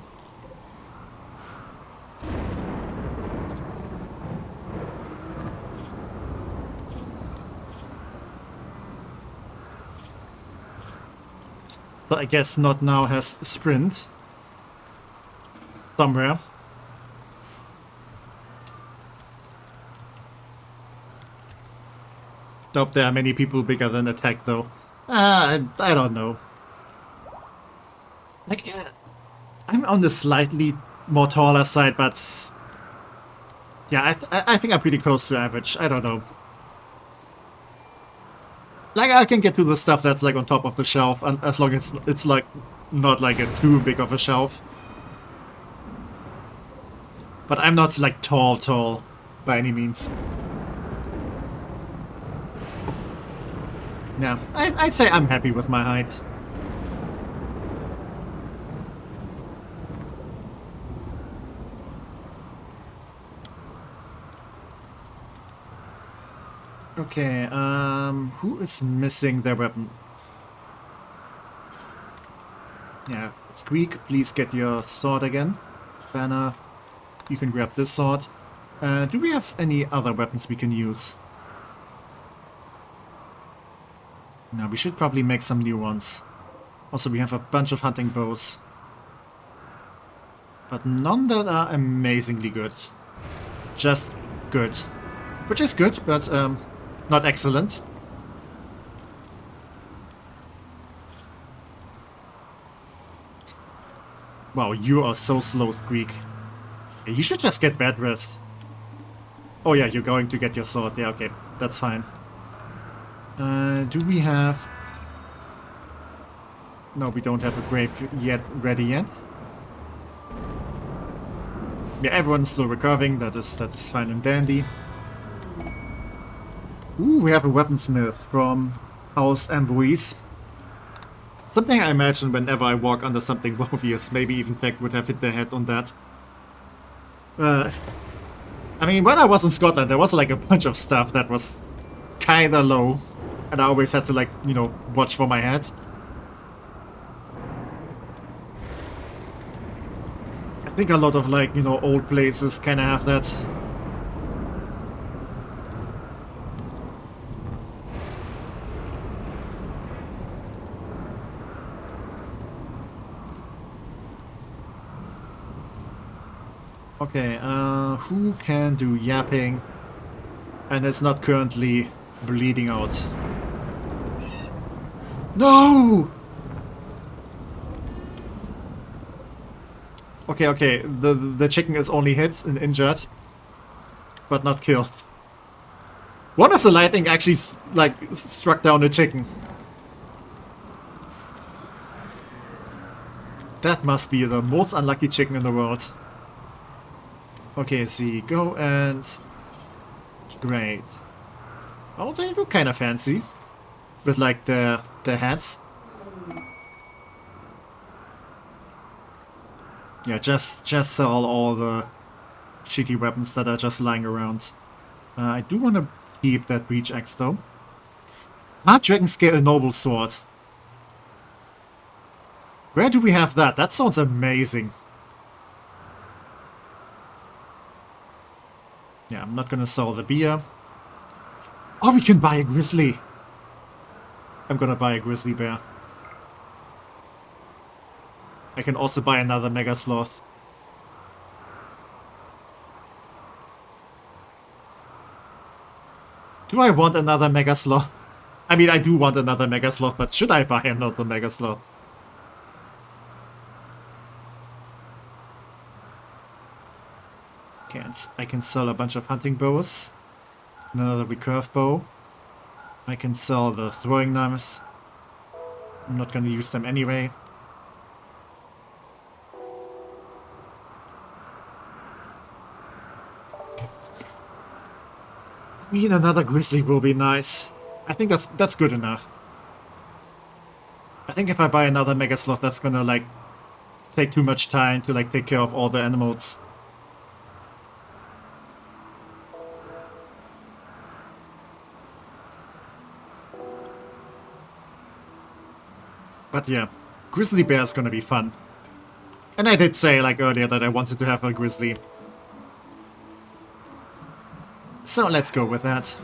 So I guess Not now has sprint somewhere. Doubt there are many people bigger than Attack though. I don't know. Like, I'm on the slightly more taller side, but yeah, I think I'm pretty close to average. I don't know. Like, I can get to the stuff that's like on top of the shelf, and as long as it's like not like a too big of a shelf. But I'm not like tall by any means. Yeah, I'd say I'm happy with my height. Okay, who is missing their weapon? Yeah, Squeak, please get your sword again. Banner, you can grab this sword. Do we have any other weapons we can use? No, we should probably make some new ones. Also, we have a bunch of hunting bows. But none that are amazingly good. Just good. Which is good, but not excellent. Wow, you are so slow, Squeak. You should just get bed rest. Oh yeah, you're going to get your sword. Yeah, okay, that's fine. Do we have... No, we don't have a grave yet ready yet. Yeah, everyone's still recovering. That is fine and dandy. Ooh, we have a weaponsmith from House Amboise. Something I imagine whenever I walk under something obvious. Maybe even Tech would have hit their head on that. I mean, when I was in Scotland, there was like a bunch of stuff that was kinda low. And I always had to, like, you know, watch for my head. I think a lot of, like, you know, old places kinda have that. Okay, who can do yapping and is not currently bleeding out? No! Okay, okay. The chicken is only hit and injured, but not killed. One of the lightning actually, like, struck down the chicken. That must be the most unlucky chicken in the world. Okay, see, go and... Great. Oh, they look kind of fancy. With, like, the hats. Yeah, just sell all the shitty weapons that are just lying around. I do want to keep that breach axe, though. Hard Dragon Scale Noble Sword. Where do we have that? That sounds amazing. Yeah, I'm not gonna sell the beer. Oh, we can buy a grizzly. I'm gonna buy a grizzly bear. I can also buy another mega sloth. Do I want another mega sloth? I mean, I do want another mega sloth, but should I buy another mega sloth? I can sell a bunch of hunting bows. Another recurve bow. I can sell the throwing knives. I'm not gonna use them anyway. I mean, another grizzly will be nice. I think that's good enough. I think if I buy another mega sloth, that's gonna, like, take too much time to, like, take care of all the animals. But yeah, grizzly bear is gonna be fun. And I did say, like, earlier that I wanted to have a grizzly. So let's go with that.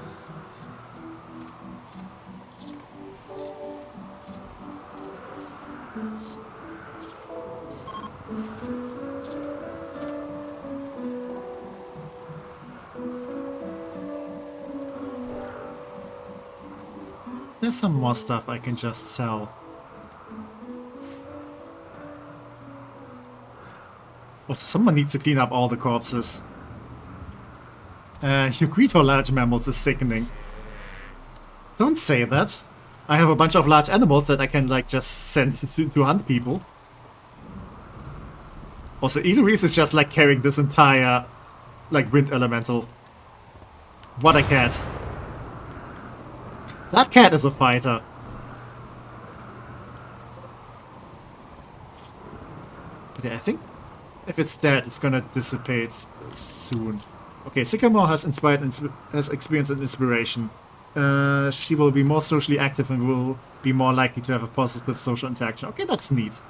There's some more stuff I can just sell. Also, someone needs to clean up all the corpses. Your greed for large mammals is sickening. Don't say that. I have a bunch of large animals that I can, like, just send to hunt people. Also, Eloise is just, like, carrying this entire, like, wind elemental. What a cat. That cat is a fighter. But yeah, I think if it's dead, it's gonna dissipate soon. Okay, Sycamore has has experienced an inspiration. She will be more socially active and will be more likely to have a positive social interaction. Okay, that's neat.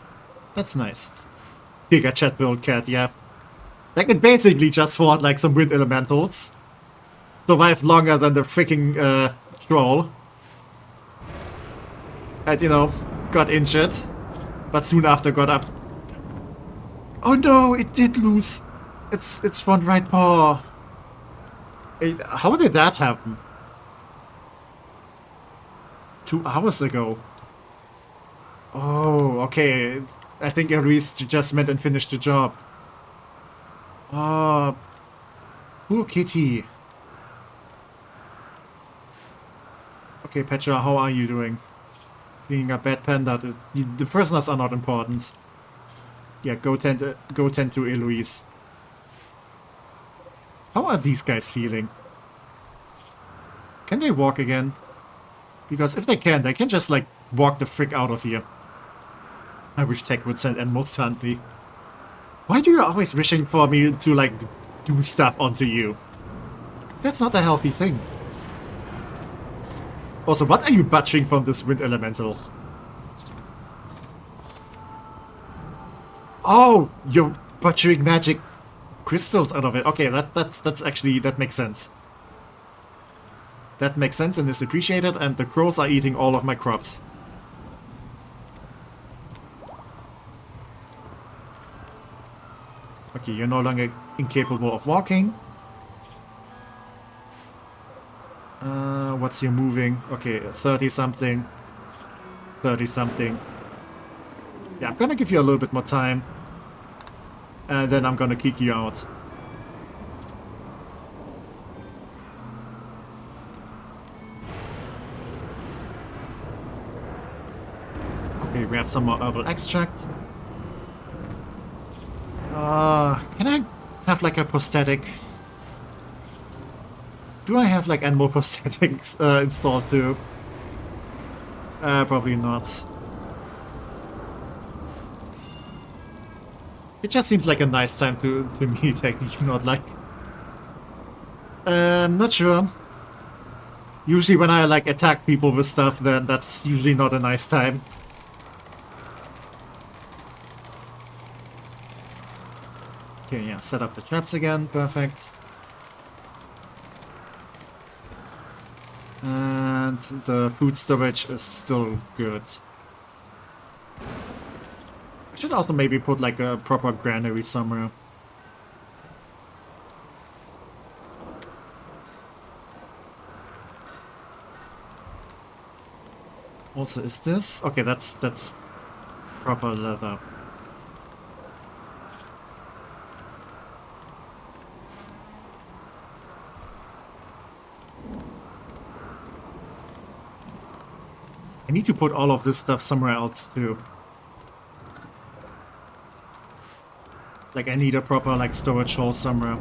That's nice. Giga chat build cat, yeah. Like, it basically just fought like some wind elementals. Survived longer than the freaking troll. And, you know, got injured. But soon after got up. Oh no, it did lose its front right paw. How did that happen? 2 hours ago. Oh, okay. I think Eloise just met and finished the job. Oh, poor kitty. Okay, Petra, how are you doing? Being a bad panda, the prisoners are not important. Yeah, go tend to Eloise. How are these guys feeling? Can they walk again? Because if they can just, like, walk the frick out of here. I wish Tech would send animals to hunt me. Why do you always wishing for me to, like, do stuff onto you? That's not a healthy thing. Also, what are you butchering from this wind elemental? Oh, you're butchering magic crystals out of it. Okay, that's actually, that makes sense. That makes sense and is appreciated, and the crows are eating all of my crops. Okay, you're no longer incapable of walking. What's your moving? Okay, 30 something. 30-something. Yeah, I'm gonna give you a little bit more time. And then I'm gonna kick you out. Okay, we have some more herbal extract. Can I have like a prosthetic? Do I have like animal prosthetics installed too? Probably not. It just seems like a nice time to me, technically, not like... not sure. Usually when I like attack people with stuff, then that's usually not a nice time. Okay, yeah, set up the traps again, perfect. And the food storage is still good. I should also maybe put like a proper granary somewhere. Also, is this? Okay, that's proper leather. I need to put all of this stuff somewhere else too. Like I need a proper like storage hole somewhere.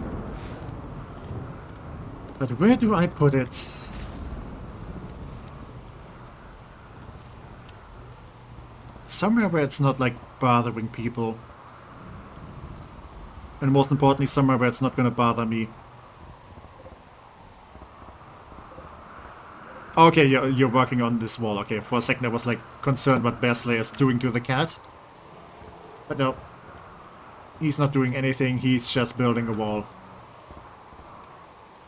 But where do I put it? Somewhere where it's not like bothering people. And most importantly, somewhere where it's not gonna bother me. Okay, you're working on this wall. Okay, for a second I was like concerned what Bear Slayer is doing to the cat. But no. He's not doing anything, he's just building a wall.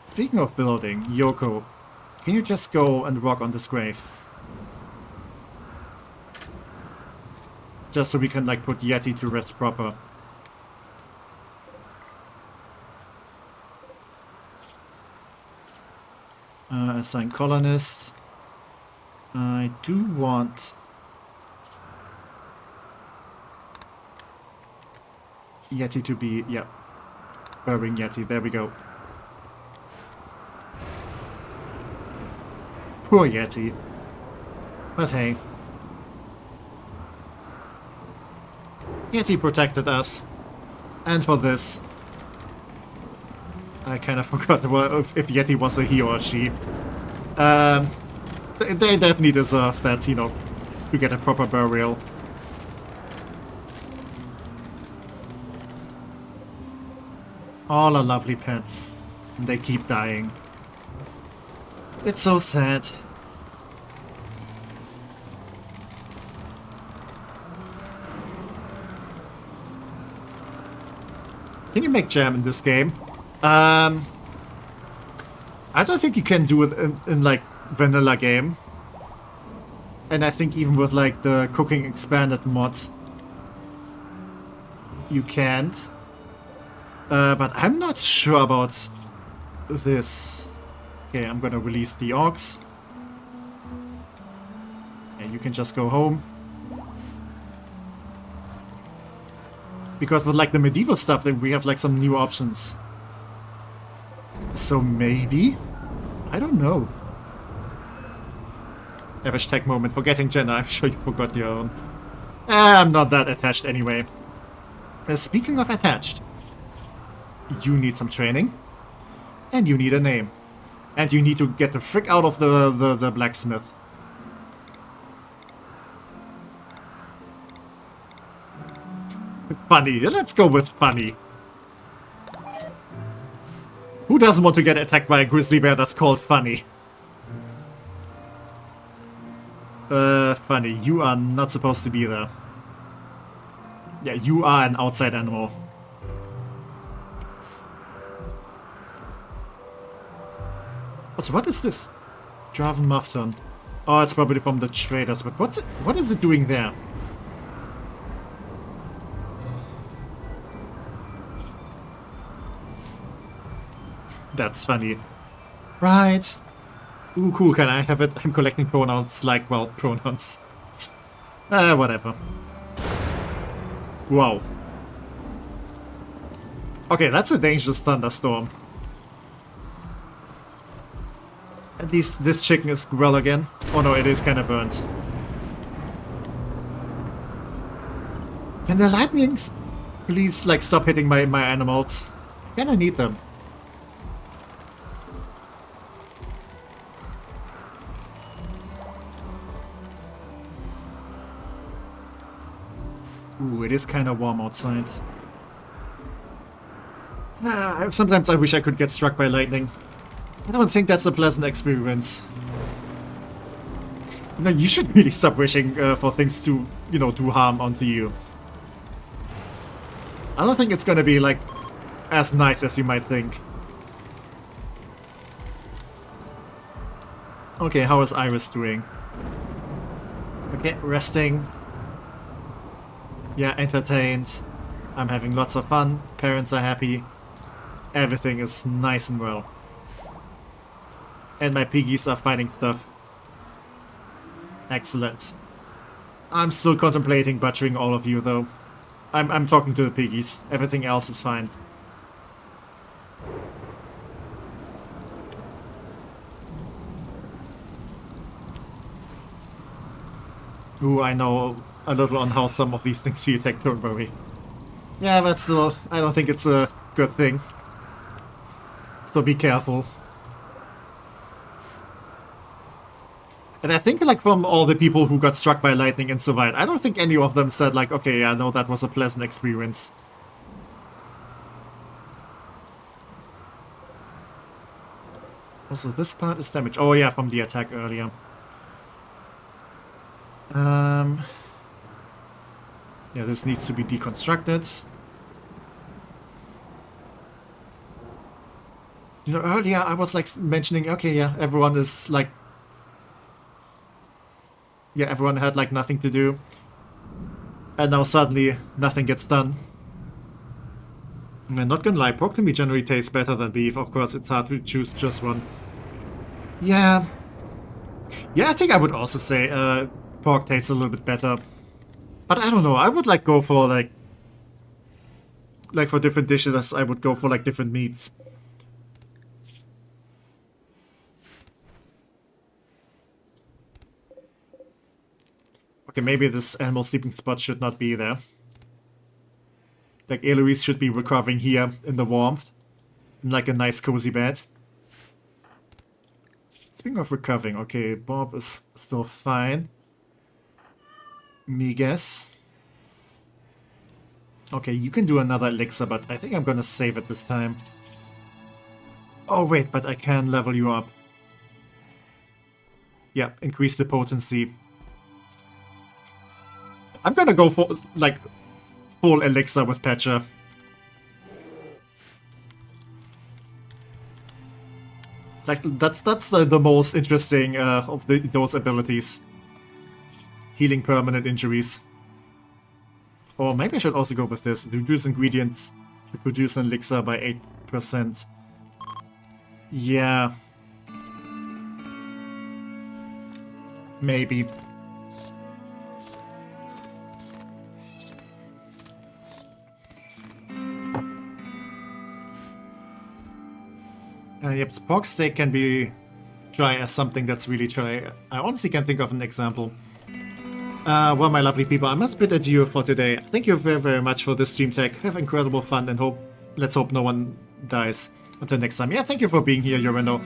Speaking of building, Yoko, can you just go and walk on this grave? Just so we can like put Yeti to rest proper. Assign colonists. I do want... Yeti to be... yeah. Burying Yeti, there we go. Poor Yeti. But hey. Yeti protected us. And for this... I kind of forgot if Yeti was a he or a she. They definitely deserve that, you know, to get a proper burial. All are lovely pets. And they keep dying. It's so sad. Can you make jam in this game? I don't think you can do it in like vanilla game. And I think even with like the cooking expanded mod, you can't. But I'm not sure about this. Okay, I'm gonna release the Orcs. And you can just go home. Because with like the medieval stuff, then we have like some new options. So maybe? I don't know. Average tech moment. Forgetting gender. I'm sure you forgot your own. I'm not that attached anyway. Speaking of attached. You need some training. And you need a name. And you need to get the frick out of the blacksmith. Funny. Let's go with funny. Who doesn't want to get attacked by a grizzly bear that's called Funny? Funny, you are not supposed to be there. Yeah, you are an outside animal. Also, what is this? Draven Mufton. Oh, it's probably from the traders, but what is it doing there? That's funny. Right. Ooh, cool, can I have it? I'm collecting pronouns like, well, pronouns. Whatever. Wow. Okay, that's a dangerous thunderstorm. At least this chicken is well again. Oh no, it is kind of burnt. Can the lightnings please, like, stop hitting my animals? Can I need them? Ooh, it is kind of warm outside. Sometimes I wish I could get struck by lightning. I don't think that's a pleasant experience. No, you should really stop wishing for things to, you know, do harm onto you. I don't think it's gonna be, like, as nice as you might think. Okay, how is Iris doing? Okay, resting. Yeah, entertained. I'm having lots of fun. Parents are happy. Everything is nice and well. And my piggies are fighting stuff. Excellent. I'm still contemplating butchering all of you, though. I'm talking to the piggies. Everything else is fine. Ooh, I know a little on how some of these things feel, Tech, don't worry. Yeah, but still, I don't think it's a good thing. So be careful. And I think, like, from all the people who got struck by lightning and survived, I don't think any of them said, like, okay, yeah, no, that was a pleasant experience. Also, this part is damaged. Oh, yeah, from the attack earlier. Yeah, this needs to be deconstructed. You know, earlier I was, like, mentioning, okay, yeah, everyone is, like... Yeah, everyone had, like, nothing to do. And now suddenly, nothing gets done. I'm not gonna lie, pork to me generally tastes better than beef. Of course, it's hard to choose just one. Yeah. Yeah, I think I would also say pork tastes a little bit better. But I don't know, I would, like, go for, like... Like, for different dishes, I would go for, like, different meats. Okay, maybe this animal sleeping spot should not be there. Like, Eloise should be recovering here in the warmth. In, like, a nice cozy bed. Speaking of recovering, okay, Bob is still fine. Me guess. Okay, you can do another elixir, but I think I'm gonna save it this time. Oh wait, but I can level you up. Yeah, increase the potency. I'm gonna go for, like, full elixir with Patcher. Like, that's the most interesting of those abilities. Healing permanent injuries. Or maybe I should also go with this. Reduce ingredients to produce an elixir by 8%. Yeah. Maybe. Yep, pork steak can be dry as something that's really dry. I honestly can't think of an example. Well, my lovely people, I must bid adieu for today. Thank you very, very much for this stream, Tech. Have incredible fun and let's hope no one dies. Until next time. Yeah, thank you for being here, Yorino.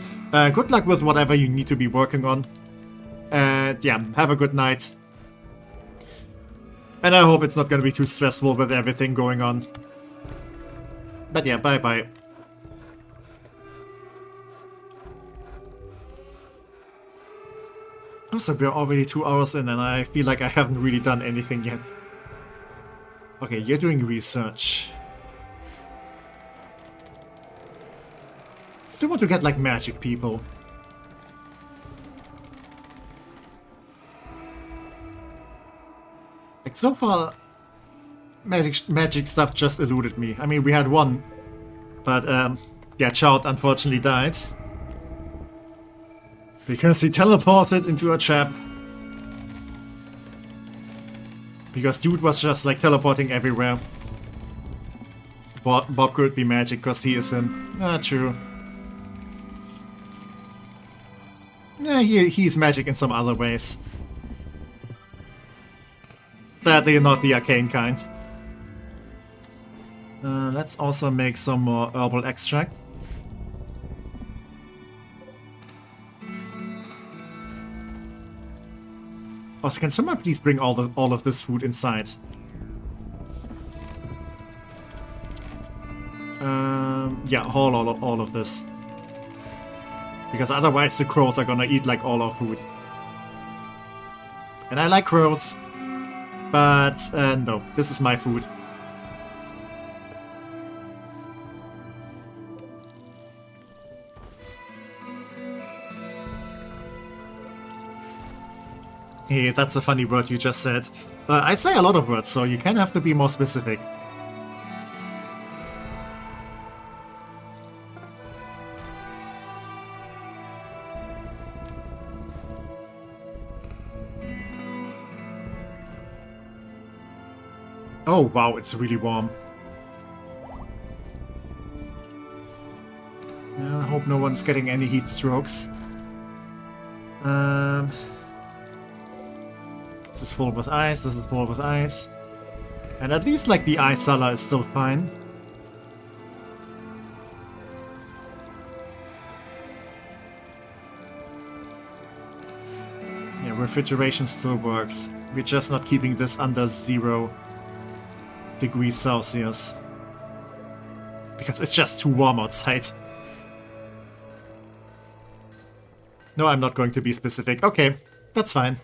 Good luck with whatever you need to be working on. And yeah, have a good night. And I hope it's not going to be too stressful with everything going on. But yeah, bye-bye. Also, we're already 2 hours in and I feel like I haven't really done anything yet. Okay, you're doing research. Still want to get, like, magic people. Like, so far, magic stuff just eluded me. I mean, we had one, but yeah, Child unfortunately died. Because he teleported into a trap. Because dude was just like teleporting everywhere. Bob could be magic because he is in... Not true. Yeah, he's magic in some other ways. Sadly, not the arcane kind. Let's also make some more herbal extract. Also, can someone please bring all of this food inside? Yeah, haul all of this. Because otherwise the crows are gonna eat like all our food. And I like crows. But no, this is my food. Hey, that's a funny word you just said. I say a lot of words, so you kind of have to be more specific. Oh wow, it's really warm. I hope no one's getting any heat strokes. This is full with ice, this is full with ice. And at least like the ice cellar is still fine. Yeah, refrigeration still works. We're just not keeping this under 0 degrees Celsius. Because it's just too warm outside. No, I'm not going to be specific. Okay, that's fine.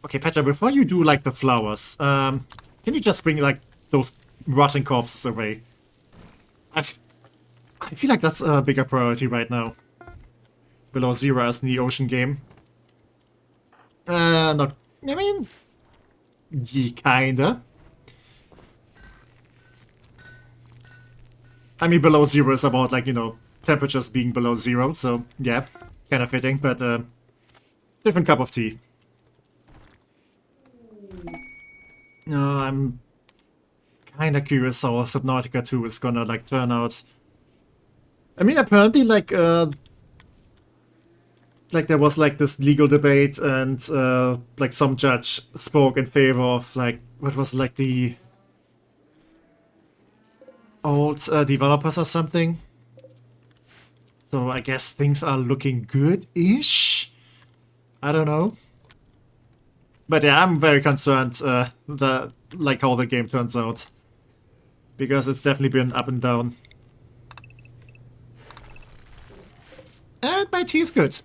Okay, Petra, before you do like the flowers, can you just bring like those rotting corpses away? I feel like that's a bigger priority right now. Below 0 as in the ocean game. Not... I mean... Yeah, kinda. I mean, below 0 is about, like, you know, temperatures being below 0, so, yeah. Kinda fitting, but, different cup of tea. No, I'm kinda curious how Subnautica 2 is gonna, like, turn out. I mean, apparently, like there was like this legal debate and like some judge spoke in favor of like what was like the old developers or something. So I guess things are looking good-ish. I don't know. But yeah, I'm very concerned like how the game turns out. Because it's definitely been up and down. And my tea is good.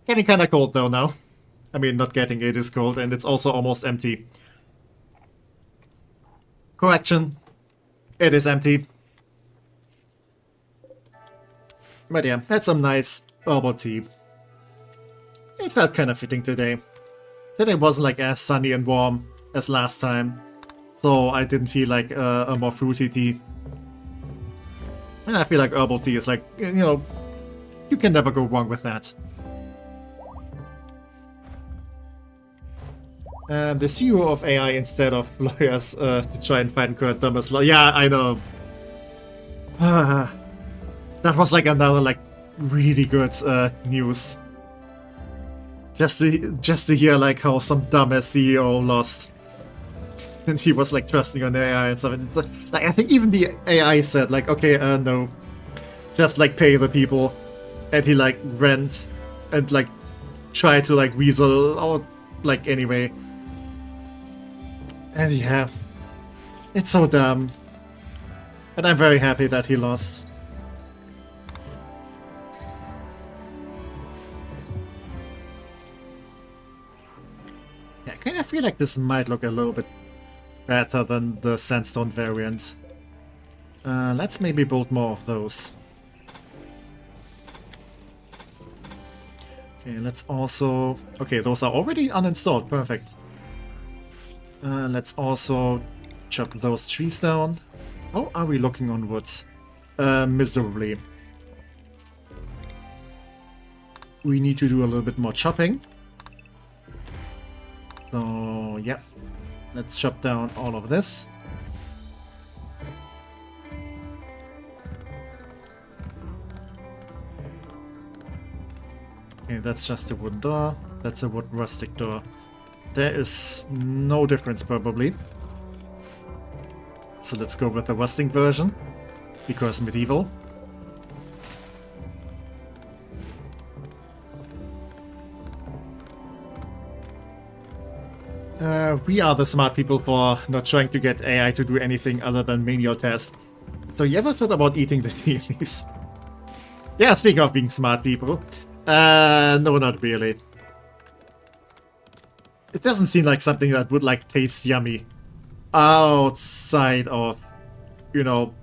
Getting kinda cold though now. I mean, not getting it is cold, and it's also almost empty. Correction. It is empty. But yeah, had some nice herbal tea. It felt kinda fitting today. Today wasn't like as sunny and warm as last time. So I didn't feel like a more fruity tea. And I feel like herbal tea is like, you know, you can never go wrong with that. The CEO of AI instead of lawyers to try and find Kurt Dumbest law. Yeah, I know. That was like another like really good news. Just to hear like how some dumbass CEO lost. And he was like trusting on AI and stuff. And it's like I think even the AI said like, okay, no, just like pay the people. And he like went and like tried to like weasel out like anyway. And yeah, it's so dumb. And I'm very happy that he lost. Yeah, I kind of feel like this might look a little bit better than the sandstone variant. Let's maybe build more of those. Okay, let's also... Okay, those are already uninstalled, perfect. Let's also chop those trees down. How are we looking on wood? Miserably. We need to do a little bit more chopping. So, yeah. Let's chop down all of this. Okay, that's just a wood door. That's a wood rustic door. There is no difference, probably. So let's go with the rusting version, because medieval. We are the smart people for not trying to get AI to do anything other than menial tasks. So you ever thought about eating the tea leaves? Yeah, speaking of being smart people. No, not really. It doesn't seem like something that would, like, taste yummy outside of, you know,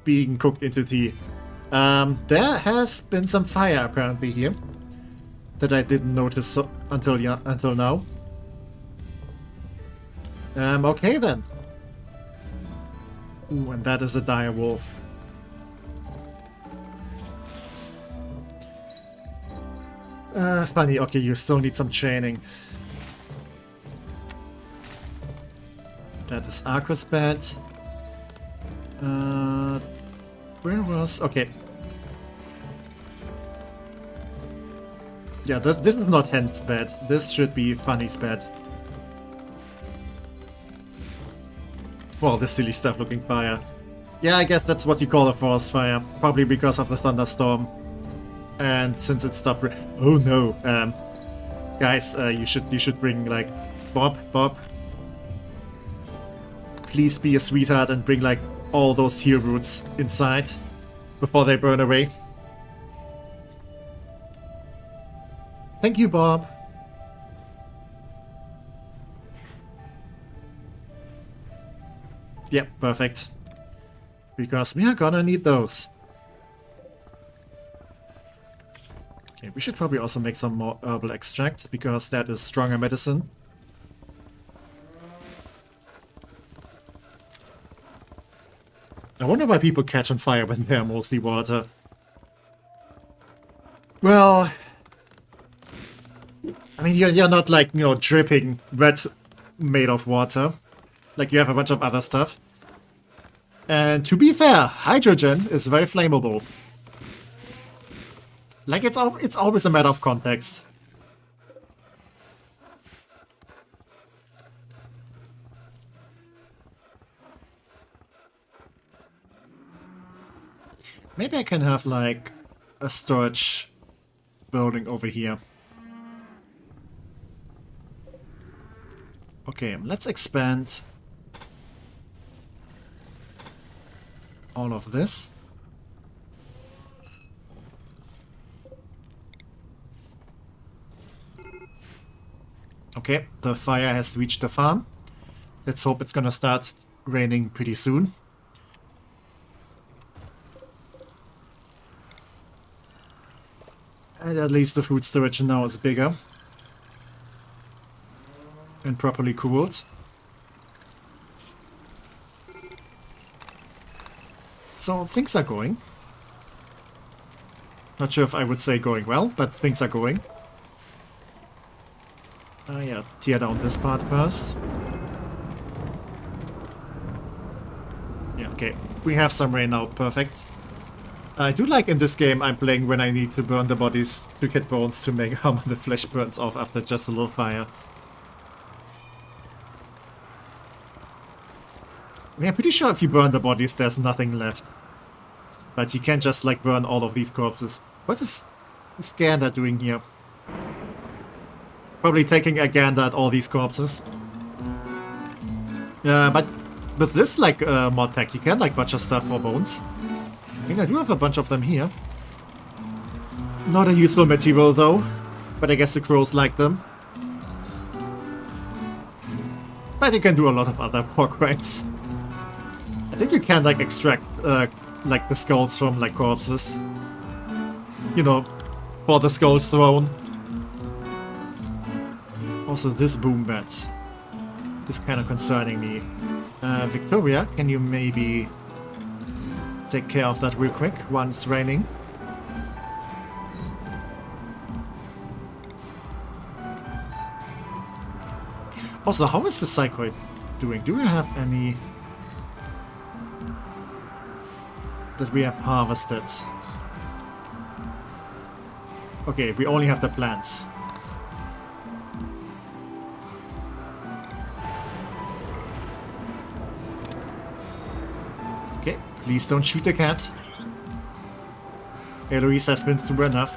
being cooked into tea. There has been some fire apparently here that I didn't notice until now. Okay then. Ooh, and that is a dire wolf. Funny, okay, you still need some training. That is Arcos bed. Where was... okay. Yeah, this is not Hen's bed. This should be Funny's bed. Well, this silly stuff looking fire. Yeah, I guess that's what you call a forest fire. Probably because of the thunderstorm. And since it stopped... oh no! Guys, you should bring, like... Bob. Please be a sweetheart and bring, like, all those heel roots inside before they burn away. Thank you, Bob. Yep, perfect. Because we are gonna need those. Okay, we should probably also make some more herbal extracts, because that is stronger medicine. I wonder why people catch on fire when they're mostly water. Well... I mean, you're not, like, you know, dripping wet made of water. Like, you have a bunch of other stuff. And to be fair, hydrogen is very flammable. Like, it's always a matter of context. Maybe I can have, like, a storage building over here. Okay, let's expand all of this. Okay, the fire has reached the farm. Let's hope it's gonna start raining pretty soon. And at least the food storage now is bigger. And properly cooled. So things are going. Not sure if I would say going well, but things are going. Yeah, tear down this part first. Yeah, okay. We have some rain now, perfect. I do like in this game I'm playing when I need to burn the bodies to get bones to make how the flesh burns off after just a little fire. I mean, I'm pretty sure if you burn the bodies, there's nothing left. But you can't just, like, burn all of these corpses. What is this gander doing here? Probably taking a gander at all these corpses. But with this, like, mod pack, you can, like, butcher stuff for bones. I mean, I do have a bunch of them here. Not a useful material, though. But I guess the crows like them. But you can do a lot of other war crimes. I think you can, like, extract, like, the skulls from, like, corpses. You know, for the skull throne. Also, this boom bat. is kind of concerning me. Victoria, can you maybe take care of that real quick once it's raining? Also, how is the Psychoid doing? Do we have any that we have harvested? Okay, we only have the plants. Okay, please don't shoot the cat. Eloise has been through enough.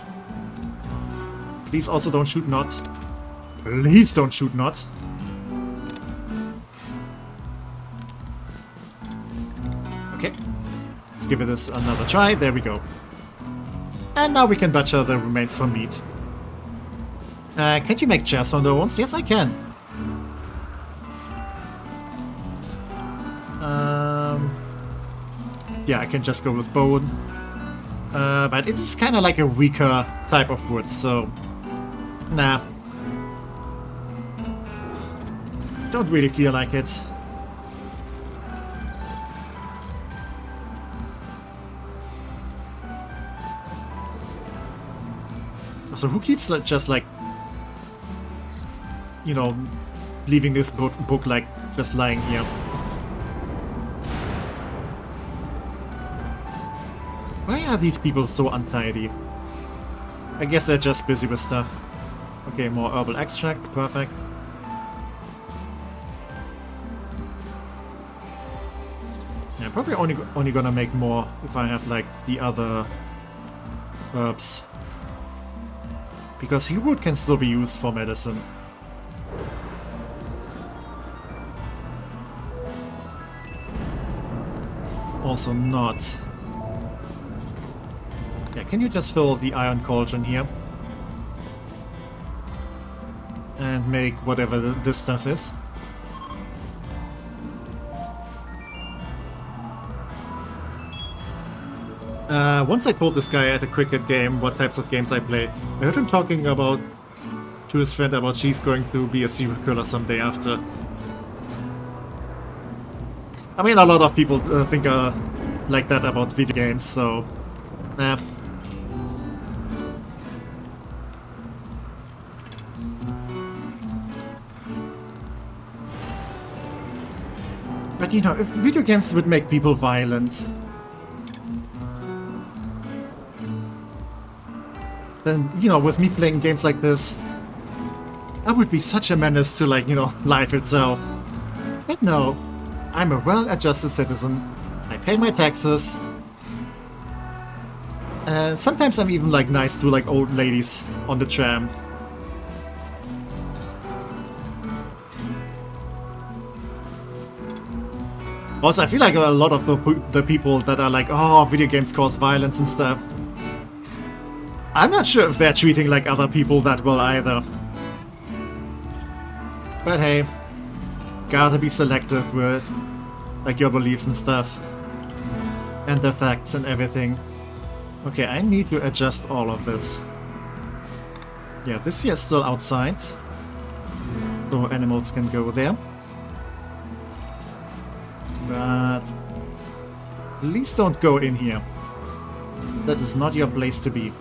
Please also don't shoot Not. Please don't shoot Not. Okay, let's give it another try. There we go. And now we can butcher the remains for meat. Can't you make chairs from the ones? Yes, I can. Yeah, I can just go with bone. But it is kind of like a weaker type of wood, so... Nah. Don't really feel like it. So who keeps just like, you know, leaving this book like just lying here? Why are these people so untidy? I guess they're just busy with stuff. Okay, more herbal extract, perfect. Yeah, I'm probably only gonna make more if I have like the other herbs. Because heatwood can still be used for medicine. Also not. Yeah, can you just fill the iron cauldron here? And make whatever this stuff is. Once I told this guy at a cricket game what types of games I play. I heard him talking about to his friend about she's going to be a serial killer someday after. I mean, a lot of people think like that about video games, so... But you know, if video games would make people violent, then, you know, with me playing games like this, I would be such a menace to, like, you know, life itself. But no, I'm a well-adjusted citizen. I pay my taxes. And sometimes I'm even, like, nice to, like, old ladies on the tram. Also, I feel like a lot of the people that are like, oh, video games cause violence and stuff, I'm not sure if they're treating like other people that well either. But hey, gotta be selective with like your beliefs and stuff. And the facts and everything. Okay, I need to adjust all of this. Yeah, this here is still outside. So animals can go there. But please don't go in here. That is not your place to be.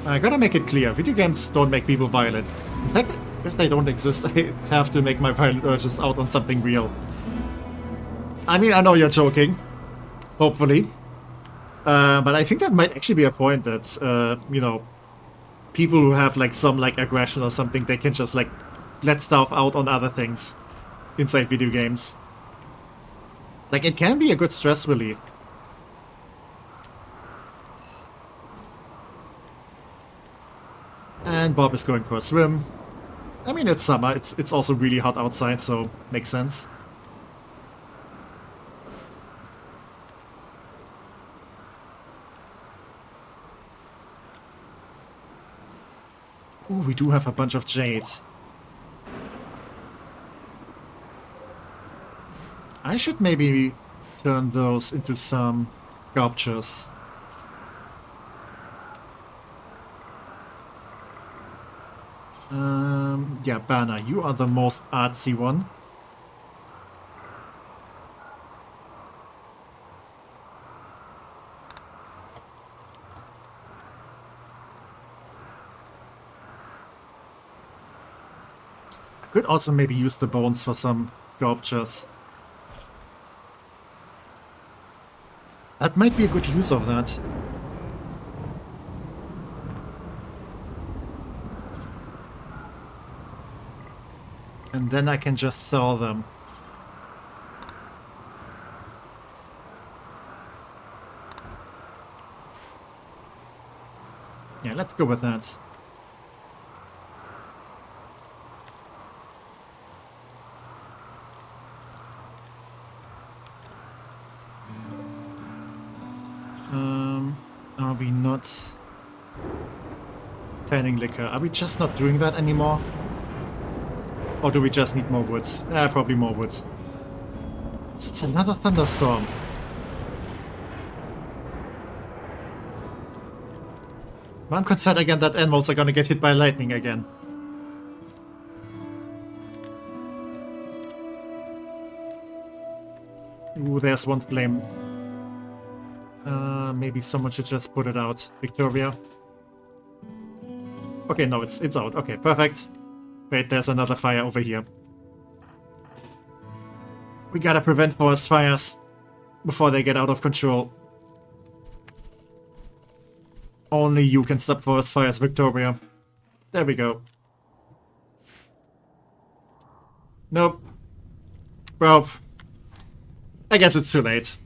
I gotta make it clear, video games don't make people violent. In fact, if they don't exist, I have to make my violent urges out on something real. I mean, I know you're joking. Hopefully. But I think that might actually be a point that, you know, people who have like some like aggression or something, they can just like let stuff out on other things inside video games. Like, it can be a good stress relief. And Bob is going for a swim. I mean, it's summer, it's also really hot outside, so makes sense. Ooh, we do have a bunch of jades. I should maybe turn those into some sculptures. Yeah, Banner, you are the most artsy one. I could also maybe use the bones for some sculptures. That might be a good use of that. And then I can just sell them. Yeah, let's go with that. Are we not tanning liquor? Are we just not doing that anymore? Or do we just need more wood? Probably more wood. So it's another thunderstorm. I'm concerned again that animals are gonna get hit by lightning again. Ooh, there's one flame. Maybe someone should just put it out. Victoria. Okay, no, it's out. Okay, perfect. Wait, there's another fire over here. We gotta prevent forest fires before they get out of control. Only you can stop forest fires, Victoria. There we go. Nope. Well, I guess it's too late.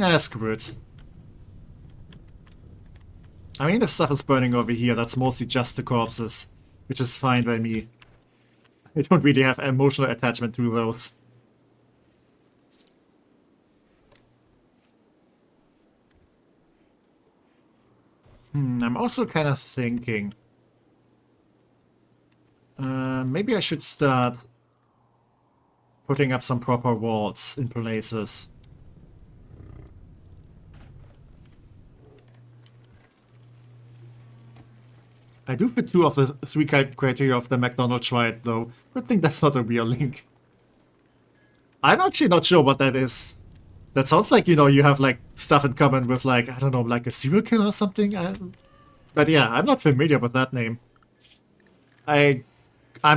Ah, screw it. I mean, if stuff is burning over here, that's mostly just the corpses, which is fine by me. I don't really have emotional attachment to those. I'm also kind of thinking... maybe I should start putting up some proper walls in places. I do fit 2 of the 3 criteria of the McDonald's triad, though. Good thing that's not a real link. I'm actually not sure what that is. That sounds like, you know, you have, like, stuff in common with, like, I don't know, like a serial killer or something? But yeah, I'm not familiar with that name. I'm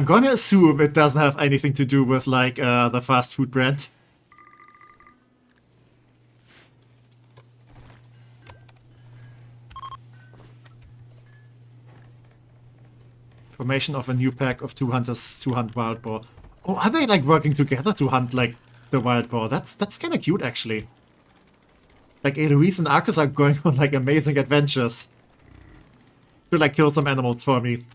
gonna assume it doesn't have anything to do with, like, the fast food brand. Formation of a new pack of 2 hunters to hunt wild boar. Oh, are they like working together to hunt like the wild boar? That's kind of cute actually. Like Eloise and Arcus are going on like amazing adventures to like kill some animals for me.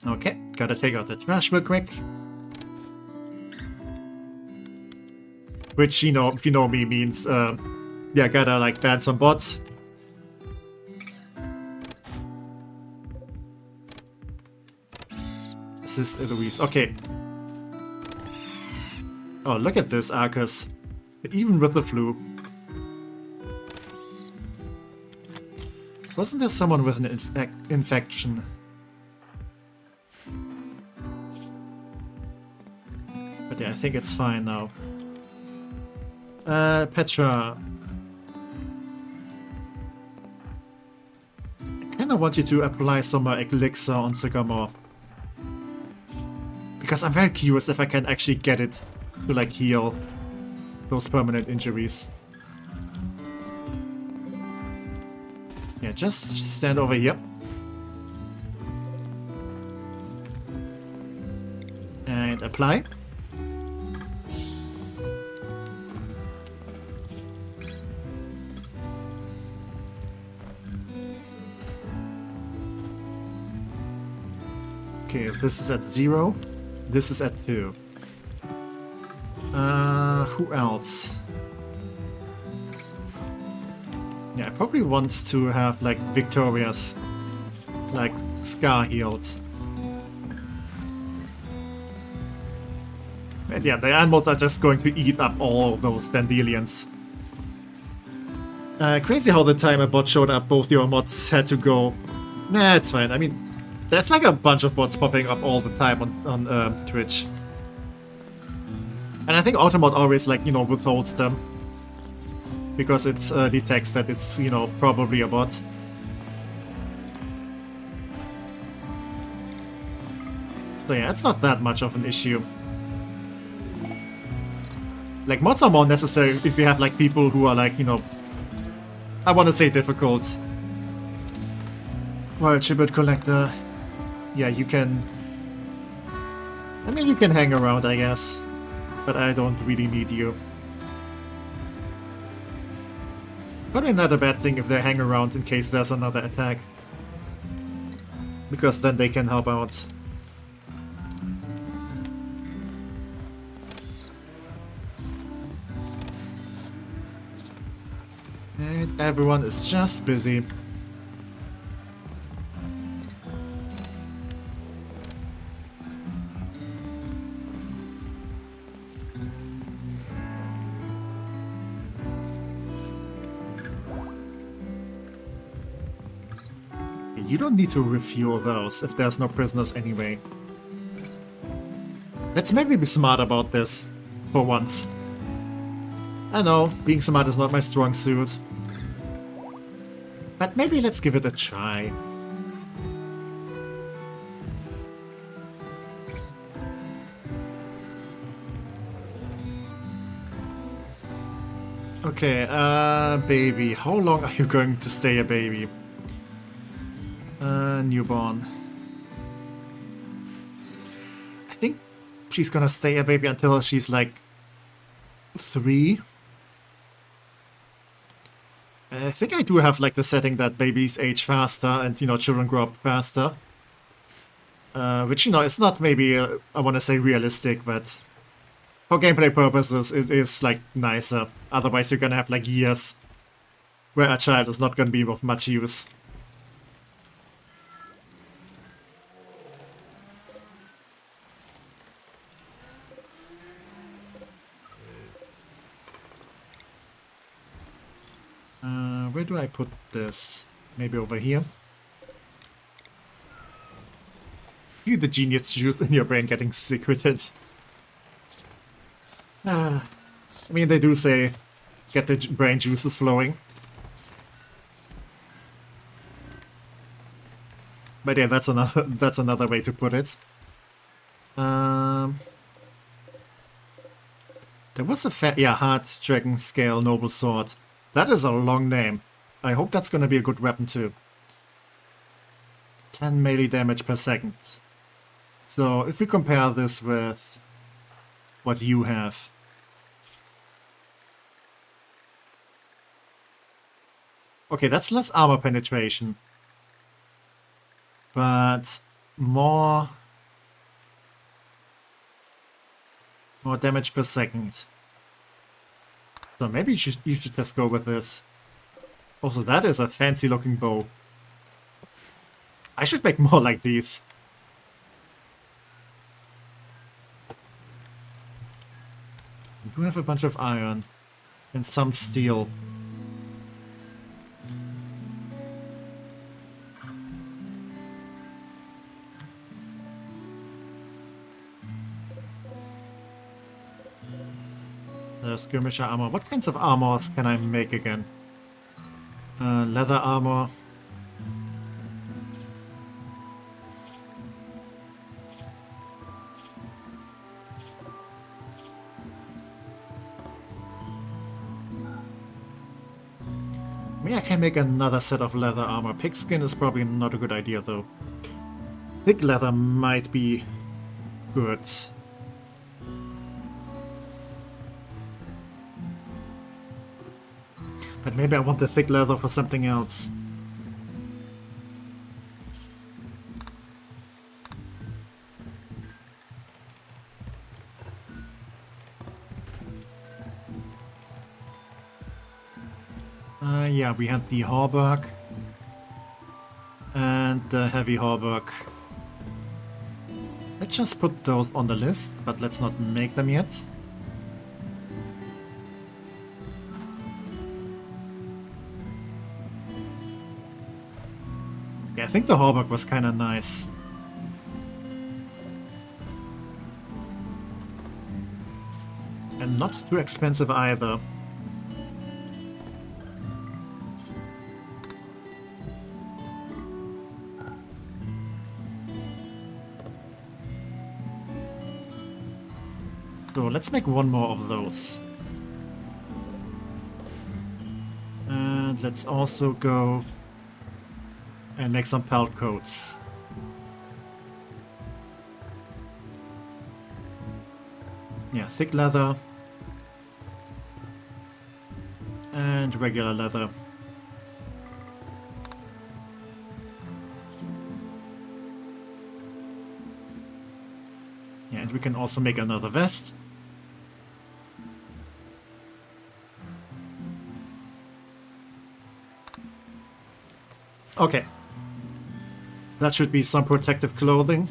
Okay, gotta take out the trash real quick. Which, you know, if you know me, means, yeah, gotta, like, ban some bots. This is Eloise. Okay. Oh, look at this, Arcus. Even with the flu. Wasn't there someone with an infection? But yeah, I think it's fine now. Petra. I kinda want you to apply some elixir on Sycamore. Because I'm very curious if I can actually get it to like heal those permanent injuries. Yeah, just stand over here. And apply. Okay, this is at 0. This is at 2. Who else? Yeah, I probably want to have like Victoria's like scar healed. yeah, the animals are just going to eat up all those dandelions. Crazy how the time a bot showed up, both your mods had to go. Nah, it's fine. I mean, there's like a bunch of bots popping up all the time on Twitch. And I think Automod always, like, you know, withholds them. Because it detects that it's, you know, probably a bot. So yeah, it's not that much of an issue. Like, mods are more necessary if you have, like, people who are, like, you know, I want to say difficult. Well, Tribute Collector, yeah, you can... I mean, you can hang around, I guess. But I don't really need you. Probably not a bad thing if they hang around in case there's another attack. Because then they can help out. And everyone is just busy. You don't need to refuel those if there's no prisoners anyway. Let's maybe be smart about this, for once. I know, being smart is not my strong suit. But maybe let's give it a try. Okay, baby. How long are you going to stay a baby? Newborn. I think she's gonna stay a baby until she's like 3. I think I do have like the setting that babies age faster and, you know, children grow up faster. Which, you know, it's not maybe, I want to say realistic, but for gameplay purposes it is like nicer. Otherwise you're gonna have like years where a child is not gonna be of much use. Where do I put this? Maybe over here? You, the genius juice in your brain getting secreted. I mean, they do say, get the brain juices flowing. But yeah, that's another way to put it. There was a Hard Dragon Scale Noble Sword. That is a long name. I hope that's gonna be a good weapon too. 10 melee damage per second. So if we compare this with what you have. Okay, that's less armor penetration. But more damage per second. So maybe you should just go with this. Also, that is a fancy looking bow. I should make more like these. I do have a bunch of iron and some steel. Skirmisher armor. What kinds of armors can I make again? Leather armor. Maybe I can make another set of leather armor. Pigskin is probably not a good idea though. Thick leather might be good. But maybe I want the thick leather for something else. Yeah, we had the hauberk and the heavy hauberk. Let's just put those on the list, but let's not make them yet. Yeah, I think the Hauberk was kind of nice. And not too expensive either. So let's make one more of those. And let's also go and make some pelt coats. Yeah, thick leather. And regular leather. Yeah, and we can also make another vest. Okay. That should be some protective clothing.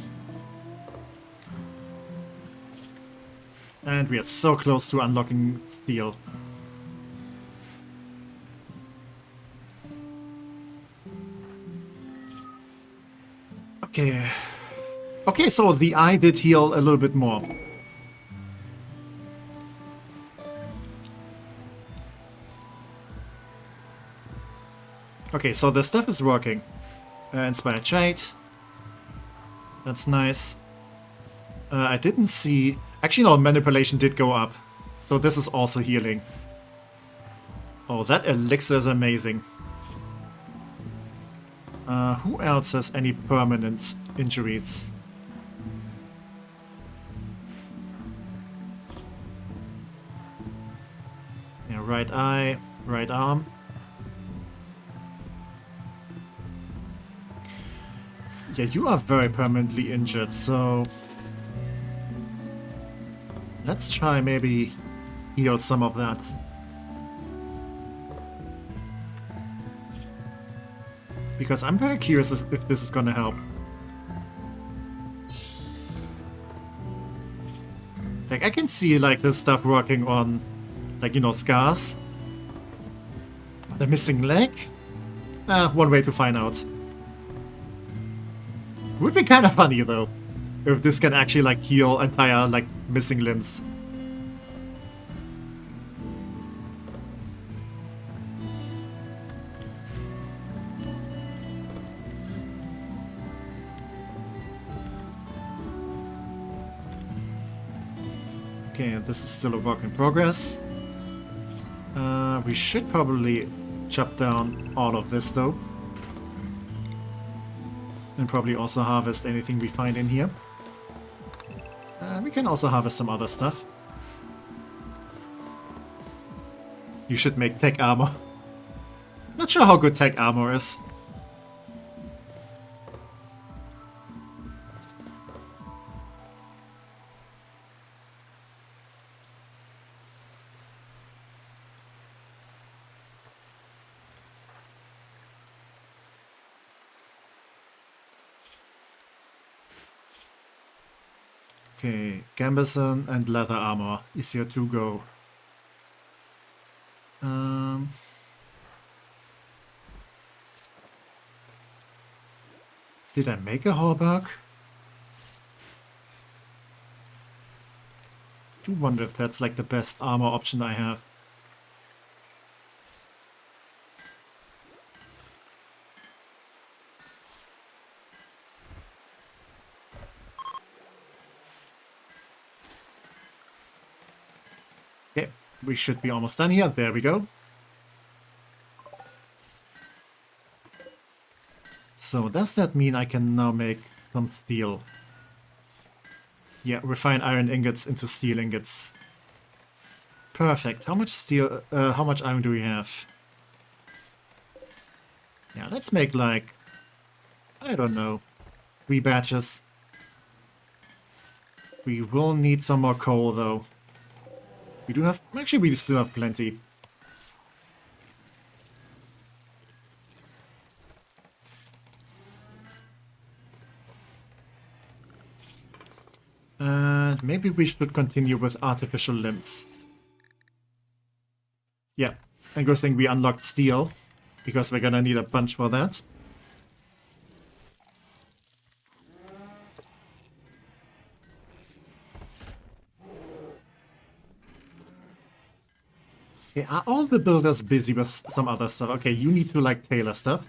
And we are so close to unlocking steel. Okay. Okay, so the eye did heal a little bit more. Okay, so the stuff is working. Inspired Trade. That's nice. I didn't see... Actually, no, manipulation did go up. So this is also healing. Oh, that elixir is amazing. Who else has any permanent injuries? Yeah, right eye, right arm. Yeah, you are very permanently injured, so... Let's try maybe heal some of that. Because I'm very curious if this is gonna help. Like, I can see, like, this stuff working on, like, you know, scars. But a missing leg? One way to find out. Would be kind of funny, though, if this can actually, like, heal entire, like, missing limbs. Okay, this is still a work in progress. We should probably chop down all of this, though. And probably also harvest anything we find in here. We can also harvest some other stuff. You should make tech armor. Not sure how good tech armor is. Okay, gambeson and leather armor is your to go. Did I make a hauberk? I do wonder if that's like the best armor option I have. Okay, we should be almost done here. There we go. So does that mean I can now make some steel? Yeah, refine iron ingots into steel ingots. Perfect. How much steel? How much iron do we have? Yeah, let's make like, I don't know, 3 batches. We will need some more coal though. We do have, actually we still have plenty. maybe we should continue with artificial limbs. Yeah, and good thing we unlocked steel, because we're gonna need a bunch for that. Okay, are all the builders busy with some other stuff? Okay, you need to, like, tailor stuff.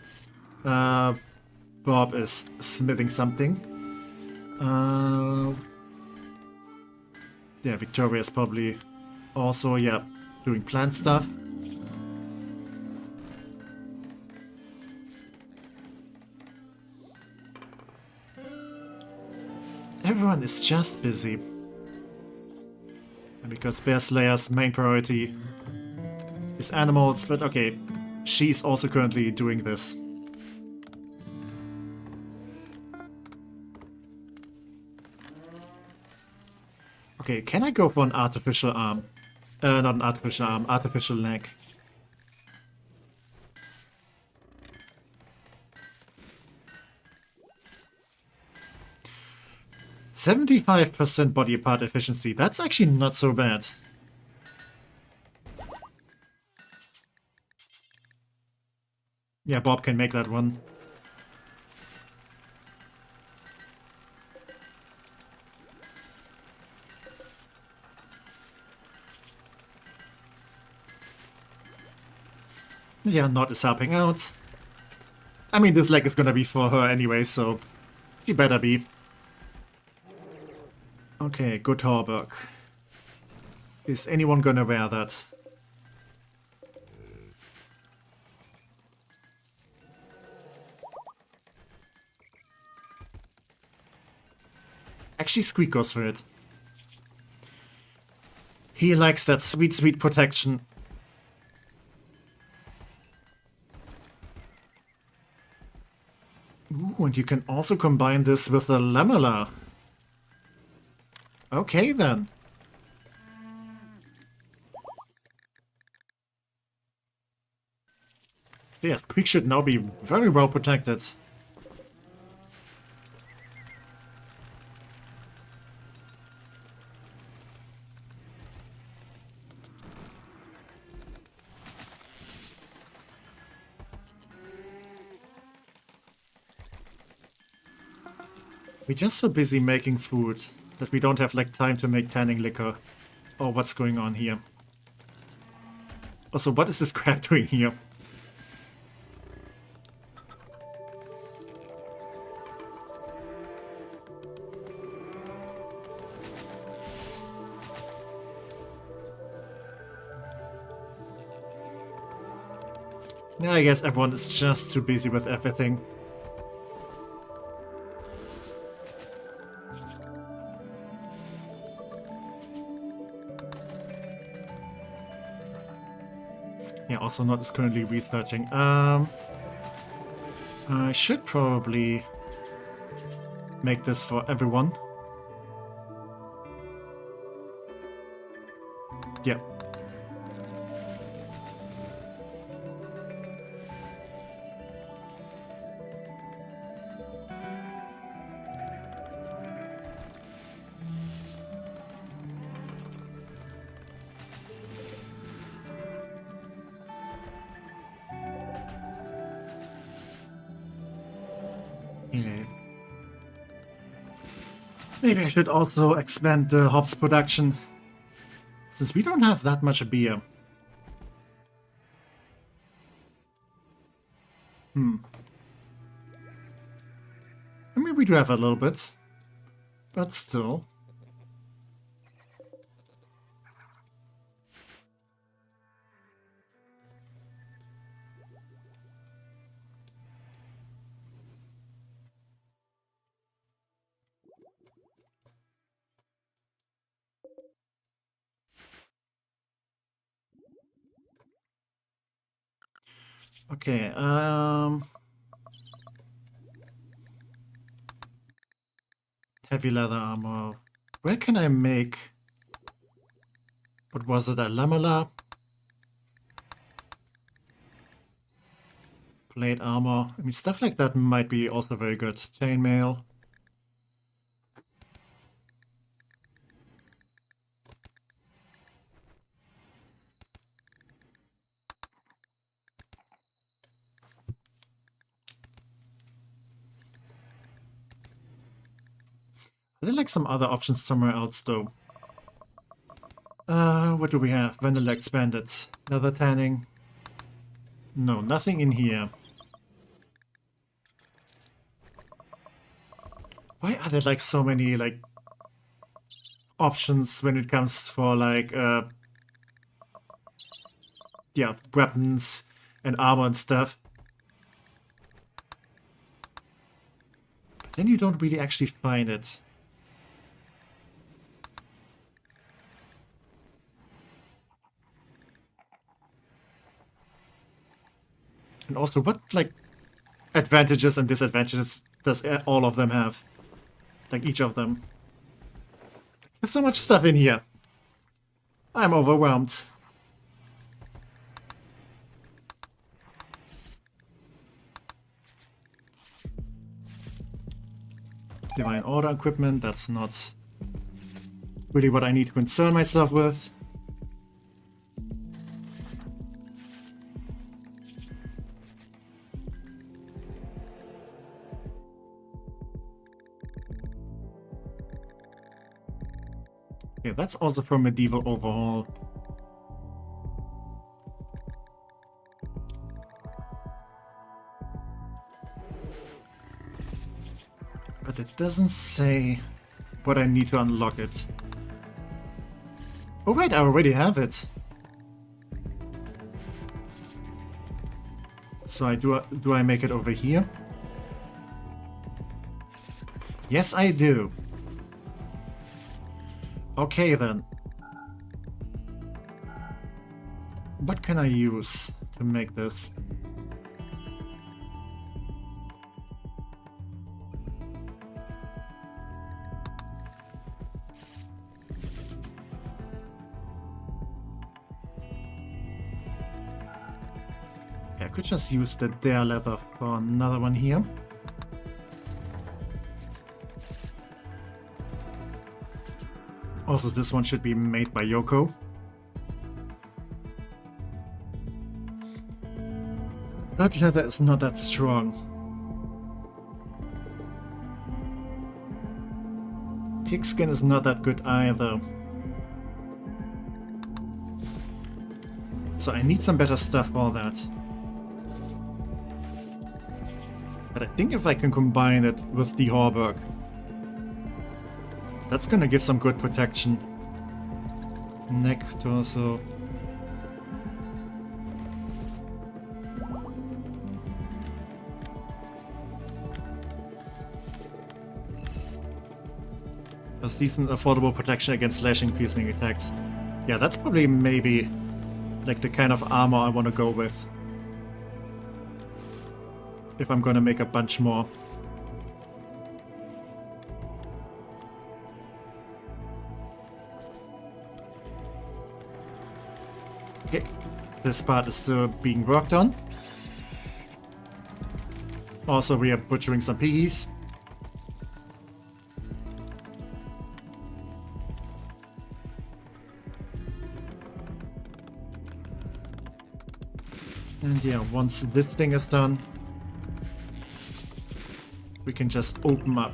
Bob is smithing something. Yeah, Victoria is probably also, yeah, doing plant stuff. Everyone is just busy. And because Bear Slayer's main priority is animals, but okay, she's also currently doing this. Okay, can I go for an artificial arm? Not an artificial arm, artificial leg. %75% body part efficiency. That's actually not so bad. Yeah, Bob can make that one. Yeah, Nod is helping out. I mean, this leg is gonna be for her anyway, so she better be. Okay, good Harburg. Is anyone gonna wear that? Actually, Squeak goes for it. He likes that sweet, sweet protection. Ooh, and you can also combine this with the Lamella. Okay, then. Yeah, Squeak should now be very well protected. We're just so busy making food that we don't have like time to make tanning liquor. Oh, what's going on here? Also, what is this crab doing here? Yeah, I guess everyone is just too busy with everything. Yeah, also Not is currently researching. I should probably make this for everyone. Yeah. Maybe I should also expand the hops production, since we don't have that much beer. I mean, we do have a little bit, but still. Okay, heavy leather armor. Where can I make... What was it? A lamella? Plate armor. I mean, stuff like that might be also very good. Chainmail. Are there like some other options somewhere else though? What do we have? Vanilla expanded. Leather tanning. No, nothing in here. Why are there like so many like options when it comes for like yeah, weapons and armor and stuff? But then you don't really actually find it. And also, what like advantages and disadvantages does all of them have? Like each of them. There's so much stuff in here. I'm overwhelmed. Divine Order equipment, that's not really what I need to concern myself with. Okay, that's also for medieval overhaul. But it doesn't say what I need to unlock it. Oh wait, I already have it. So do I make it over here? Yes, I do. Okay then. What can I use to make this? I could just use the Dare leather for another one here. Also, this one should be made by Yoko. That leather is not that strong. Pigskin is not that good either. So I need some better stuff for that. But I think if I can combine it with the Hauberk, that's gonna give some good protection. Neck, torso. That's decent affordable protection against slashing, piercing attacks. Yeah, that's probably maybe like the kind of armor I want to go with. If I'm gonna make a bunch more. Okay, this part is still being worked on. Also, we are butchering some piggies. And yeah, once this thing is done, we can just open up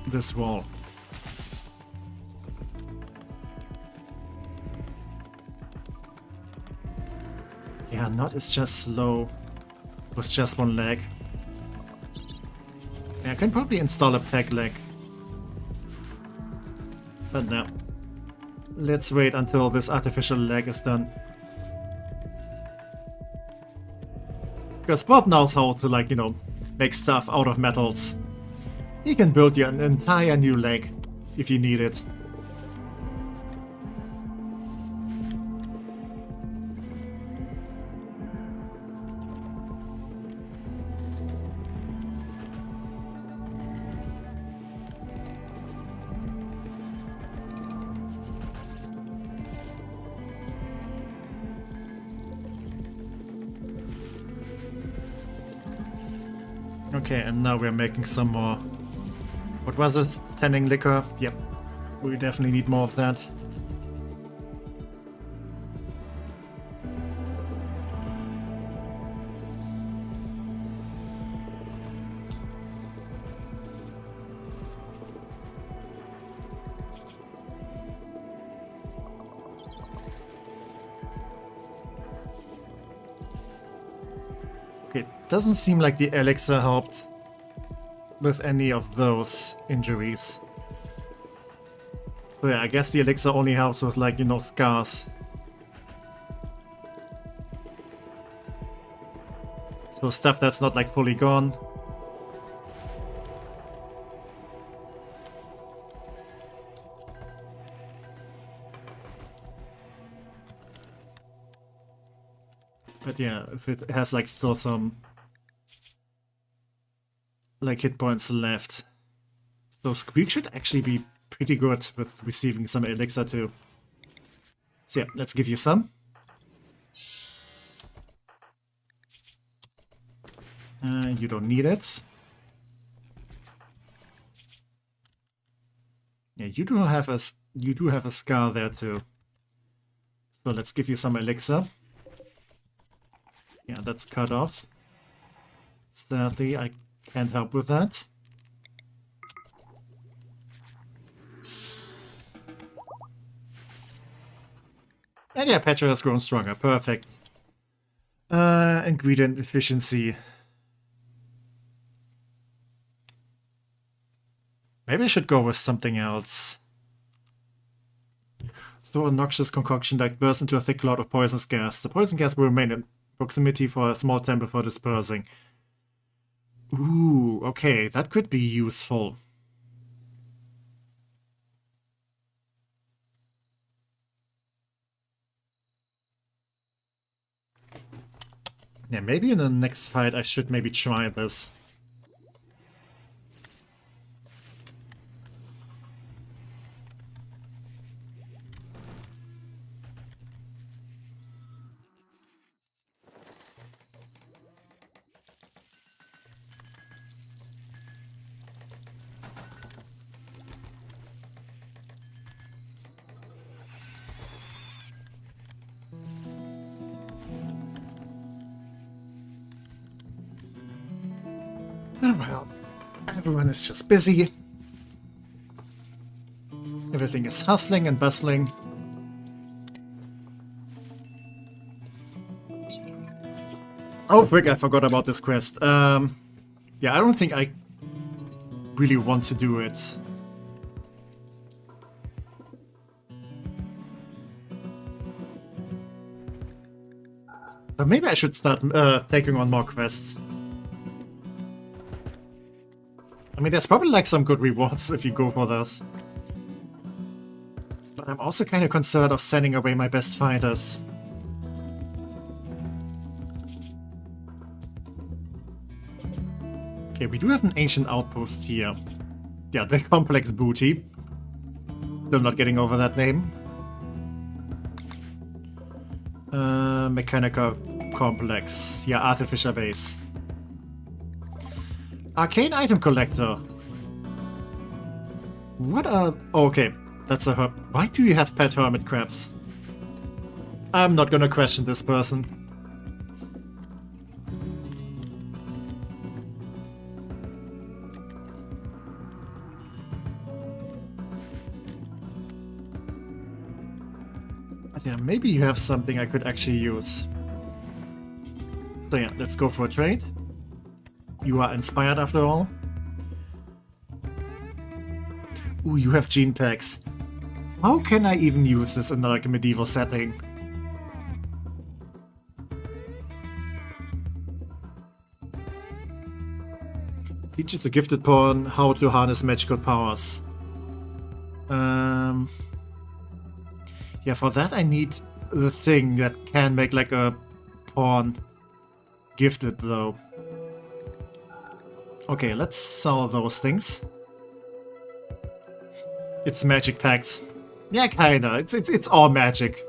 this wall. Yeah, Nod is just slow with just one leg. Yeah, I can probably install a peg leg. But no. Let's wait until this artificial leg is done. Because Bob knows how to, like, you know, make stuff out of metals. He can build you an entire new leg if you need it. Okay, and now we're making some more. What was it? Tanning liquor? Yep. We definitely need more of that. It doesn't seem like the elixir helped with any of those injuries. So yeah, I guess the elixir only helps with, like, you know, scars. So stuff that's not, like, fully gone. But yeah, if it has, like, still some, like, hit points left. So Squeak should actually be pretty good with receiving some elixir too. So yeah, let's give you some. You don't need it. Yeah, you do have a scar there too. So let's give you some elixir. Yeah, that's cut off. Sadly, I can't help with that. And yeah, Petra has grown stronger. Perfect. Ingredient efficiency. Maybe I should go with something else. Throw a noxious concoction that bursts into a thick cloud of poisonous gas. The poison gas will remain in proximity for a small time before dispersing. Ooh, okay, that could be useful. Yeah, maybe in the next fight I should maybe try this. Oh well, everyone is just busy. Everything is hustling and bustling. Oh frick, I forgot about this quest. Yeah, I don't think I really want to do it. But maybe I should start taking on more quests. I mean, there's probably like some good rewards if you go for this. But I'm also kind of concerned of sending away my best fighters. Okay, we do have an ancient outpost here. Yeah, the complex booty. Still not getting over that name. Mechanical complex. Yeah, artificial base. Arcane item collector. What are... Oh, okay, that's a herb. Why do you have pet hermit crabs? I'm not gonna question this person. But yeah, maybe you have something I could actually use. So yeah, let's go for a trade. You are inspired after all. Ooh, you have gene packs. How can I even use this in like a medieval setting? Teaches a gifted pawn how to harness magical powers. Yeah, for that I need the thing that can make like a pawn gifted though. Okay, let's sell those things. It's magic packs. Yeah, kinda. It's all magic.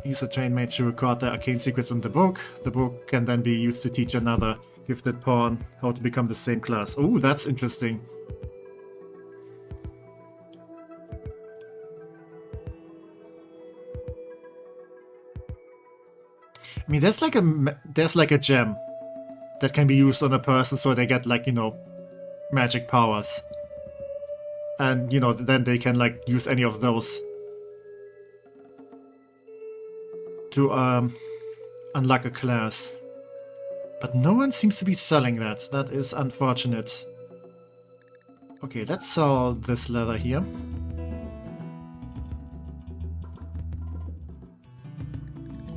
Use a trained mage to record the arcane secrets in the book. The book can then be used to teach another gifted pawn how to become the same class. Oh, that's interesting. I mean, there's like a gem that can be used on a person so they get like, you know, magic powers. And, you know, then they can like use any of those. to unlock a class. But no one seems to be selling that. That is unfortunate. Okay, let's sell this leather here.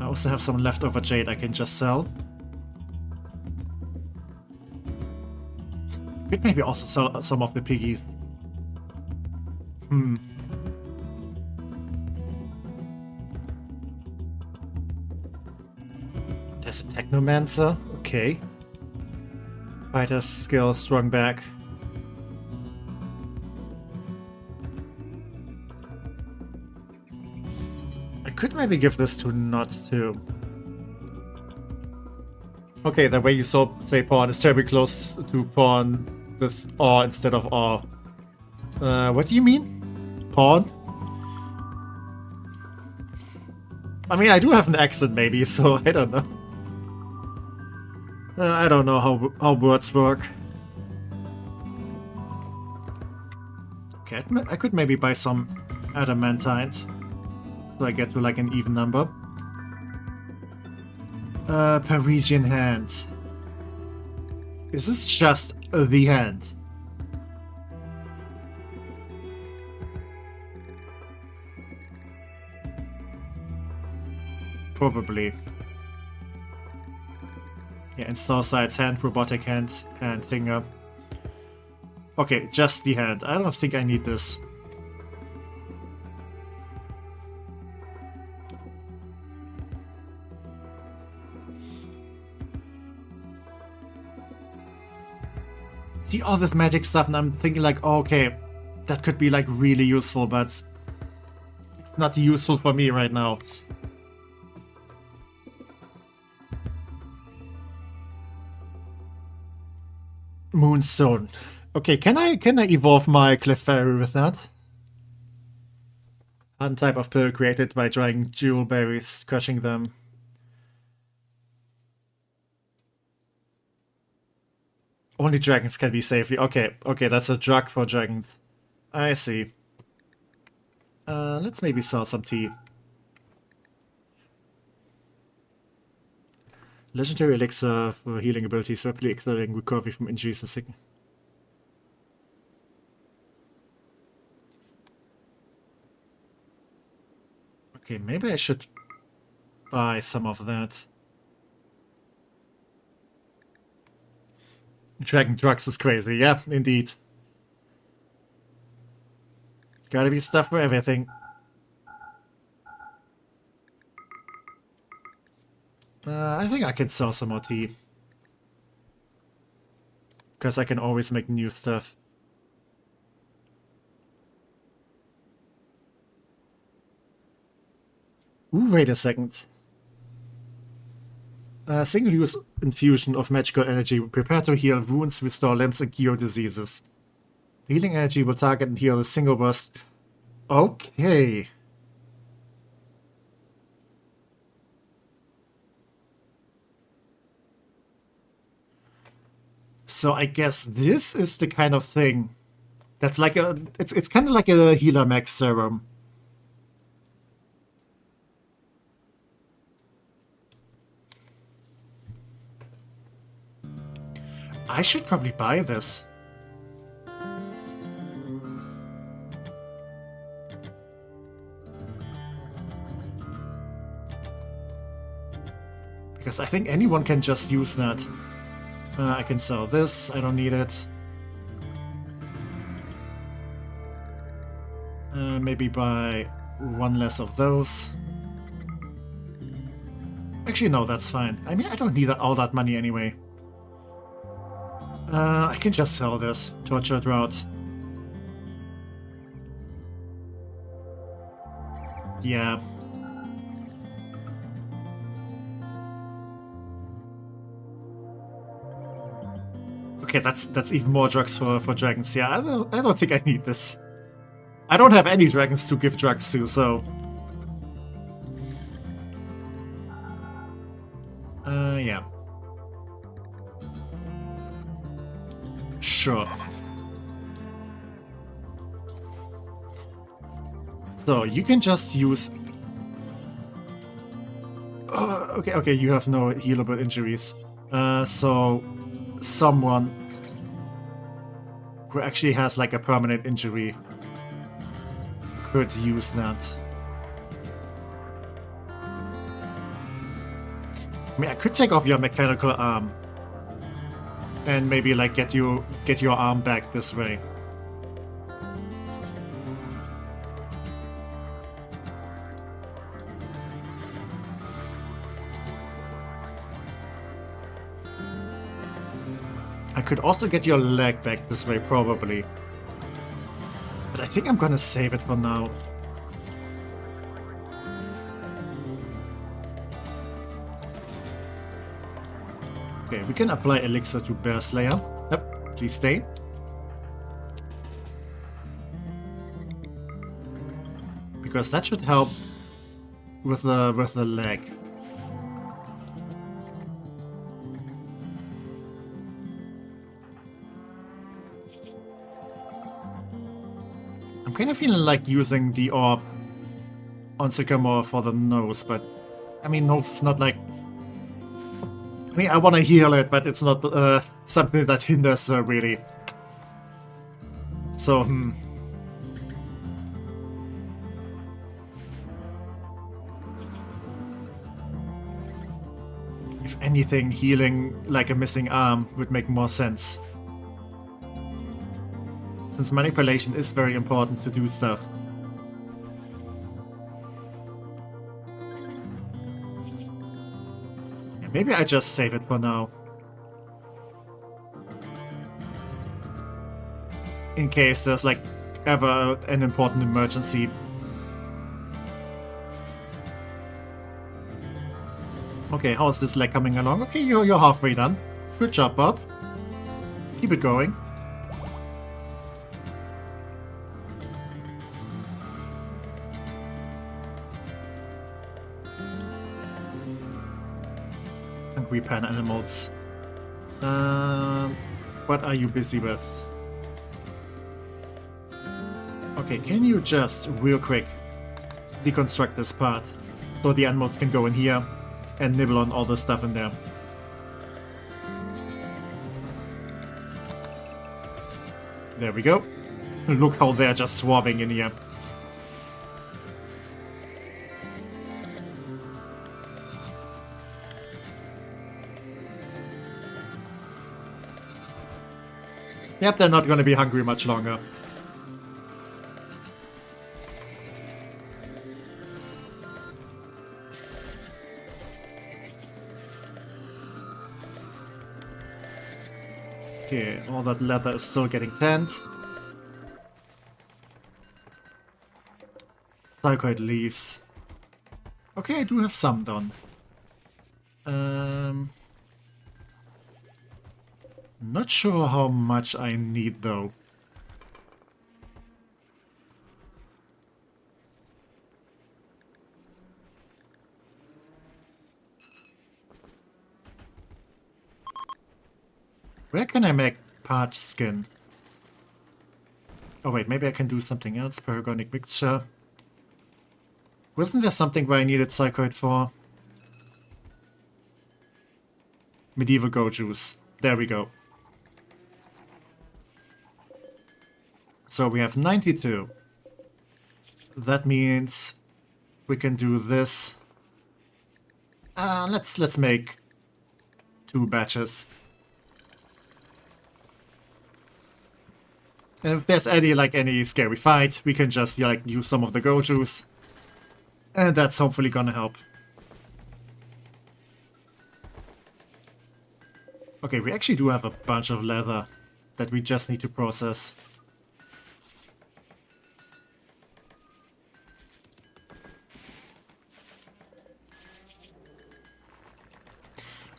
I also have some leftover jade I can just sell. Could maybe also sell some of the piggies. There's a technomancer. Okay. Fighter skill, strong back. I could maybe give this to Not too. Okay, the way you say pawn is terribly close to pawn with or instead of or. What do you mean? Pawn? I mean, I do have an accent maybe, so I don't know. I don't know how words work. Okay, I could maybe buy some adamantines. So I get to like an even number. Parisian hand. Is this just the hand? Probably. Yeah, install sides, hand, robotic hand, hand, finger. Okay, just the hand. I don't think I need this. See all this magic stuff and I'm thinking like, oh, okay, that could be like really useful, but it's not useful for me right now. Moonstone. Okay, can I evolve my Clefairy with that? One type of pill created by drying jewel berries, crushing them. Only dragons can be safely. Okay, okay, that's a drug for dragons. I see. Let's maybe sell some tea. Legendary elixir for healing abilities, rapidly accelerating recovery from injuries and sickness. Okay, maybe I should buy some of that. Dragon drugs is crazy, yeah, indeed. Gotta be stuff for everything. I think I can sell some more tea. Because I can always make new stuff. Ooh, wait a second. Single-use infusion of magical energy. Prepare to heal wounds, restore limbs, and cure diseases. The healing energy will target and heal a single burst. Okay. So I guess this is the kind of thing that's like a... It's kind of like a healer max serum. I should probably buy this. Because I think anyone can just use that. I can sell this, I don't need it. Maybe buy one less of those. Actually, no, that's fine. I mean, I don't need all that money anyway. I can just sell this. Tortured Route. Yeah. Okay, that's even more drugs for dragons. Yeah, I don't think I need this. I don't have any dragons to give drugs to, so... yeah. Sure. So, you can just use... Okay, you have no healable injuries. So someone who actually has like a permanent injury could use that. I mean, I could take off your mechanical arm and maybe like get your arm back this way. I could also get your leg back this way, probably. But I think I'm gonna save it for now. Okay, we can apply Elixir to Bear Slayer. Yep, please stay. Because that should help with the leg. I'm kind of feeling like using the orb on Sycamore for the nose, but I mean, nose is not like... I mean, I want to heal it, but it's not something that hinders her, really. So, if anything, healing like a missing arm would make more sense. Since manipulation is very important to do stuff. Yeah, maybe I just save it for now. In case there's like ever an important emergency. Okay, how's this leg coming along? Okay, you're halfway done. Good job, Bob. Keep it going. Hungry pan animals. What are you busy with? Okay, can you just, real quick, deconstruct this part so the animals can go in here and nibble on all the stuff in there? There we go. Look how they're just swarming in here. Yep, they're not going to be hungry much longer. Okay, all that leather is still getting tanned. Psychoid leaves. Okay, I do have some done. Not sure how much I need though. Where can I make parched skin? Oh wait, maybe I can do something else. Paragonic mixture. Wasn't there something where I needed psychoid for? Medieval goat juice. There we go. So we have 92. That means we can do this. Let's make 2 batches. And if there's any scary fight, we can just use some of the goat juice. And that's hopefully gonna help. Okay, we actually do have a bunch of leather that we just need to process.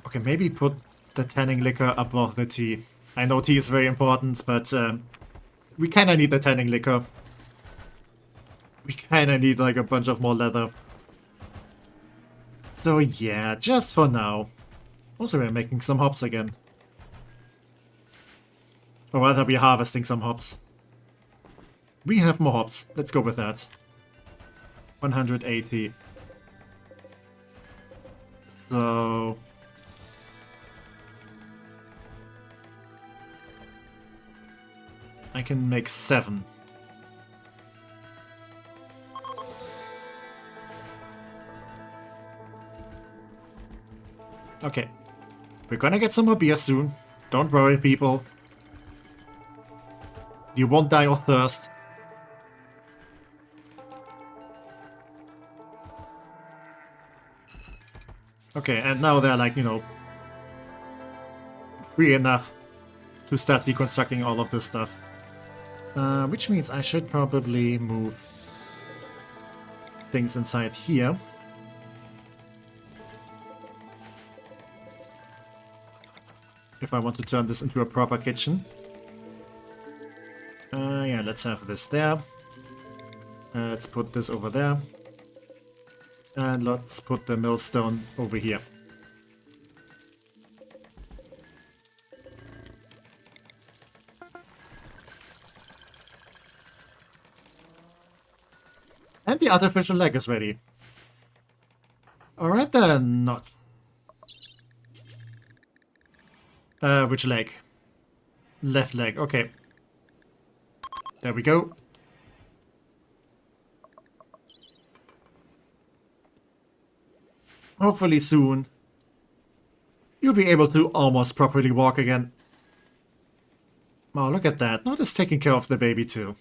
Okay, maybe put the tanning liquor above the tea. I know tea is very important, but we kinda need the tanning liquor. We kinda need a bunch of more leather. So yeah, just for now. Also, we're making some hops again. Or rather, we're harvesting some hops. We have more hops. Let's go with that. 180. So... I can make 7. Okay. We're gonna get some more beer soon. Don't worry, people. You won't die of thirst. Okay, and now they're like, you know, free enough to start deconstructing all of this stuff. Which means I should probably move things inside here. If I want to turn this into a proper kitchen. Yeah, let's have this there. Let's put this over there. And let's put the millstone over here. And the artificial leg is ready. Alright then, not. Which leg? Left leg, okay. There we go. Hopefully soon you'll be able to almost properly walk again. Oh, look at that. Not is taking care of the baby too.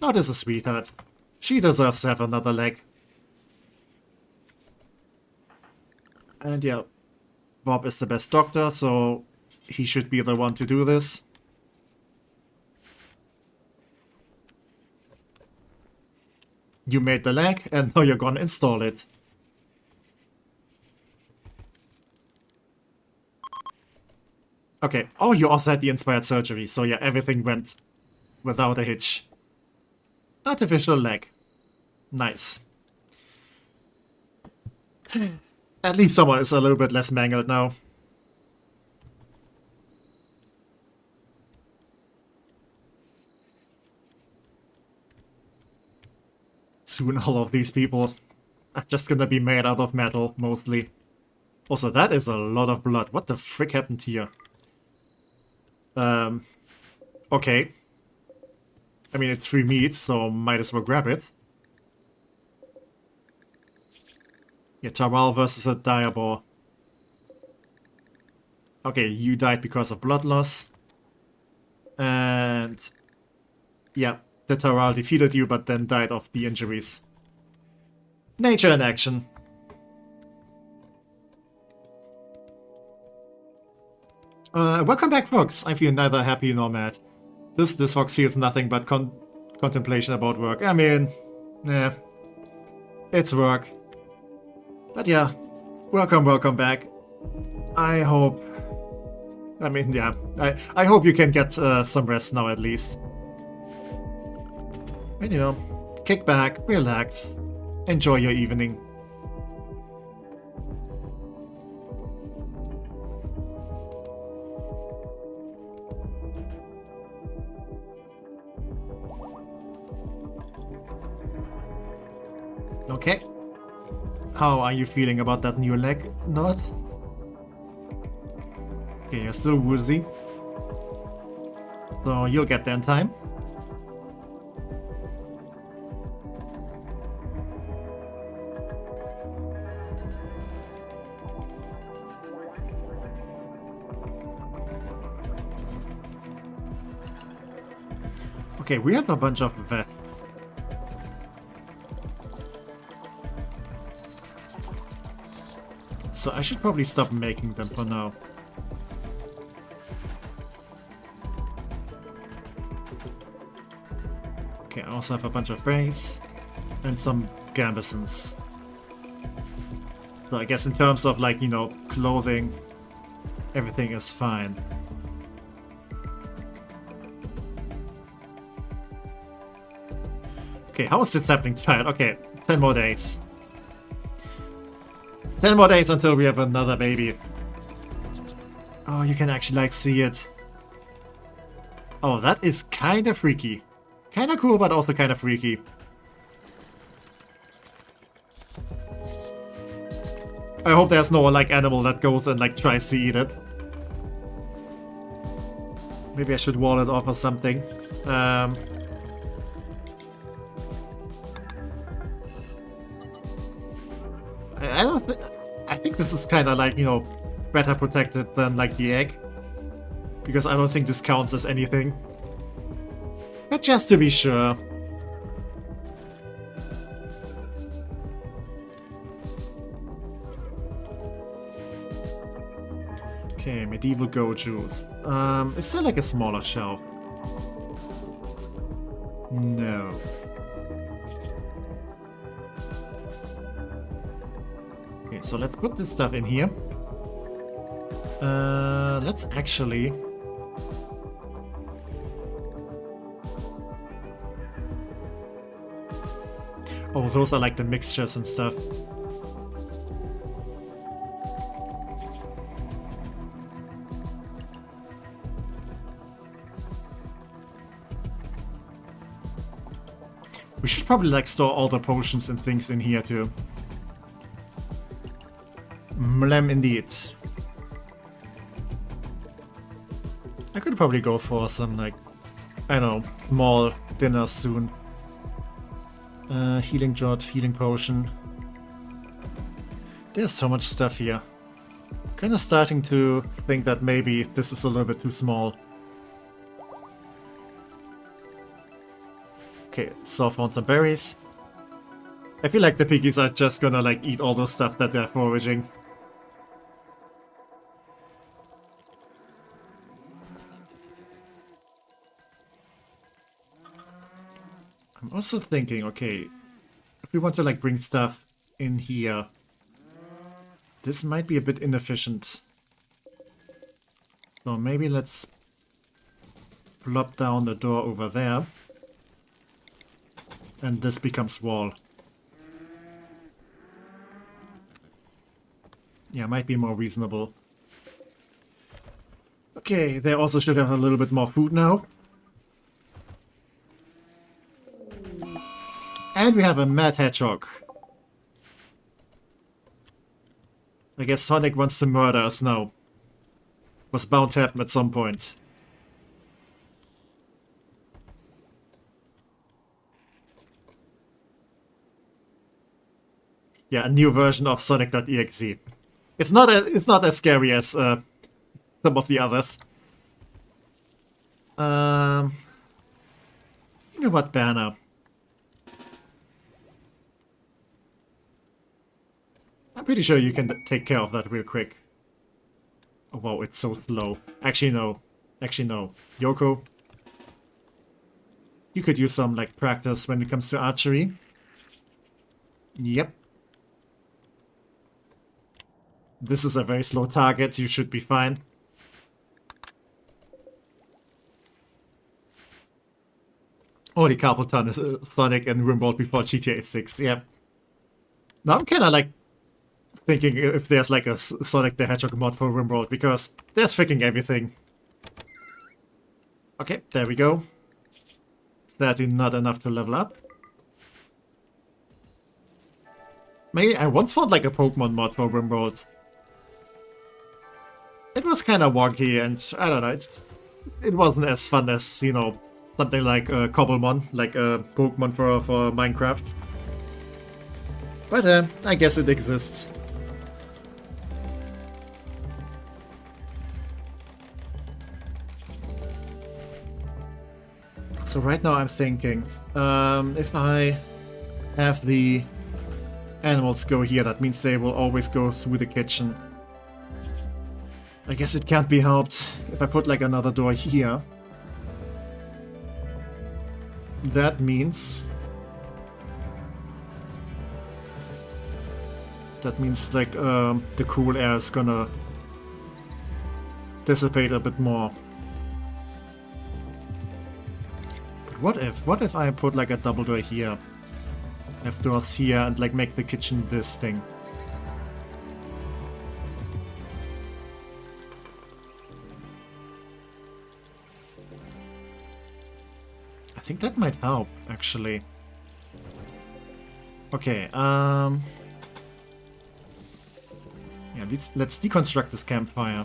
Not is a sweetheart. She deserves to have another leg. And yeah, Bob is the best doctor, so he should be the one to do this. You made the leg, and now you're gonna install it. Okay. Oh, you also had the inspired surgery, so yeah, everything went without a hitch. Artificial leg. Nice. At least someone is a little bit less mangled now. Soon all of these people are just gonna be made out of metal, mostly. Also, that is a lot of blood. What the frick happened here? Okay. I mean, it's free meat, so might as well grab it. Yeah, Taral versus a Diabor. Okay, you died because of blood loss. And... yeah, the Taral defeated you, but then died of the injuries. Nature in action. Welcome back, folks. I feel neither happy nor mad. This fox feels nothing but contemplation about work. I mean, yeah, it's work. But yeah, welcome back. I hope... I mean, yeah, I hope you can get some rest now at least. And you know, kick back, relax, enjoy your evening. Okay. How are you feeling about that new leg, Nod? Okay, you're still woozy. So you'll get there in time. Okay, we have a bunch of vests. So I should probably stop making them for now. Okay, I also have a bunch of brace and some gambesons. So I guess in terms of, like, you know, clothing, everything is fine. Okay, how is this happening, child? Okay, 10 more days. 10 more days until we have another baby. Oh, you can actually, like, see it. Oh, that is kind of freaky. Kind of cool, but also kind of freaky. I hope there's no like animal that goes and like tries to eat it. Maybe I should wall it off or something. I don't think. I think this is kind of like, you know, better protected than like the egg, because I don't think this counts as anything. But just to be sure. Okay, medieval go-juice. Is there like a smaller shelf? No. Okay, so let's put this stuff in here. Let's actually... Oh, those are like the mixtures and stuff. We should probably like store all the potions and things in here too. Mlem indeed. I could probably go for some like, I don't know, small dinner soon. Healing Jot, healing potion. There's so much stuff here. Kind of starting to think that maybe this is a little bit too small. Okay, so I found some berries. I feel like the piggies are just gonna like eat all the stuff that they're foraging. I'm also thinking, okay, if we want to like bring stuff in here, this might be a bit inefficient. So maybe let's plop down the door over there. And this becomes wall. Yeah, might be more reasonable. Okay, they also should have a little bit more food now. And we have a mad hedgehog. I guess Sonic wants to murder us now. Was bound to happen at some point. Yeah, a new version of Sonic.exe. It's not as scary as some of the others. You know what, Banner? I'm pretty sure you can take care of that real quick. Oh wow, it's so slow. Actually no. Actually no. Yoko, you could use some like practice when it comes to archery. Yep. This is a very slow target, you should be fine. Holy Carpelton is Sonic and Rimworld before GTA 6, yeah. Now I'm kinda like thinking if there's like a Sonic the Hedgehog mod for Rimworld, because there's freaking everything. Okay, there we go. Sadly not enough to level up. Maybe I once found like a Pokemon mod for Rimworld. It was kind of wonky, and I don't know, it wasn't as fun as, you know, something like Cobblemon, like a Pokemon for Minecraft. But I guess it exists. So right now I'm thinking, if I have the animals go here, that means they will always go through the kitchen. I guess it can't be helped if I put like another door here. That means like the cool air is gonna dissipate a bit more. But what if I put like a double door here? Have doors here and like make the kitchen this thing. I think that might help, actually. Okay, Yeah, let's deconstruct this campfire.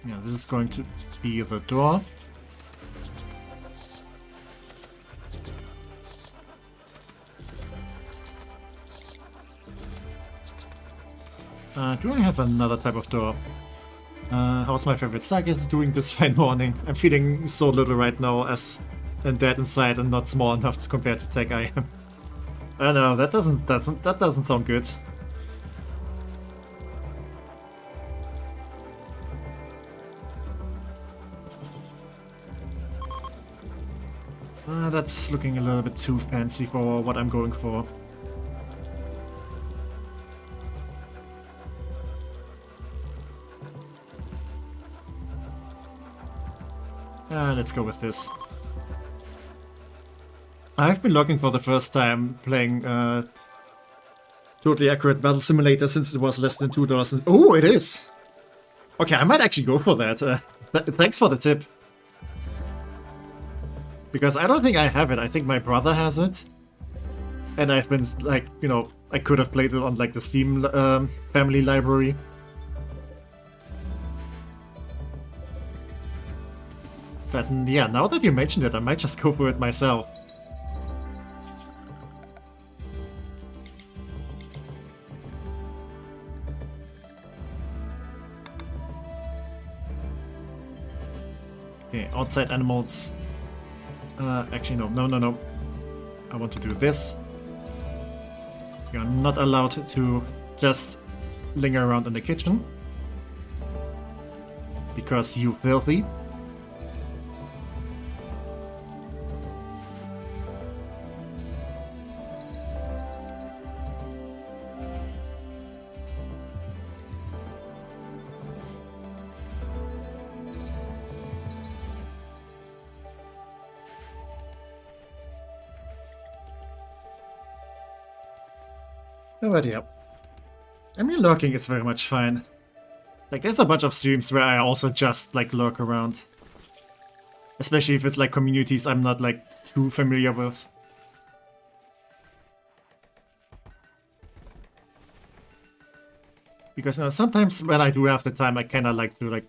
Yeah, this is going to be the door. Do I have another type of door? How's my favorite saga is doing this fine morning? I'm feeling so little right now as and dead inside and not small enough to compare to tech I am. I know that doesn't sound good. That's looking a little bit too fancy for what I'm going for. Let's go with this. I've been looking for the first time playing totally accurate battle simulator since it was less than $2. Oh, it is! Okay, I might actually go for that. Thanks for the tip. Because I don't think I have it. I think my brother has it. And I've been, like, you know, I could have played it on, like, the Steam family library. But yeah, now that you mentioned it, I might just go for it myself. Okay, outside animals. Actually, no. I want to do this. You're not allowed to just linger around in the kitchen. Because you filthy. But yeah. I mean, lurking is very much fine. Like, there's a bunch of streams where I also just, like, lurk around. Especially if it's, like, communities I'm not, like, too familiar with. Because, you know, sometimes when I do have the time, I kinda like to, like,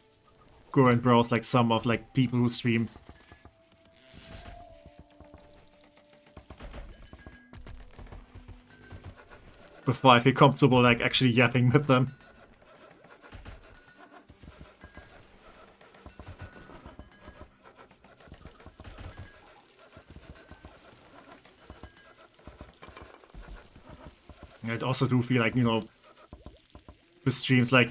go and browse, like, some of, like, people who stream. Before I feel comfortable, like, actually yapping with them. I also do feel like, you know, the streams, like,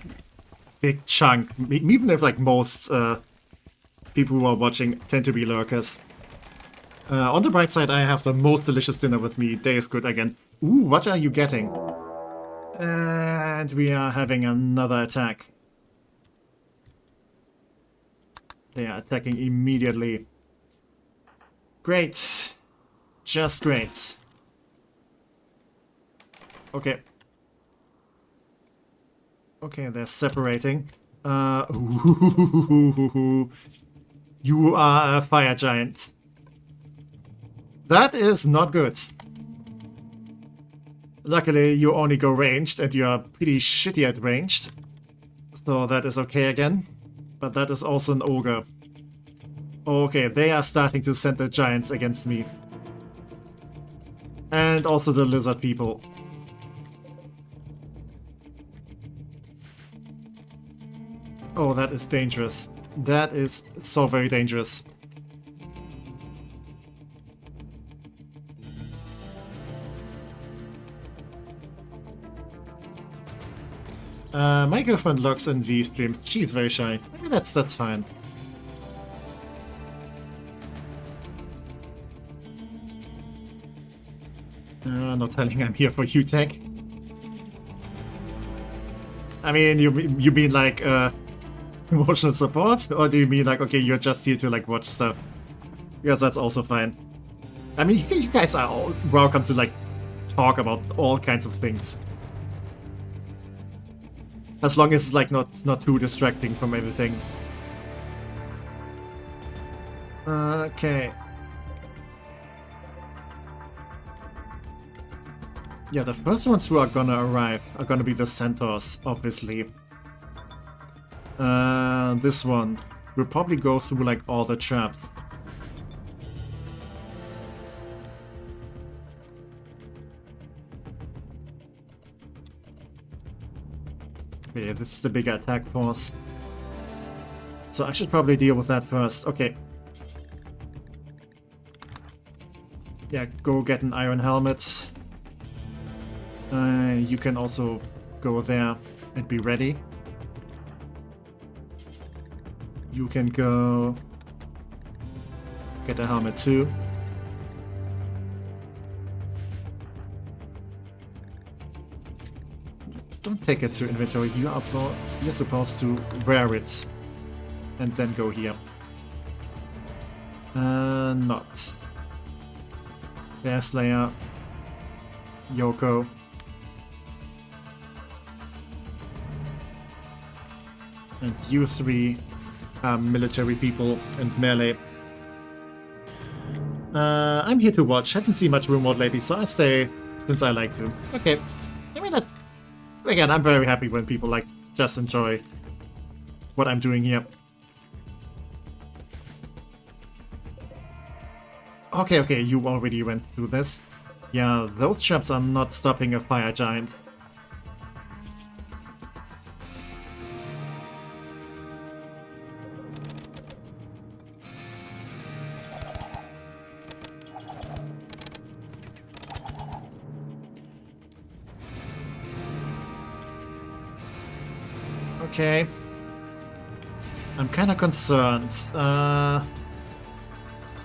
big chunk, even if, like, most people who are watching tend to be lurkers. On the bright side, I have the most delicious dinner with me. Day is good again. Ooh, what are you getting? And we are having another attack. They are attacking immediately. Great. Just great. Okay. Okay, they're separating. You are a fire giant. That is not good. Luckily, you only go ranged, and you are pretty shitty at ranged. So that is okay again. But that is also an ogre. Okay, they are starting to send the giants against me. And also the lizard people. Oh, that is dangerous. That is so very dangerous. My girlfriend lurks in V streams. She's very shy. I mean, that's fine. Not telling I'm here for you, Tech. I mean, you mean like emotional support, or do you mean like, okay, you're just here to like watch stuff? Because that's also fine. I mean, you guys are all welcome to like talk about all kinds of things. As long as it's like not too distracting from everything. Okay. Yeah, the first ones who are gonna arrive are gonna be the centaurs, obviously. This one will probably go through like all the traps. Okay, this is the bigger attack force. So I should probably deal with that first. Okay. Yeah, go get an iron helmet. You can also go there and be ready. You can go get a helmet too. Don't take it to inventory. You're supposed to wear it and then go here. Not. Bear Slayer. Yoko. And you three are military people and melee. I'm here to watch. Haven't seen much Rimworld lately, so I stay since I like to. Okay. I mean, that. Again, I'm very happy when people like just enjoy what I'm doing here. Okay, you already went through this. Yeah, those traps are not stopping a fire giant. Okay. I'm kinda concerned.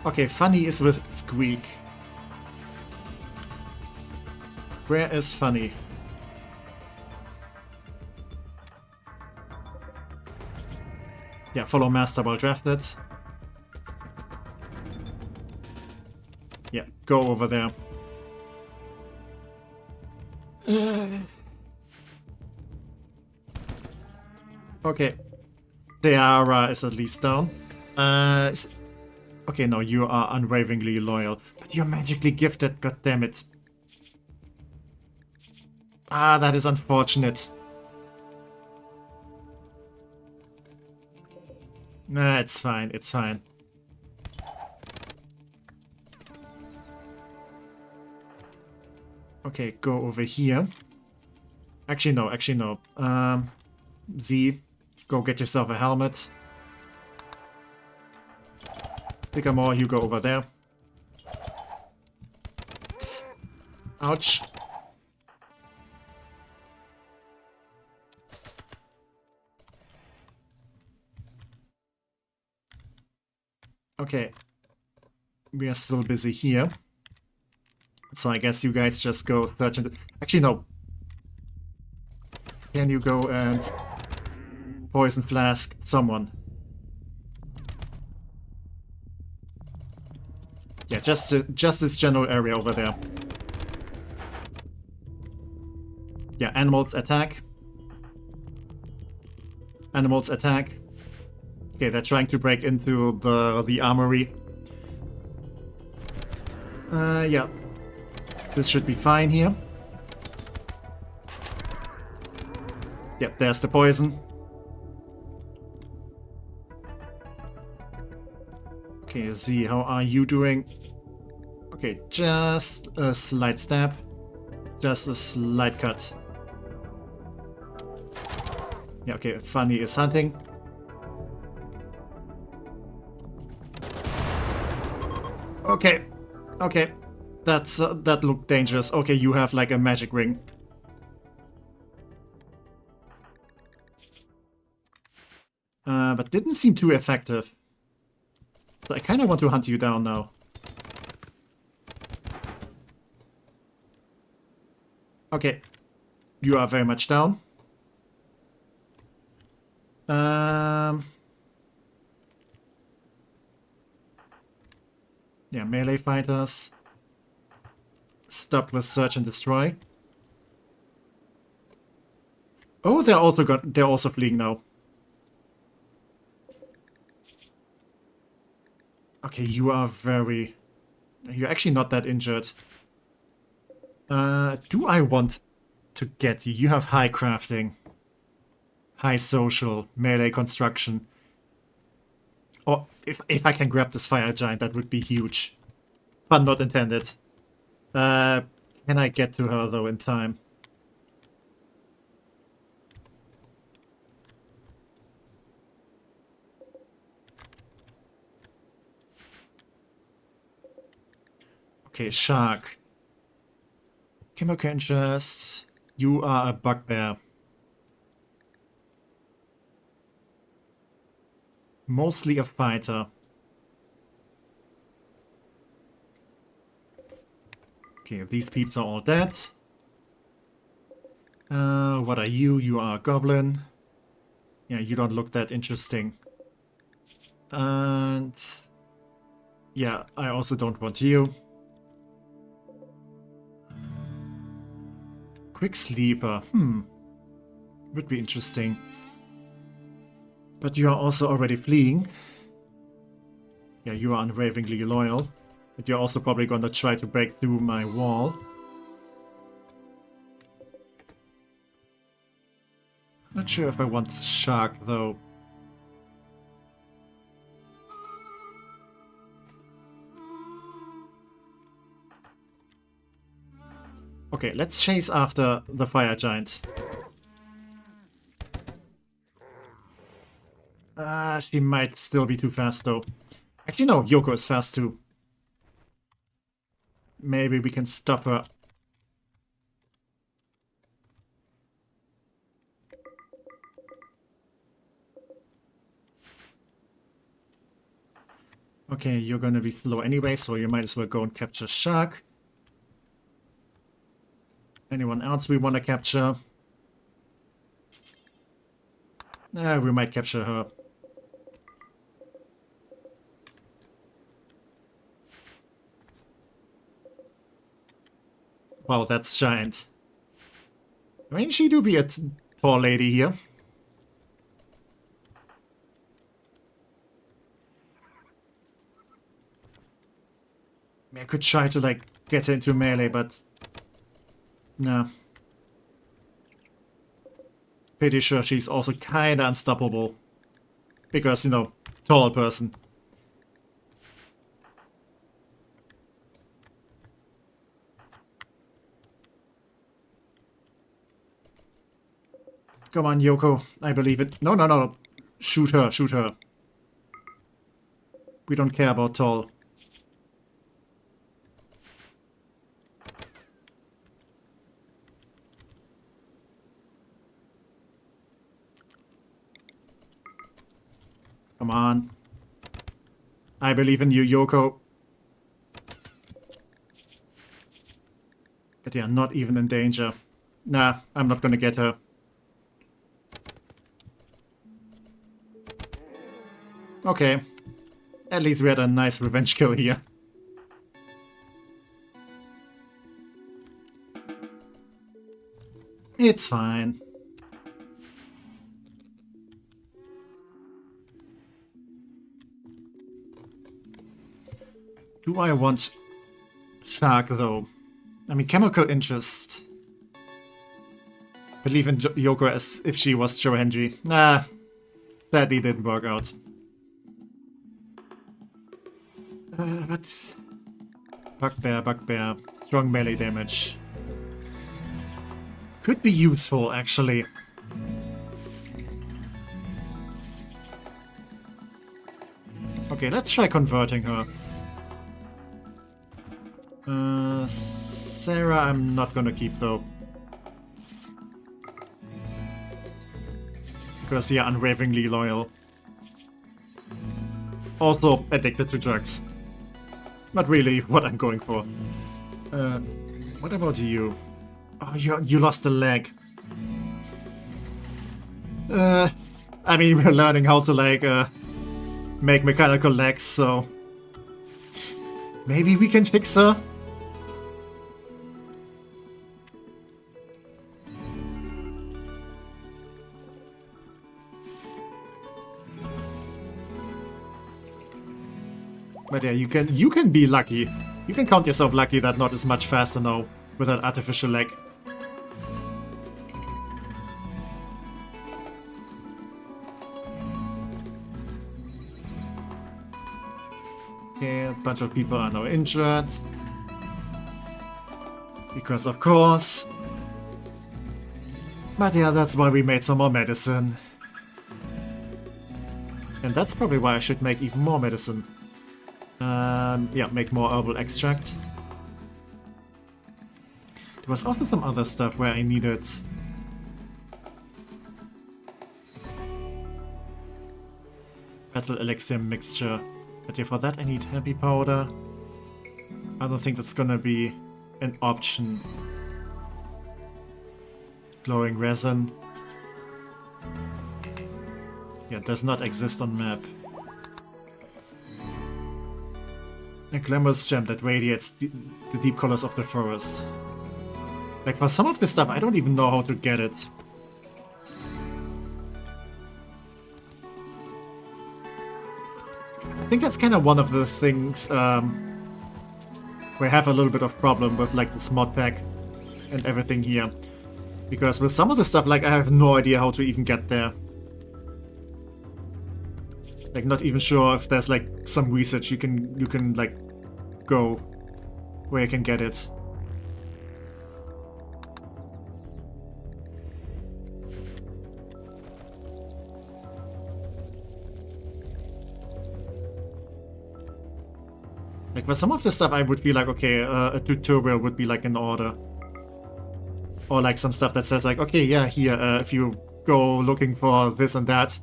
Okay, Funny is with Squeak. Where is Funny? Yeah, follow Master while drafted. Yeah, go over there. Okay. Theara is at least down. Okay, no, you are unwaveringly loyal. But you're magically gifted, goddammit. Ah, that is unfortunate. Nah, it's fine, it's fine. Okay, go over here. Actually, no. Z, go get yourself a helmet. Pick-a-more, you go over there. Ouch. Okay. We are still busy here. So I guess you guys just go search into... Actually, no. Can you go and poison flask someone? Yeah, just this general area over there. Yeah, animals attack. Animals attack. Okay, they're trying to break into the armory. Yeah. This should be fine here. Yep, there's the poison. Okay, Z, how are you doing? Okay, just a slight stab. Just a slight cut. Yeah, okay, Funny is hunting. Okay, okay. That looked dangerous. Okay, you have like a magic ring. But didn't seem too effective. So I kind of want to hunt you down now. Okay. You are very much down. Yeah, melee fighters. Stop with search and destroy. Oh, they're also fleeing now. Okay, you're actually not that injured. Do I want to get you? You have high crafting, high social, melee construction. Or if I can grab this fire giant, that would be huge. Pun not intended. Can I get to her though in time? Okay, shark. Chemical interest. You are a bugbear. Mostly a fighter. Okay, these peeps are all dead. What are you? You are a goblin. Yeah, you don't look that interesting. And yeah, I also don't want you. Quick sleeper. Would be interesting. But you are also already fleeing. Yeah, you are unwaveringly loyal. But you're also probably gonna try to break through my wall. Not sure if I want shark though. Okay, let's chase after the fire giant. She might still be too fast though. Actually no, Yoko is fast too. Maybe we can stop her. Okay, you're gonna be slow anyway, so you might as well go and capture shark. Anyone else we want to capture? We might capture her. Wow, that's giant. I mean, she do be a tall lady here. I could try to, like, get into melee, but... no. Pretty sure she's also kinda unstoppable. Because, you know, tall person. Come on, Yoko. I believe it. No, no, no. Shoot her, shoot her. We don't care about tall. Come on. I believe in you, Yoko. But they are not even in danger. Nah, I'm not gonna get her. Okay. At least we had a nice revenge kill here. It's fine. Do I want shark though? I mean, chemical interest. Believe in Yoko as if she was Joe Hendry. Nah, sadly didn't work out. But bugbear, strong melee damage. Could be useful, actually. Okay, let's try converting her. Sarah, I'm not gonna keep though. Because you're unwaveringly loyal. Also addicted to drugs. Not really what I'm going for. What about you? Oh, you lost a leg. I mean, we're learning how to, like, make mechanical legs, so... maybe we can fix her? But yeah, you can be lucky. You can count yourself lucky that not as much faster now with that artificial leg. Okay, a bunch of people are now injured. Because of course. But yeah, that's why we made some more medicine. And that's probably why I should make even more medicine. Yeah, make more herbal extract. There was also some other stuff where I needed... Battle elixir mixture. But yeah, for that I need happy powder. I don't think that's gonna be an option. Glowing resin. Yeah, it does not exist on map. A glamorous gem that radiates the deep colors of the forest. Like, for some of this stuff, I don't even know how to get it. I think that's kind of one of the things where I have a little bit of problem with, like, this mod pack and everything here. Because with some of the stuff, like, I have no idea how to even get there. Like, not even sure if there's, like, some research you can like, go where you can get it. Like, for some of the stuff I would be like, okay, a tutorial would be, like, in order. Or, like, some stuff that says, like, okay, yeah, here, if you go looking for this and that,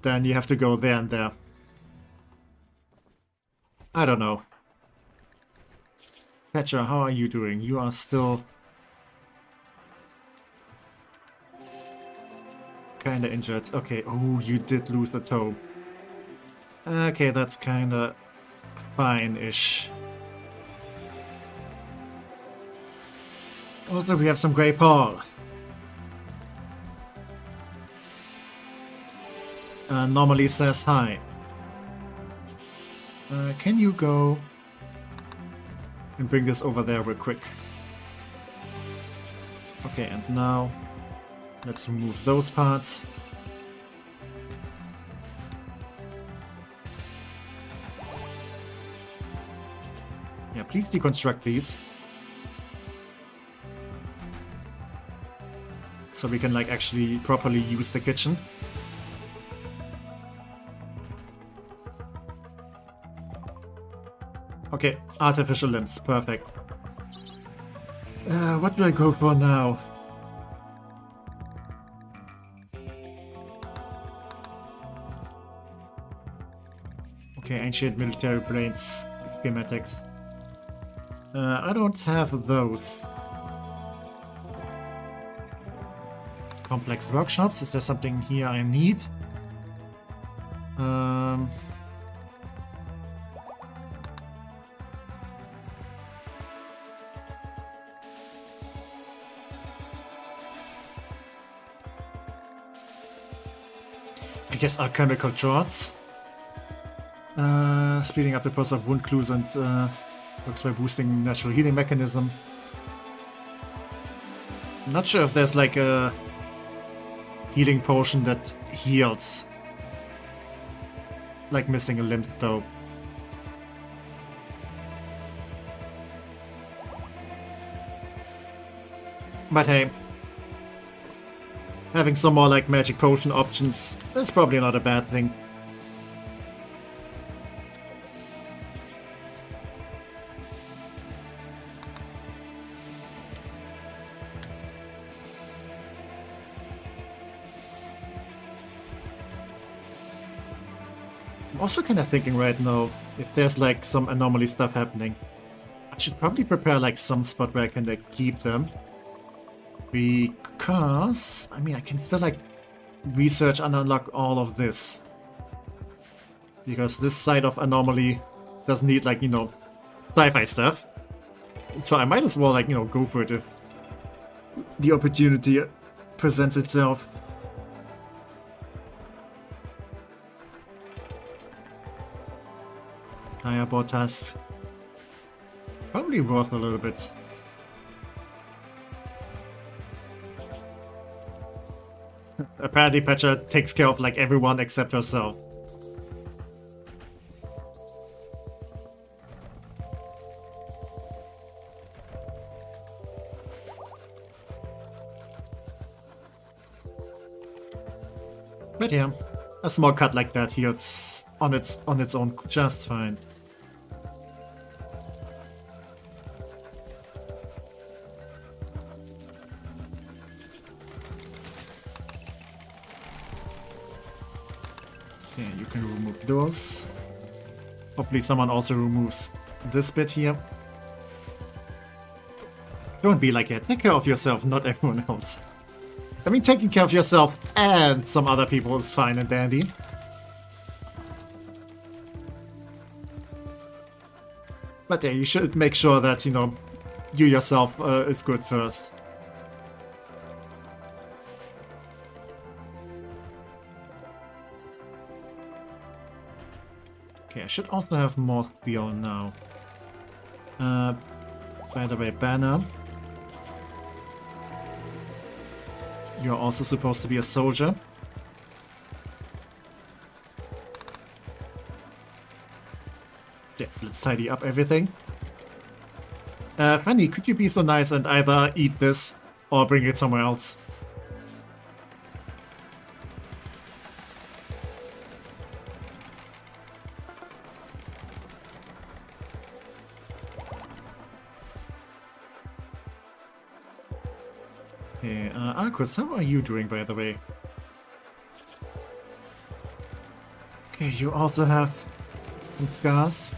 then you have to go there and there. I don't know. Patcher, how are you doing? You are still... kinda injured. Okay, oh, you did lose a toe. Okay, that's kinda fine-ish. Also, we have some Grey Paul. Normally says hi. Can you go and bring this over there real quick? Okay, and now let's remove those parts. Yeah, please deconstruct these. So we can, like, actually properly use the kitchen. Okay, artificial limbs, perfect. What do I go for now? Okay, ancient military brains schematics. I don't have those. Complex workshops, is there something here I need? I guess alchemical shards. Speeding up the process of wound clues and works by boosting natural healing mechanism. I'm not sure if there's like a healing potion that heals. Like missing a limb though. But hey, having some more like magic potion options is probably not a bad thing. I'm also kind of thinking right now, if there's like some anomaly stuff happening, I should probably prepare like some spot where I can like keep them. Because, I mean, I can still like research and unlock all of this. Because this side of anomaly doesn't need like, you know, sci-fi stuff. So I might as well like, you know, go for it if the opportunity presents itself. Higher board task. Probably worth a little bit. apparently Petra takes care of like everyone except herself. But yeah, a small cut like that here, it's on its own just fine. Okay, you can remove those. Hopefully someone also removes this bit here. Don't be like, yeah, take care of yourself, not everyone else. I mean, taking care of yourself and some other people is fine and dandy. But yeah, you should make sure that, you know, you yourself is good first. Okay, I should also have more steel now. By the way, Banner. You're also supposed to be a soldier. Yeah, let's tidy up everything. Fanny, could you be so nice and either eat this or bring it somewhere else? Okay, Arcus, how are you doing, by the way? Okay, you also have some scars.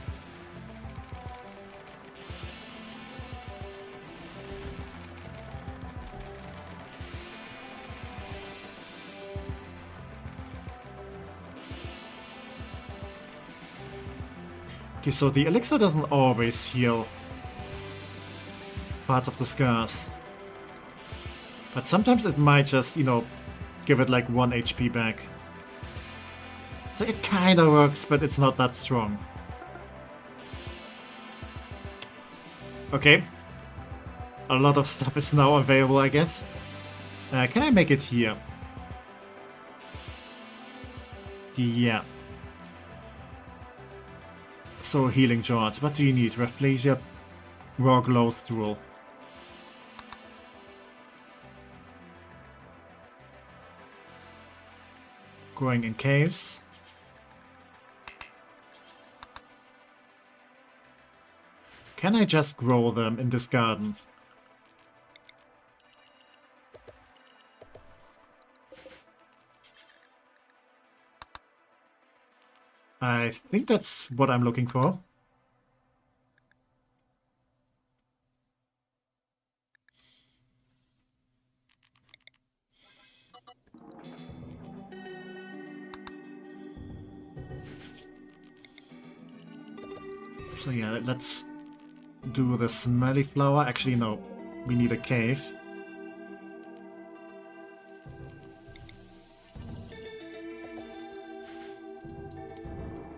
Okay, so the elixir doesn't always heal parts of the scars. But sometimes it might just, you know, give it like 1 HP back. So it kinda works, but it's not that strong. Okay. A lot of stuff is now available, I guess. Can I make it here? Yeah. So, healing George. What do you need? Rafflesia, raw glow stool. Growing in caves. Can I just grow them in this garden? I think that's what I'm looking for. So yeah, let's do the smelly flower. Actually, no. We need a cave.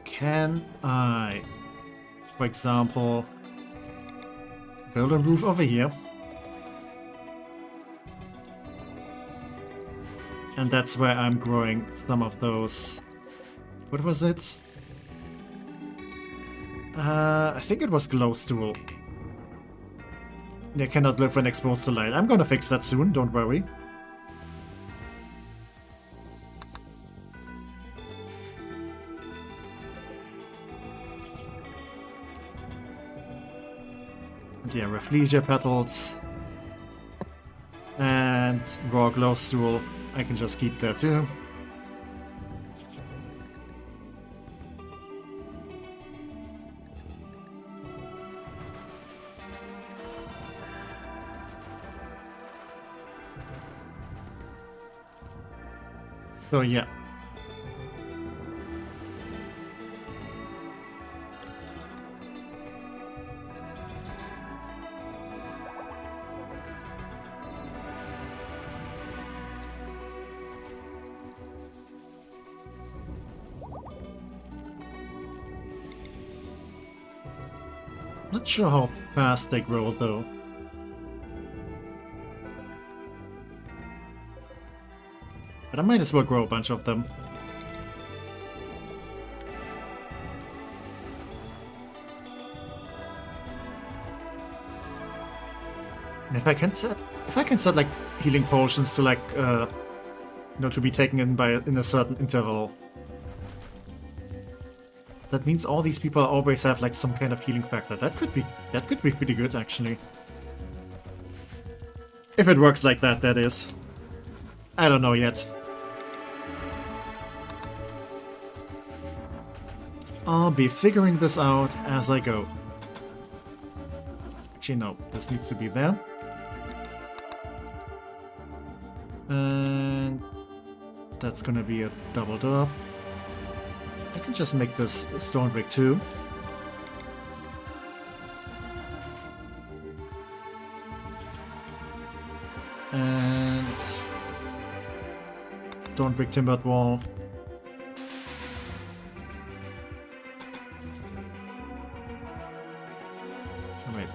Can I, for example, build a roof over here? And that's where I'm growing some of those. What was it? I think it was glowstool. They cannot live when exposed to light. I'm gonna fix that soon, don't worry. And yeah, Rafflesia petals. And raw glowstool. I can just keep there too. So yeah. Not sure how fast they grow though. But I might as well grow a bunch of them. And if I can set like healing potions to like you know, to be taken in in a certain interval. That means all these people always have like some kind of healing factor. That could be pretty good actually. If it works like that, that is. I don't know yet. I'll be figuring this out as I go. Actually, no, this needs to be there. And that's gonna be a double door. I can just make this stone brick too. And stone brick timbered wall. Oh, wait.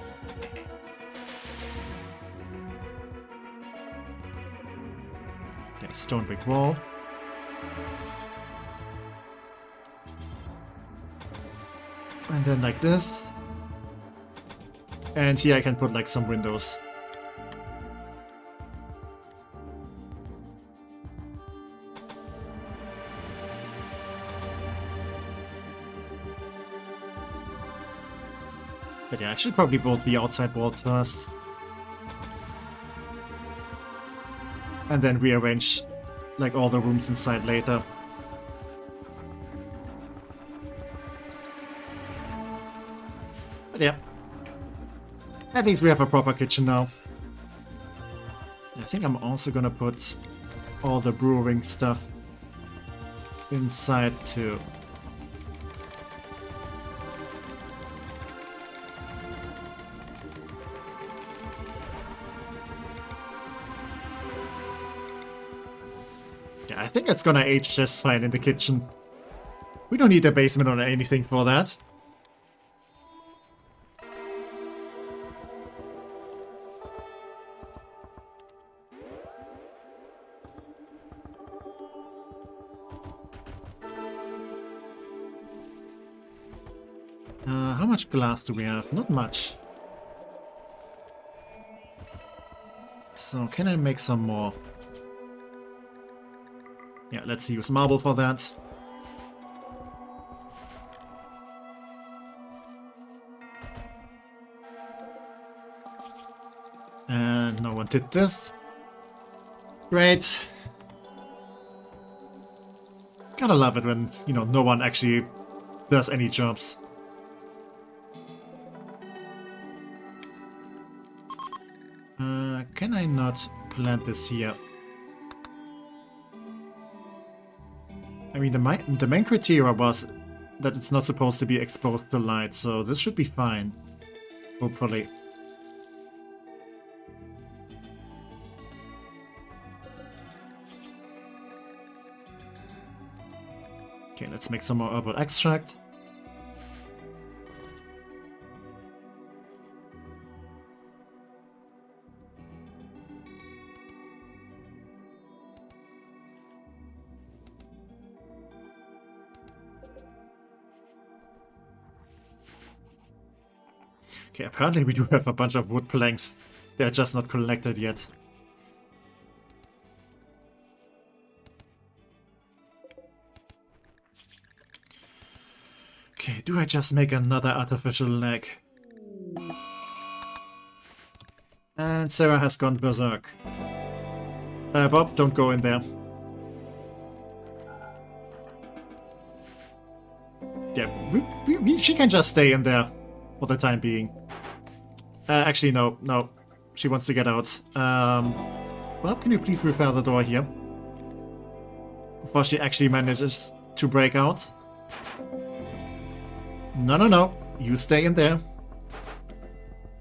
Okay, stone brick wall. And then like this. And here I can put like some windows. But yeah, I should probably build the outside walls first. And then rearrange like all the rooms inside later. But yeah. At least we have a proper kitchen now. I think I'm also gonna put all the brewing stuff inside too. Yeah, I think it's gonna age just fine in the kitchen. We don't need a basement or anything for that. How much glass do we have? Not much. So can I make some more? Yeah, let's use marble for that. And no one did this. Great. Gotta love it when, you know, no one actually does any jobs. Can I not plant this here? I mean, the main criteria was that it's not supposed to be exposed to light, so this should be fine. Hopefully. Okay, let's make some more herbal extract. Okay, apparently we do have a bunch of wood planks. They're just not collected yet. Okay, do I just make another artificial leg? And Sarah has gone berserk. Bob, don't go in there. Yeah, she can just stay in there for the time being. Actually, no. She wants to get out. Well, can you please repair the door here? Before she actually manages to break out. No. You stay in there.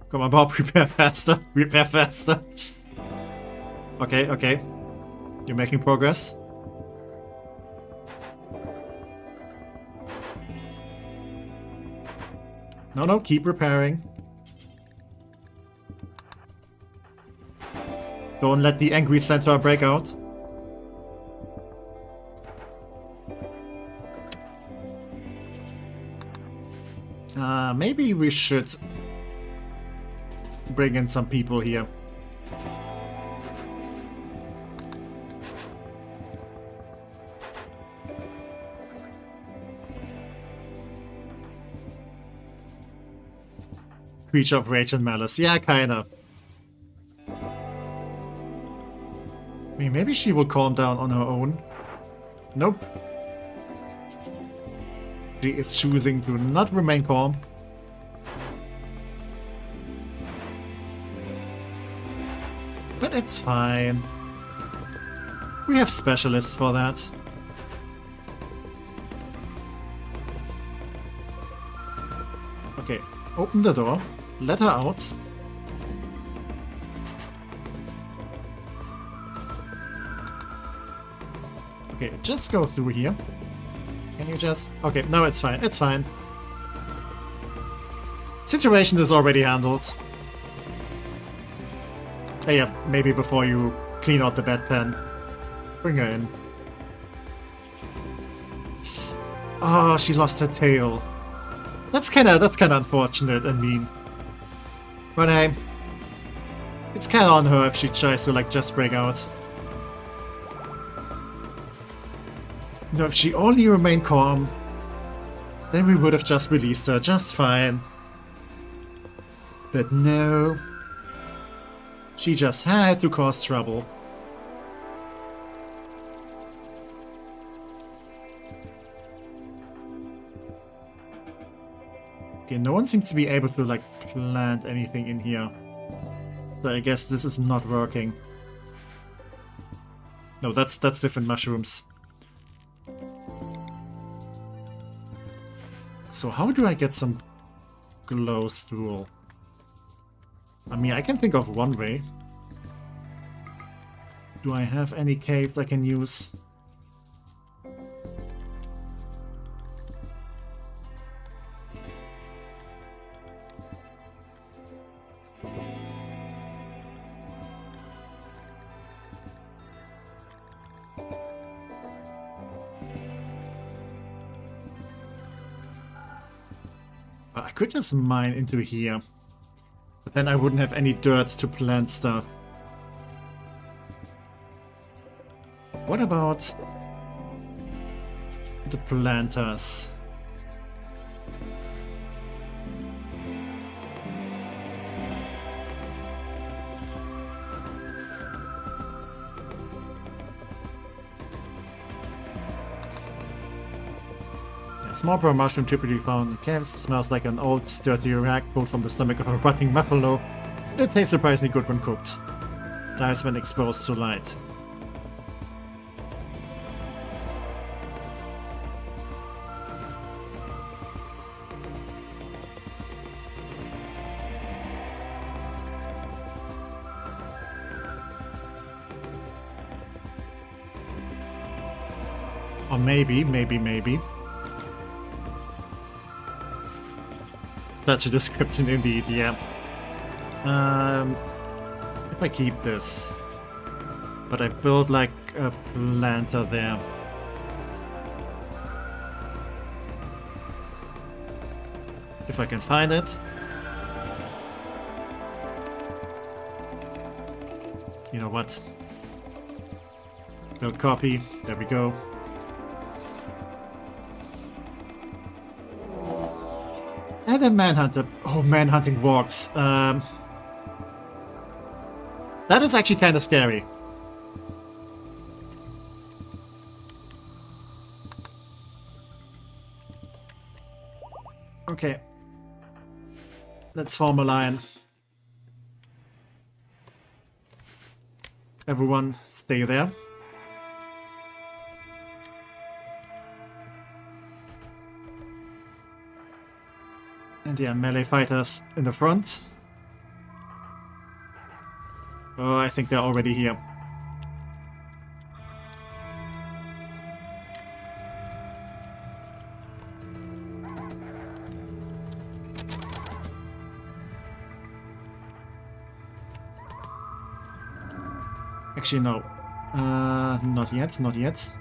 Come on, Bob, repair faster. Repair faster. Okay. You're making progress. No, keep repairing. Don't let the angry centaur break out. Maybe we should bring in some people here. Creature of Rage and Malice. Yeah, kinda. I mean, maybe she will calm down on her own. Nope. She is choosing to not remain calm. But it's fine. We have specialists for that. Okay, open the door. Let her out. Okay, just go through here. Can you just... Okay, no, it's fine. It's fine. Situation is already handled. Hey, yeah, maybe before you clean out the bedpan, bring her in. Oh, she lost her tail. That's kinda unfortunate and mean. But hey, it's kinda on her if she tries to like just break out. No, if she only remained calm, then we would have just released her just fine. But no. She just had to cause trouble. Okay, no one seems to be able to like plant anything in here. So I guess this is not working. No, that's different mushrooms. So how do I get some glow stool? I mean, I can think of one way. Do I have any caves I can use? I could just mine into here. But then I wouldn't have any dirt to plant stuff. What about the planters? Small brown mushroom typically found in caves, smells like an old, dirty rag pulled from the stomach of a rotting buffalo. It tastes surprisingly good when cooked. Dies when exposed to light. Or maybe. Such a description indeed, yeah. If I keep this, but I build like a planter there. If I can find it. You know what? Build copy, there we go. And a manhunter. Oh, manhunting Orcs. That is actually kind of scary. Okay. Let's form a line. Everyone stay there. And yeah, melee fighters in the front. Oh, I think they're already here. Actually, no. Not yet, not yet.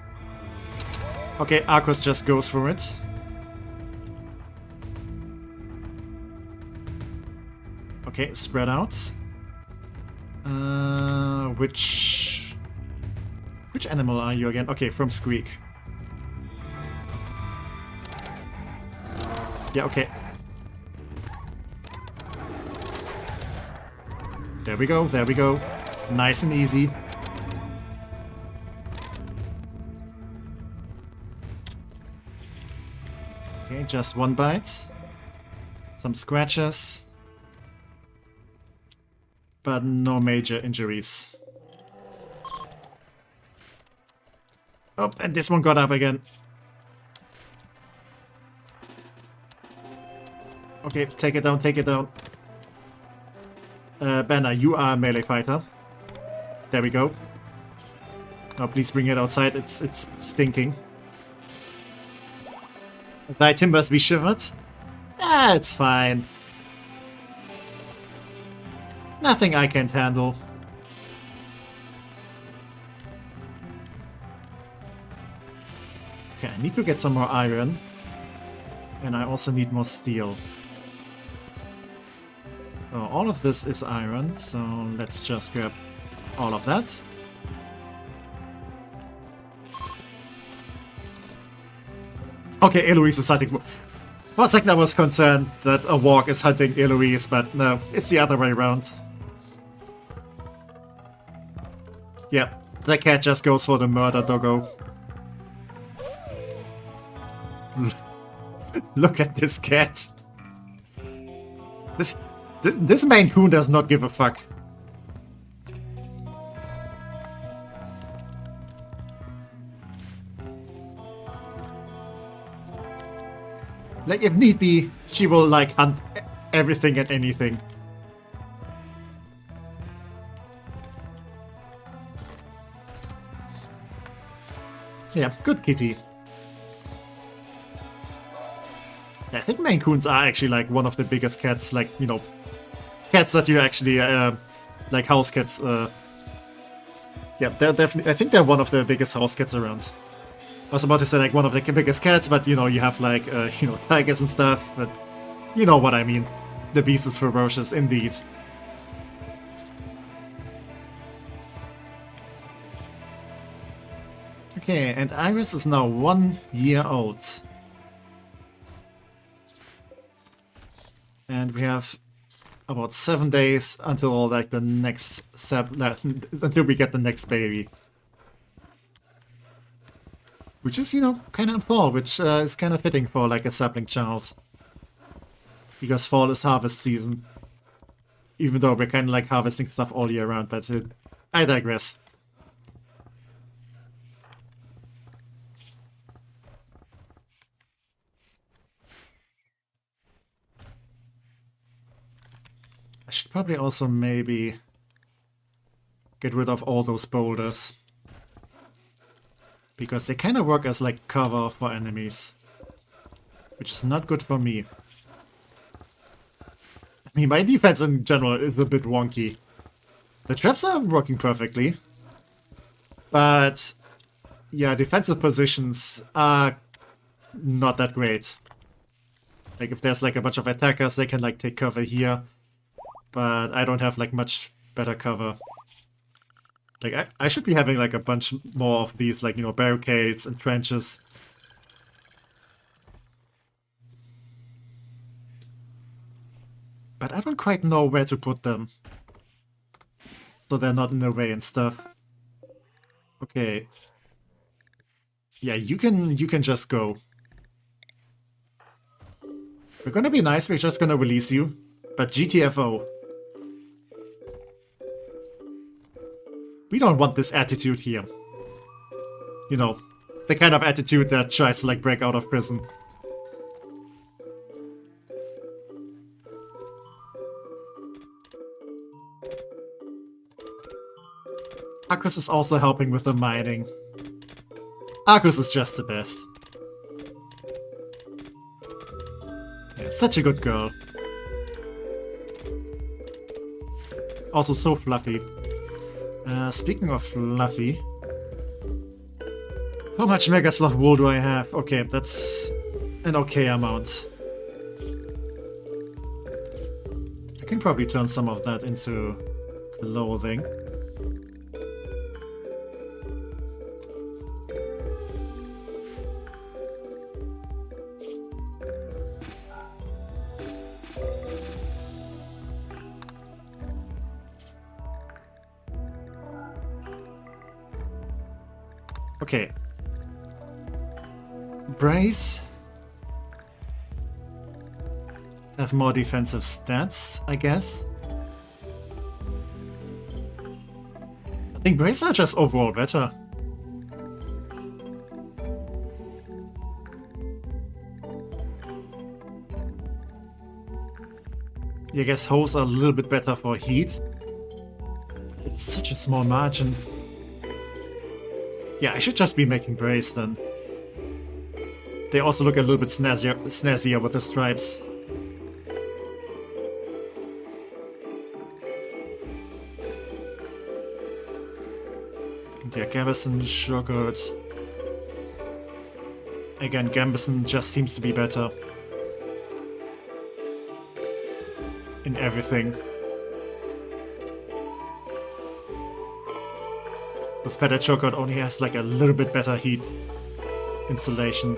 Okay, Arcos just goes for it. Okay, spread out. Which animal are you again? Okay, from Squeak. Yeah, okay. There we go, there we go. Nice and easy. Okay, just one bite. Some scratches. But no major injuries. Oh, and this one got up again. Okay, take it down, take it down. Banner, you are a melee fighter. There we go. Now please bring it outside, it's stinking. Thy timbers be shivered? Ah, it's fine. Nothing I can't handle. Okay, I need to get some more iron. And I also need more steel. So all of this is iron, so let's just grab all of that. Okay, Eloise is hunting. For a second I was concerned that a walk is hunting Eloise, but no, it's the other way around. Yep, the cat just goes for the murder doggo. Look at this cat. This Maine Coon does not give a fuck. Like, if need be, she will, like, hunt everything and anything. Yeah, good kitty. I think Maine Coons are actually, like, one of the biggest cats, like, you know, cats that you actually, like, house cats, yeah, they're definitely, I think they're one of the biggest house cats around. I was about to say, like, one of the biggest cats, but, you know, you have, like, you know, tigers and stuff, but you know what I mean. The beast is ferocious, indeed. Okay, and Iris is now 1 year old. And we have about 7 days until, like, the next until we get the next baby. Which is, you know, kind of fall, which is kind of fitting for, like, a sapling child. Because fall is harvest season. Even though we're kind of, like, harvesting stuff all year round, but I digress. I should probably also maybe get rid of all those boulders. Because they kind of work as, like, cover for enemies. Which is not good for me. I mean, my defense in general is a bit wonky. The traps are working perfectly. But, yeah, defensive positions are not that great. Like, if there's, like, a bunch of attackers, they can, like, take cover here. But I don't have, like, much better cover. Like, I should be having, like, a bunch more of these, like, you know, barricades and trenches. But I don't quite know where to put them. So they're not in the way and stuff. Okay. Yeah, you can just go. We're gonna be nice, we're just gonna release you. But GTFO. We don't want this attitude here. You know, the kind of attitude that tries to, like, break out of prison. Arcus is also helping with the mining. Arcus is just the best. Yeah, such a good girl. Also so fluffy. Speaking of fluffy, how much Mega Sloth wool do I have? Okay, that's an okay amount. can probably turn some of that into clothing. Okay. Brace. Have more defensive stats, I guess. I think Brace are just overall better. Yeah, I guess holes are a little bit better for heat. It's such a small margin. Yeah, I should just be making Brace then. They also look a little bit snazzier with the stripes. Yeah, Gambison, sure good. Again, Gambison just seems to be better in everything. This Padded Chocoate only has like a little bit better heat installation.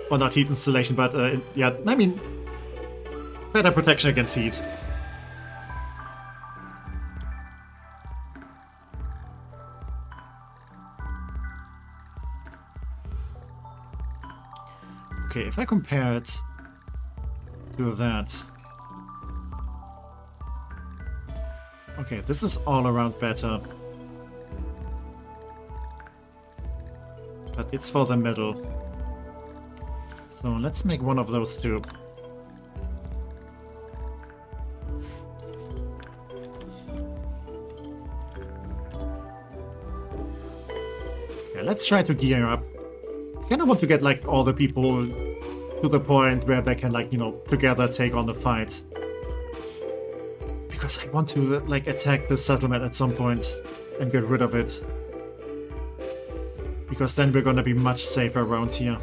Well, not heat installation, but yeah, I mean, better protection against heat. Okay, if I compare it to that. Okay, this is all around better. But it's for the middle. So let's make one of those two. Yeah, let's try to gear up. I kind of want to get like all the people to the point where they can like, you know, together take on the fight. Because I want to like attack this settlement at some point and get rid of it. Because then we're gonna be much safer around here.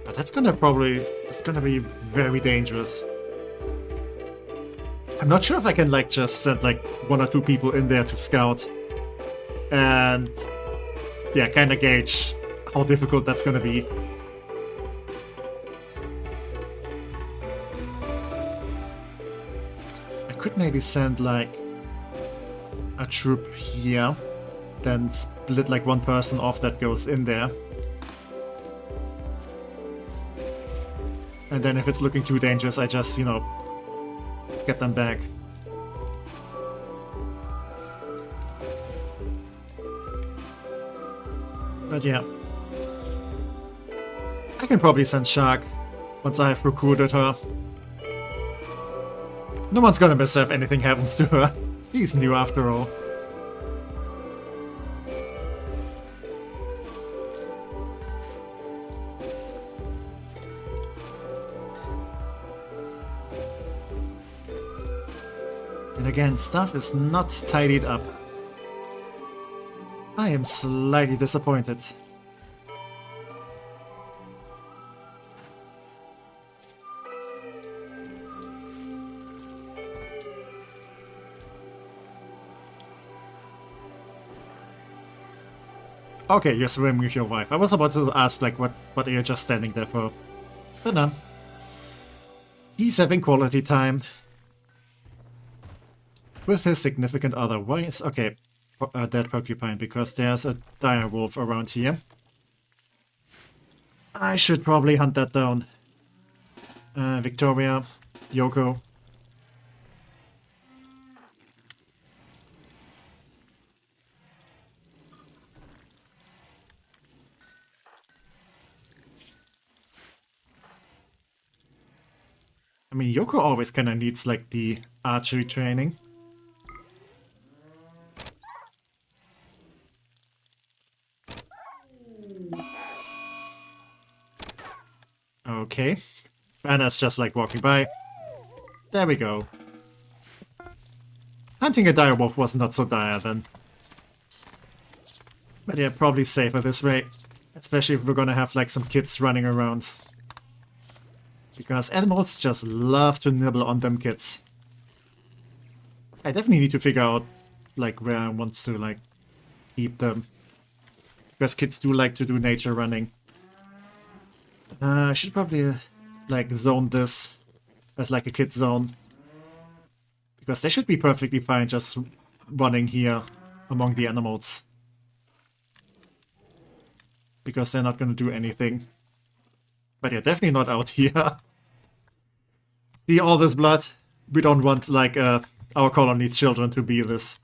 But that's gonna be very dangerous. I'm not sure if I can like just send like 1 or 2 people in there to scout. And yeah, kinda gauge how difficult that's gonna be. I could maybe send like a troop here, then split like one person off that goes in there. And then if it's looking too dangerous, I just, you know, get them back. But yeah. I can probably send Shark once I have recruited her. No one's gonna miss her if anything happens to her. She's new after all. And again, stuff is not tidied up. I am slightly disappointed. Okay, you're swimming with your wife. I was about to ask, like, what are you just standing there for? But no. He's having quality time with his significant other. Why is... Okay, dead porcupine, because there's a dire wolf around here. I should probably hunt that down. Victoria, Yoko. I mean, Yoko always kind of needs, like, the archery training. Okay. Anna's just, like, walking by. There we go. Hunting a direwolf was not so dire, then. But yeah, probably safer this way. Especially if we're gonna have, like, some kids running around. Because animals just love to nibble on them kids. I definitely need to figure out, like, where I want to, like, keep them. Because kids do like to do nature running. I should probably, like, zone this as, like, a kid zone. Because they should be perfectly fine just running here among the animals. Because they're not going to do anything. But yeah, definitely not out here. See all this blood? We don't want, like, our colony's children to be this.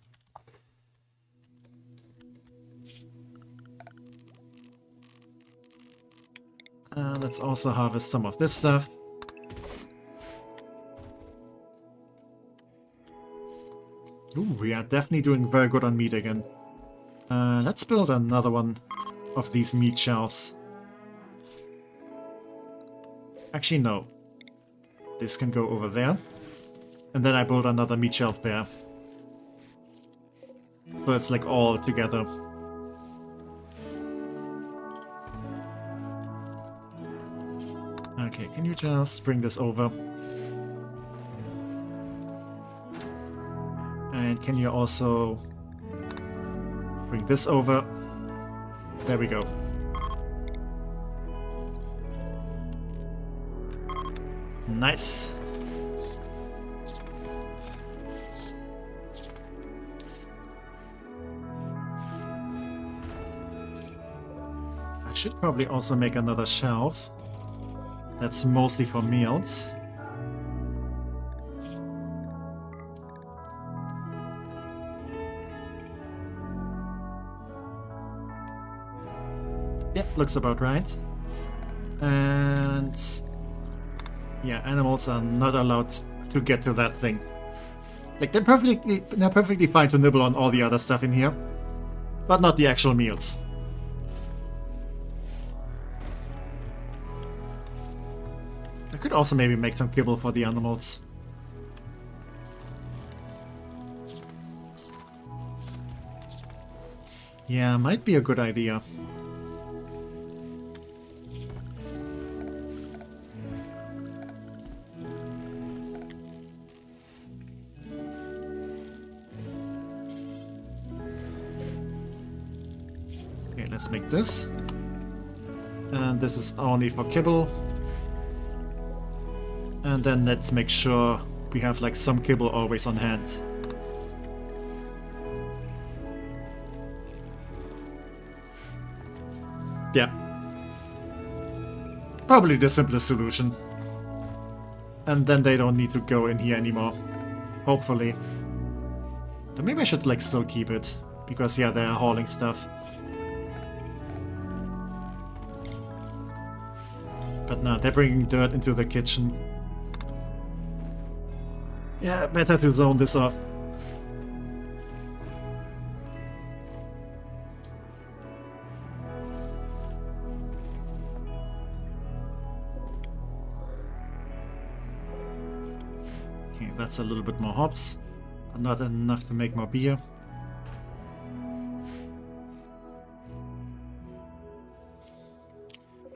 Let's also harvest some of this stuff. Ooh, we are definitely doing very good on meat again. Let's build another one of these meat shelves. Actually, no. This can go over there. And then I build another meat shelf there. So it's like all together. Okay, can you just bring this over? And can you also bring this over? There we go. Nice. I should probably also make another shelf. That's mostly for meals. Yep, looks about right. And yeah, animals are not allowed to get to that thing. Like they're perfectly fine to nibble on all the other stuff in here, but not the actual meals. I could also maybe make some kibble for the animals. Yeah, might be a good idea. Okay, let's make this. And this is only for kibble. And then let's make sure we have like some kibble always on hand. Yeah. Probably the simplest solution. And then they don't need to go in here anymore. Hopefully. But maybe I should like still keep it. Because yeah, they're hauling stuff. But no, they're bringing dirt into the kitchen. Yeah, better to zone this off. Okay, that's a little bit more hops, but not enough to make more beer.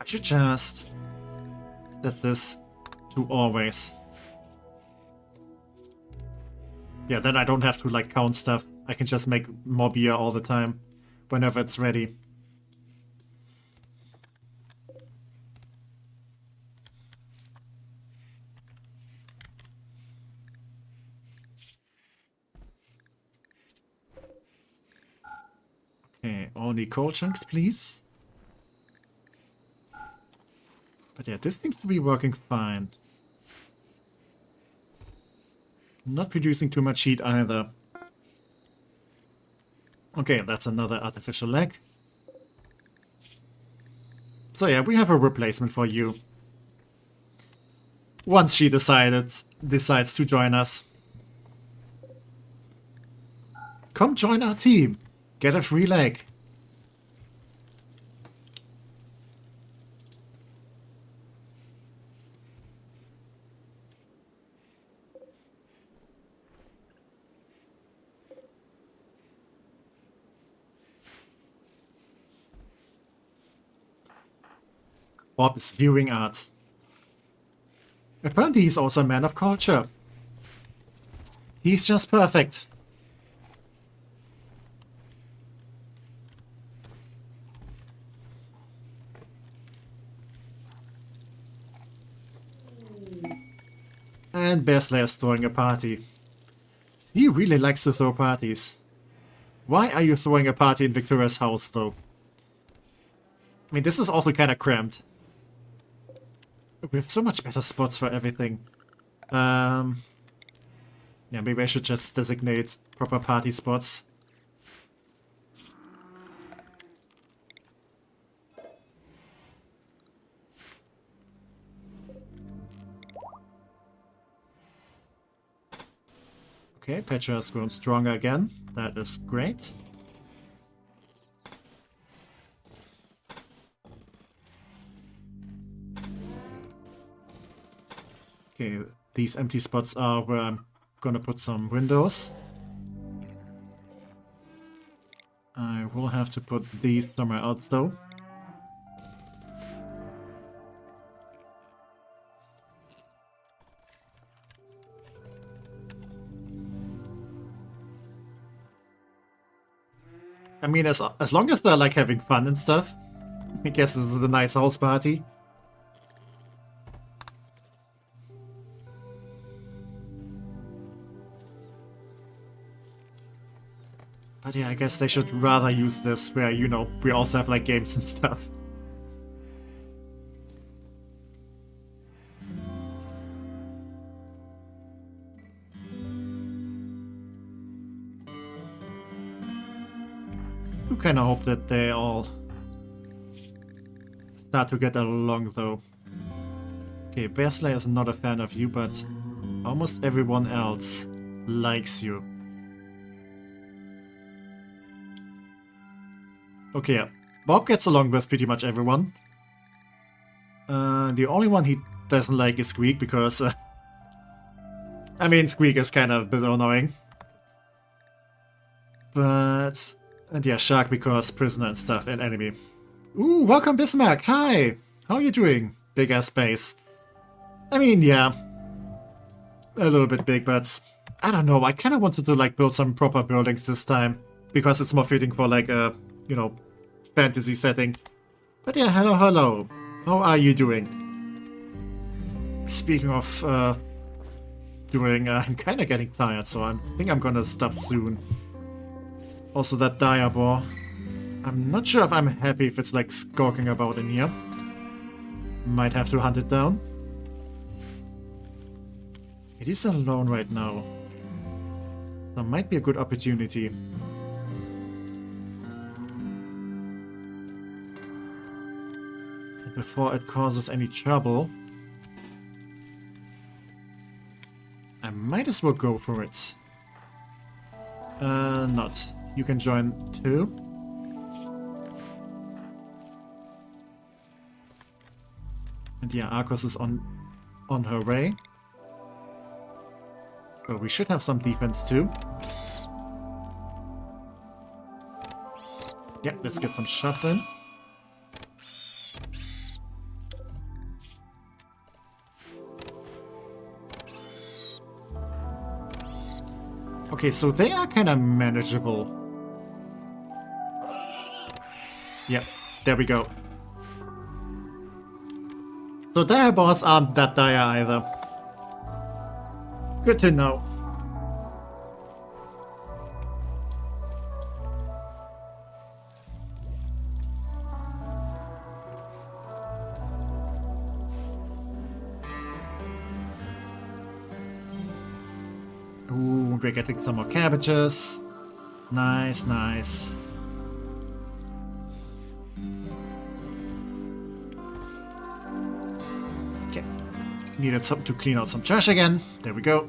I should just set this to always. Yeah, then I don't have to like count stuff. I can just make more beer all the time, whenever it's ready. Okay, only coal chunks, please. But yeah, this seems to be working fine. Not producing too much heat either. Okay, that's another artificial leg. So yeah, we have a replacement for you. Once she decides to join us. Come join our team. Get a free leg. Bob is viewing art. Apparently he's also a man of culture. He's just perfect. And Bear Slayer's throwing a party. He really likes to throw parties. Why are you throwing a party in Victoria's house, though? I mean, this is also kind of cramped. We have so much better spots for everything. Yeah, maybe I should just designate proper party spots. Okay, Petra has grown stronger again. That is great. Okay, these empty spots are where I'm gonna put some windows. I will have to put these somewhere else though. I mean, as long as they're like having fun and stuff, I guess this is a nice house party. But yeah, I guess they should rather use this where, you know, we also have like games and stuff. I kind of hope that they all start to get along though. Okay, Bear Slayer is not a fan of you, but almost everyone else likes you. Okay, yeah. Bob gets along with pretty much everyone. The only one he doesn't like is Squeak because... I mean, Squeak is kind of a bit annoying. But... And yeah, Shark because prisoner and stuff and enemy. Ooh, welcome Bismarck! Hi! How are you doing? Big ass base. I mean, yeah. A little bit big, but... I don't know, I kind of wanted to like build some proper buildings this time. Because it's more fitting for like a, you know, fantasy setting. But yeah, hello, hello. How are you doing? Speaking of I'm kind of getting tired, so I think I'm gonna stop soon. Also that Diabor. I'm not sure if I'm happy if it's like skulking about in here. Might have to hunt it down. It is alone right now. There might be a good opportunity. And before it causes any trouble, I might as well go for it. Not. You can join too. And yeah, Arcos is on her way. So we should have some defense too. Yeah, let's get some shots in. Okay, so they are kind of manageable. Yeah, there we go. So dire boss aren't that dire either. Good to know. Ooh, we're getting some more cabbages. Nice, nice. Needed some to clean out some trash again. There we go.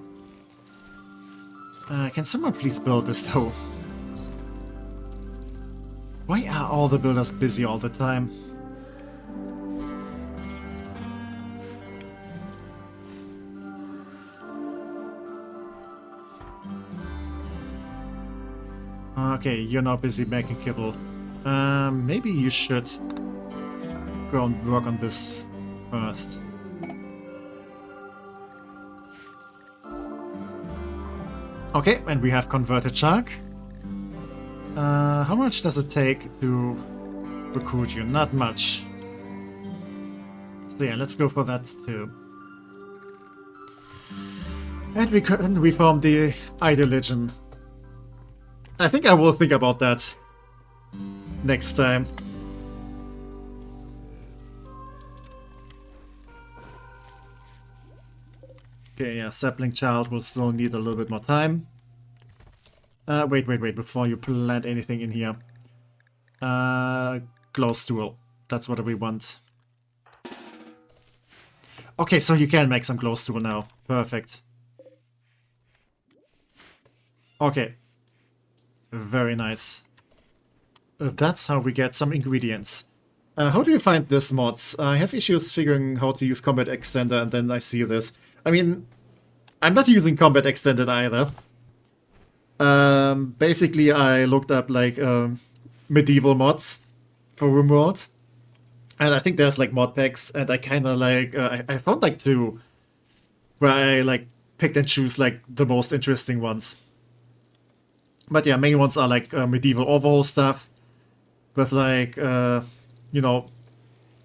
Can someone please build this though? Why are all the builders busy all the time? Okay, you're not busy making kibble. Maybe you should go and work on this first. Okay, and we have converted shark. How much does it take to recruit you? Not much. So yeah, let's go for that too. And we can reform the ideologian. I think I will think about that next time. Okay, yeah, sapling child will still need a little bit more time. Wait, before you plant anything in here. Glow stool. That's what we want. Okay, so you can make some glow stool now. Perfect. Okay. Very nice. That's how we get some ingredients. How do you find this mods? I have issues figuring how to use Combat Extender, and then I see this. I mean, I'm not using Combat Extended either. Basically, I looked up like medieval mods for Rimworld, and I think there's like mod packs, and I kind of like I found like two where I like picked and choose like the most interesting ones. But yeah, main ones are like medieval overhaul stuff with like you know,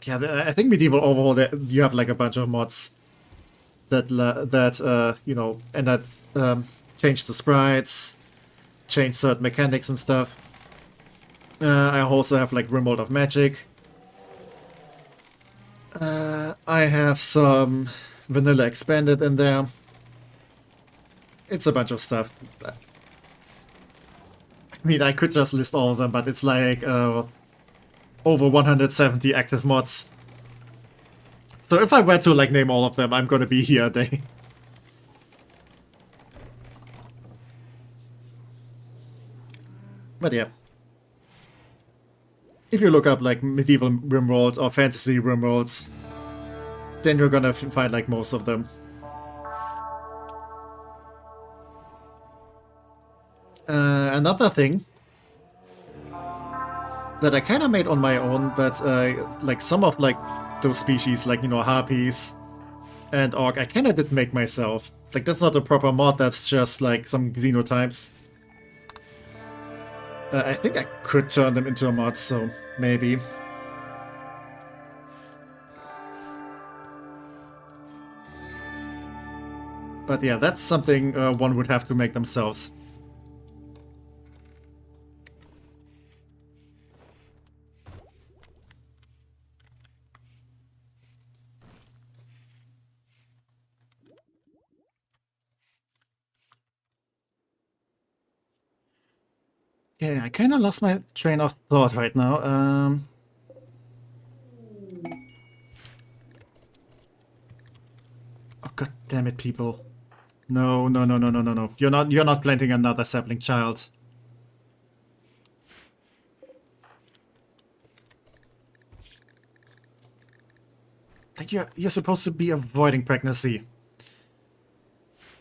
yeah, I think medieval overhaul you have like a bunch of mods that you know, and that change the sprites, change certain mechanics and stuff. I also have like Rimworld of Magic. I have some vanilla expanded in there. It's a bunch of stuff. I mean, I could just list all of them, but it's like over 170 active mods. So if I were to like name all of them, I'm gonna be here a day. But yeah. If you look up like medieval Rimworlds or fantasy Rimworlds, then you're gonna find like most of them. Another thing that I kind of made on my own, but like some of like those species, like, you know, Harpies and Orc, I kind of did make myself. Like, that's not a proper mod, that's just like some xenotypes. I think I could turn them into a mod, so maybe. But yeah, that's something one would have to make themselves. Yeah, I kind of lost my train of thought right now. Oh, god damn it, people. No. You're not planting another sapling child. Like, you're supposed to be avoiding pregnancy.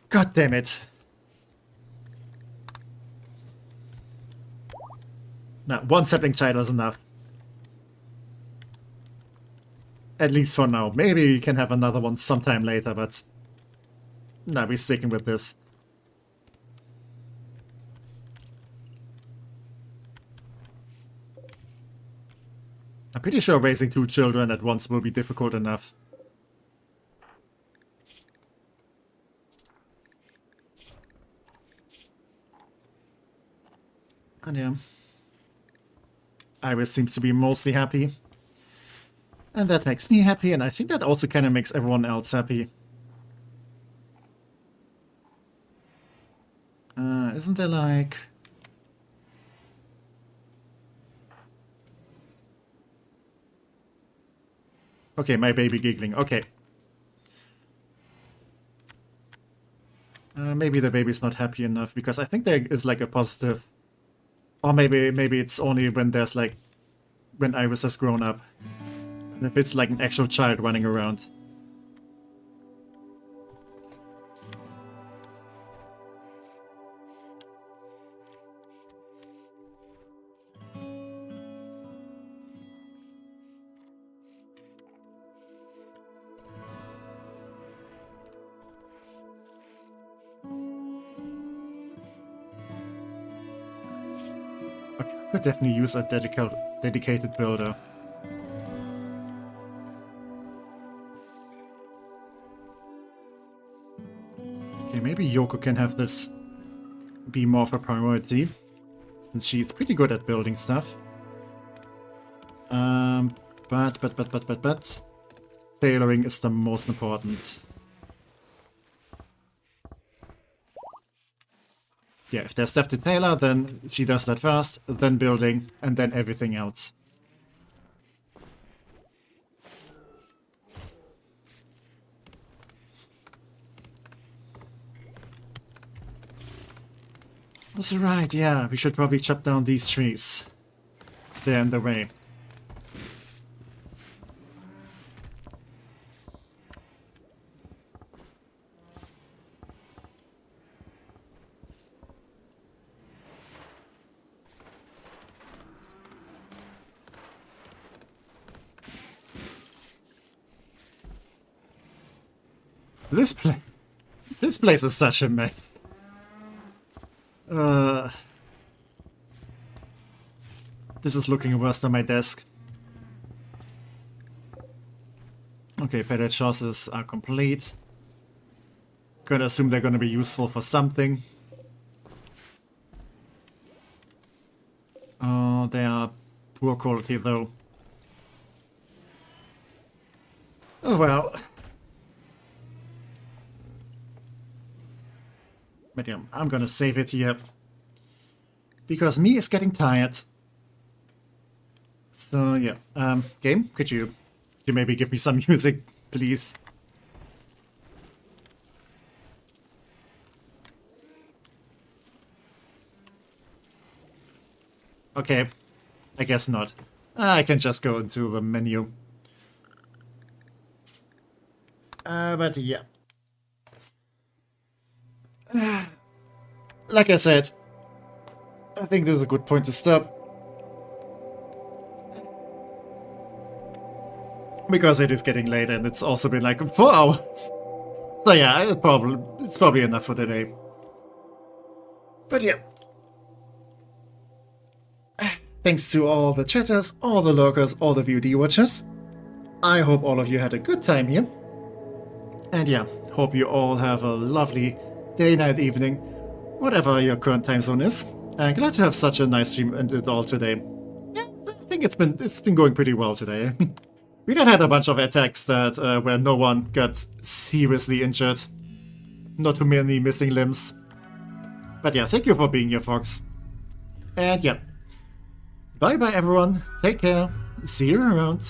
God damn it. Nah, one sapling child is enough. At least for now. Maybe we can have another one sometime later, but... Nah, we're sticking with this. I'm pretty sure raising 2 children at once will be difficult enough. And yeah. Iris seems to be mostly happy. And that makes me happy, and I think that also kind of makes everyone else happy. Isn't there like... Okay, my baby giggling. Okay. Maybe the baby's not happy enough, because I think there is like a positive... Or maybe it's only when there's like... When Iris has grown up. And if it's like an actual child running around. Could definitely use a dedicated builder. Okay, maybe Yoko can have this be more of a priority, since she's pretty good at building stuff. But tailoring is the most important. Yeah, if there's stuff to tailor, then she does that first, then building, and then everything else. That's right, yeah, we should probably chop down these trees. They're in the way. This place is such a mess. This is looking worse than my desk. Okay, pedal chassis are complete. Gonna assume they're gonna be useful for something. Oh, they are poor quality though. Oh well. But yeah, I'm gonna save it here. Because me is getting tired. So yeah, game, could you maybe give me some music, please? Okay, I guess not. I can just go into the menu. But yeah. Like I said, I think this is a good point to stop. Because it is getting late and it's also been like 4 hours. So yeah, it's probably enough for today. But yeah. Thanks to all the chatters, all the lurkers, all the VOD watchers. I hope all of you had a good time here. And yeah, hope you all have a lovely day, night, evening, whatever your current time zone is. Glad to have such a nice stream and it all today. Yeah, I think it's been going pretty well today. We done had a bunch of attacks that where no one got seriously injured. Not too many missing limbs. But yeah, thank you for being here, Fox. And yeah. Bye bye everyone. Take care. See you around.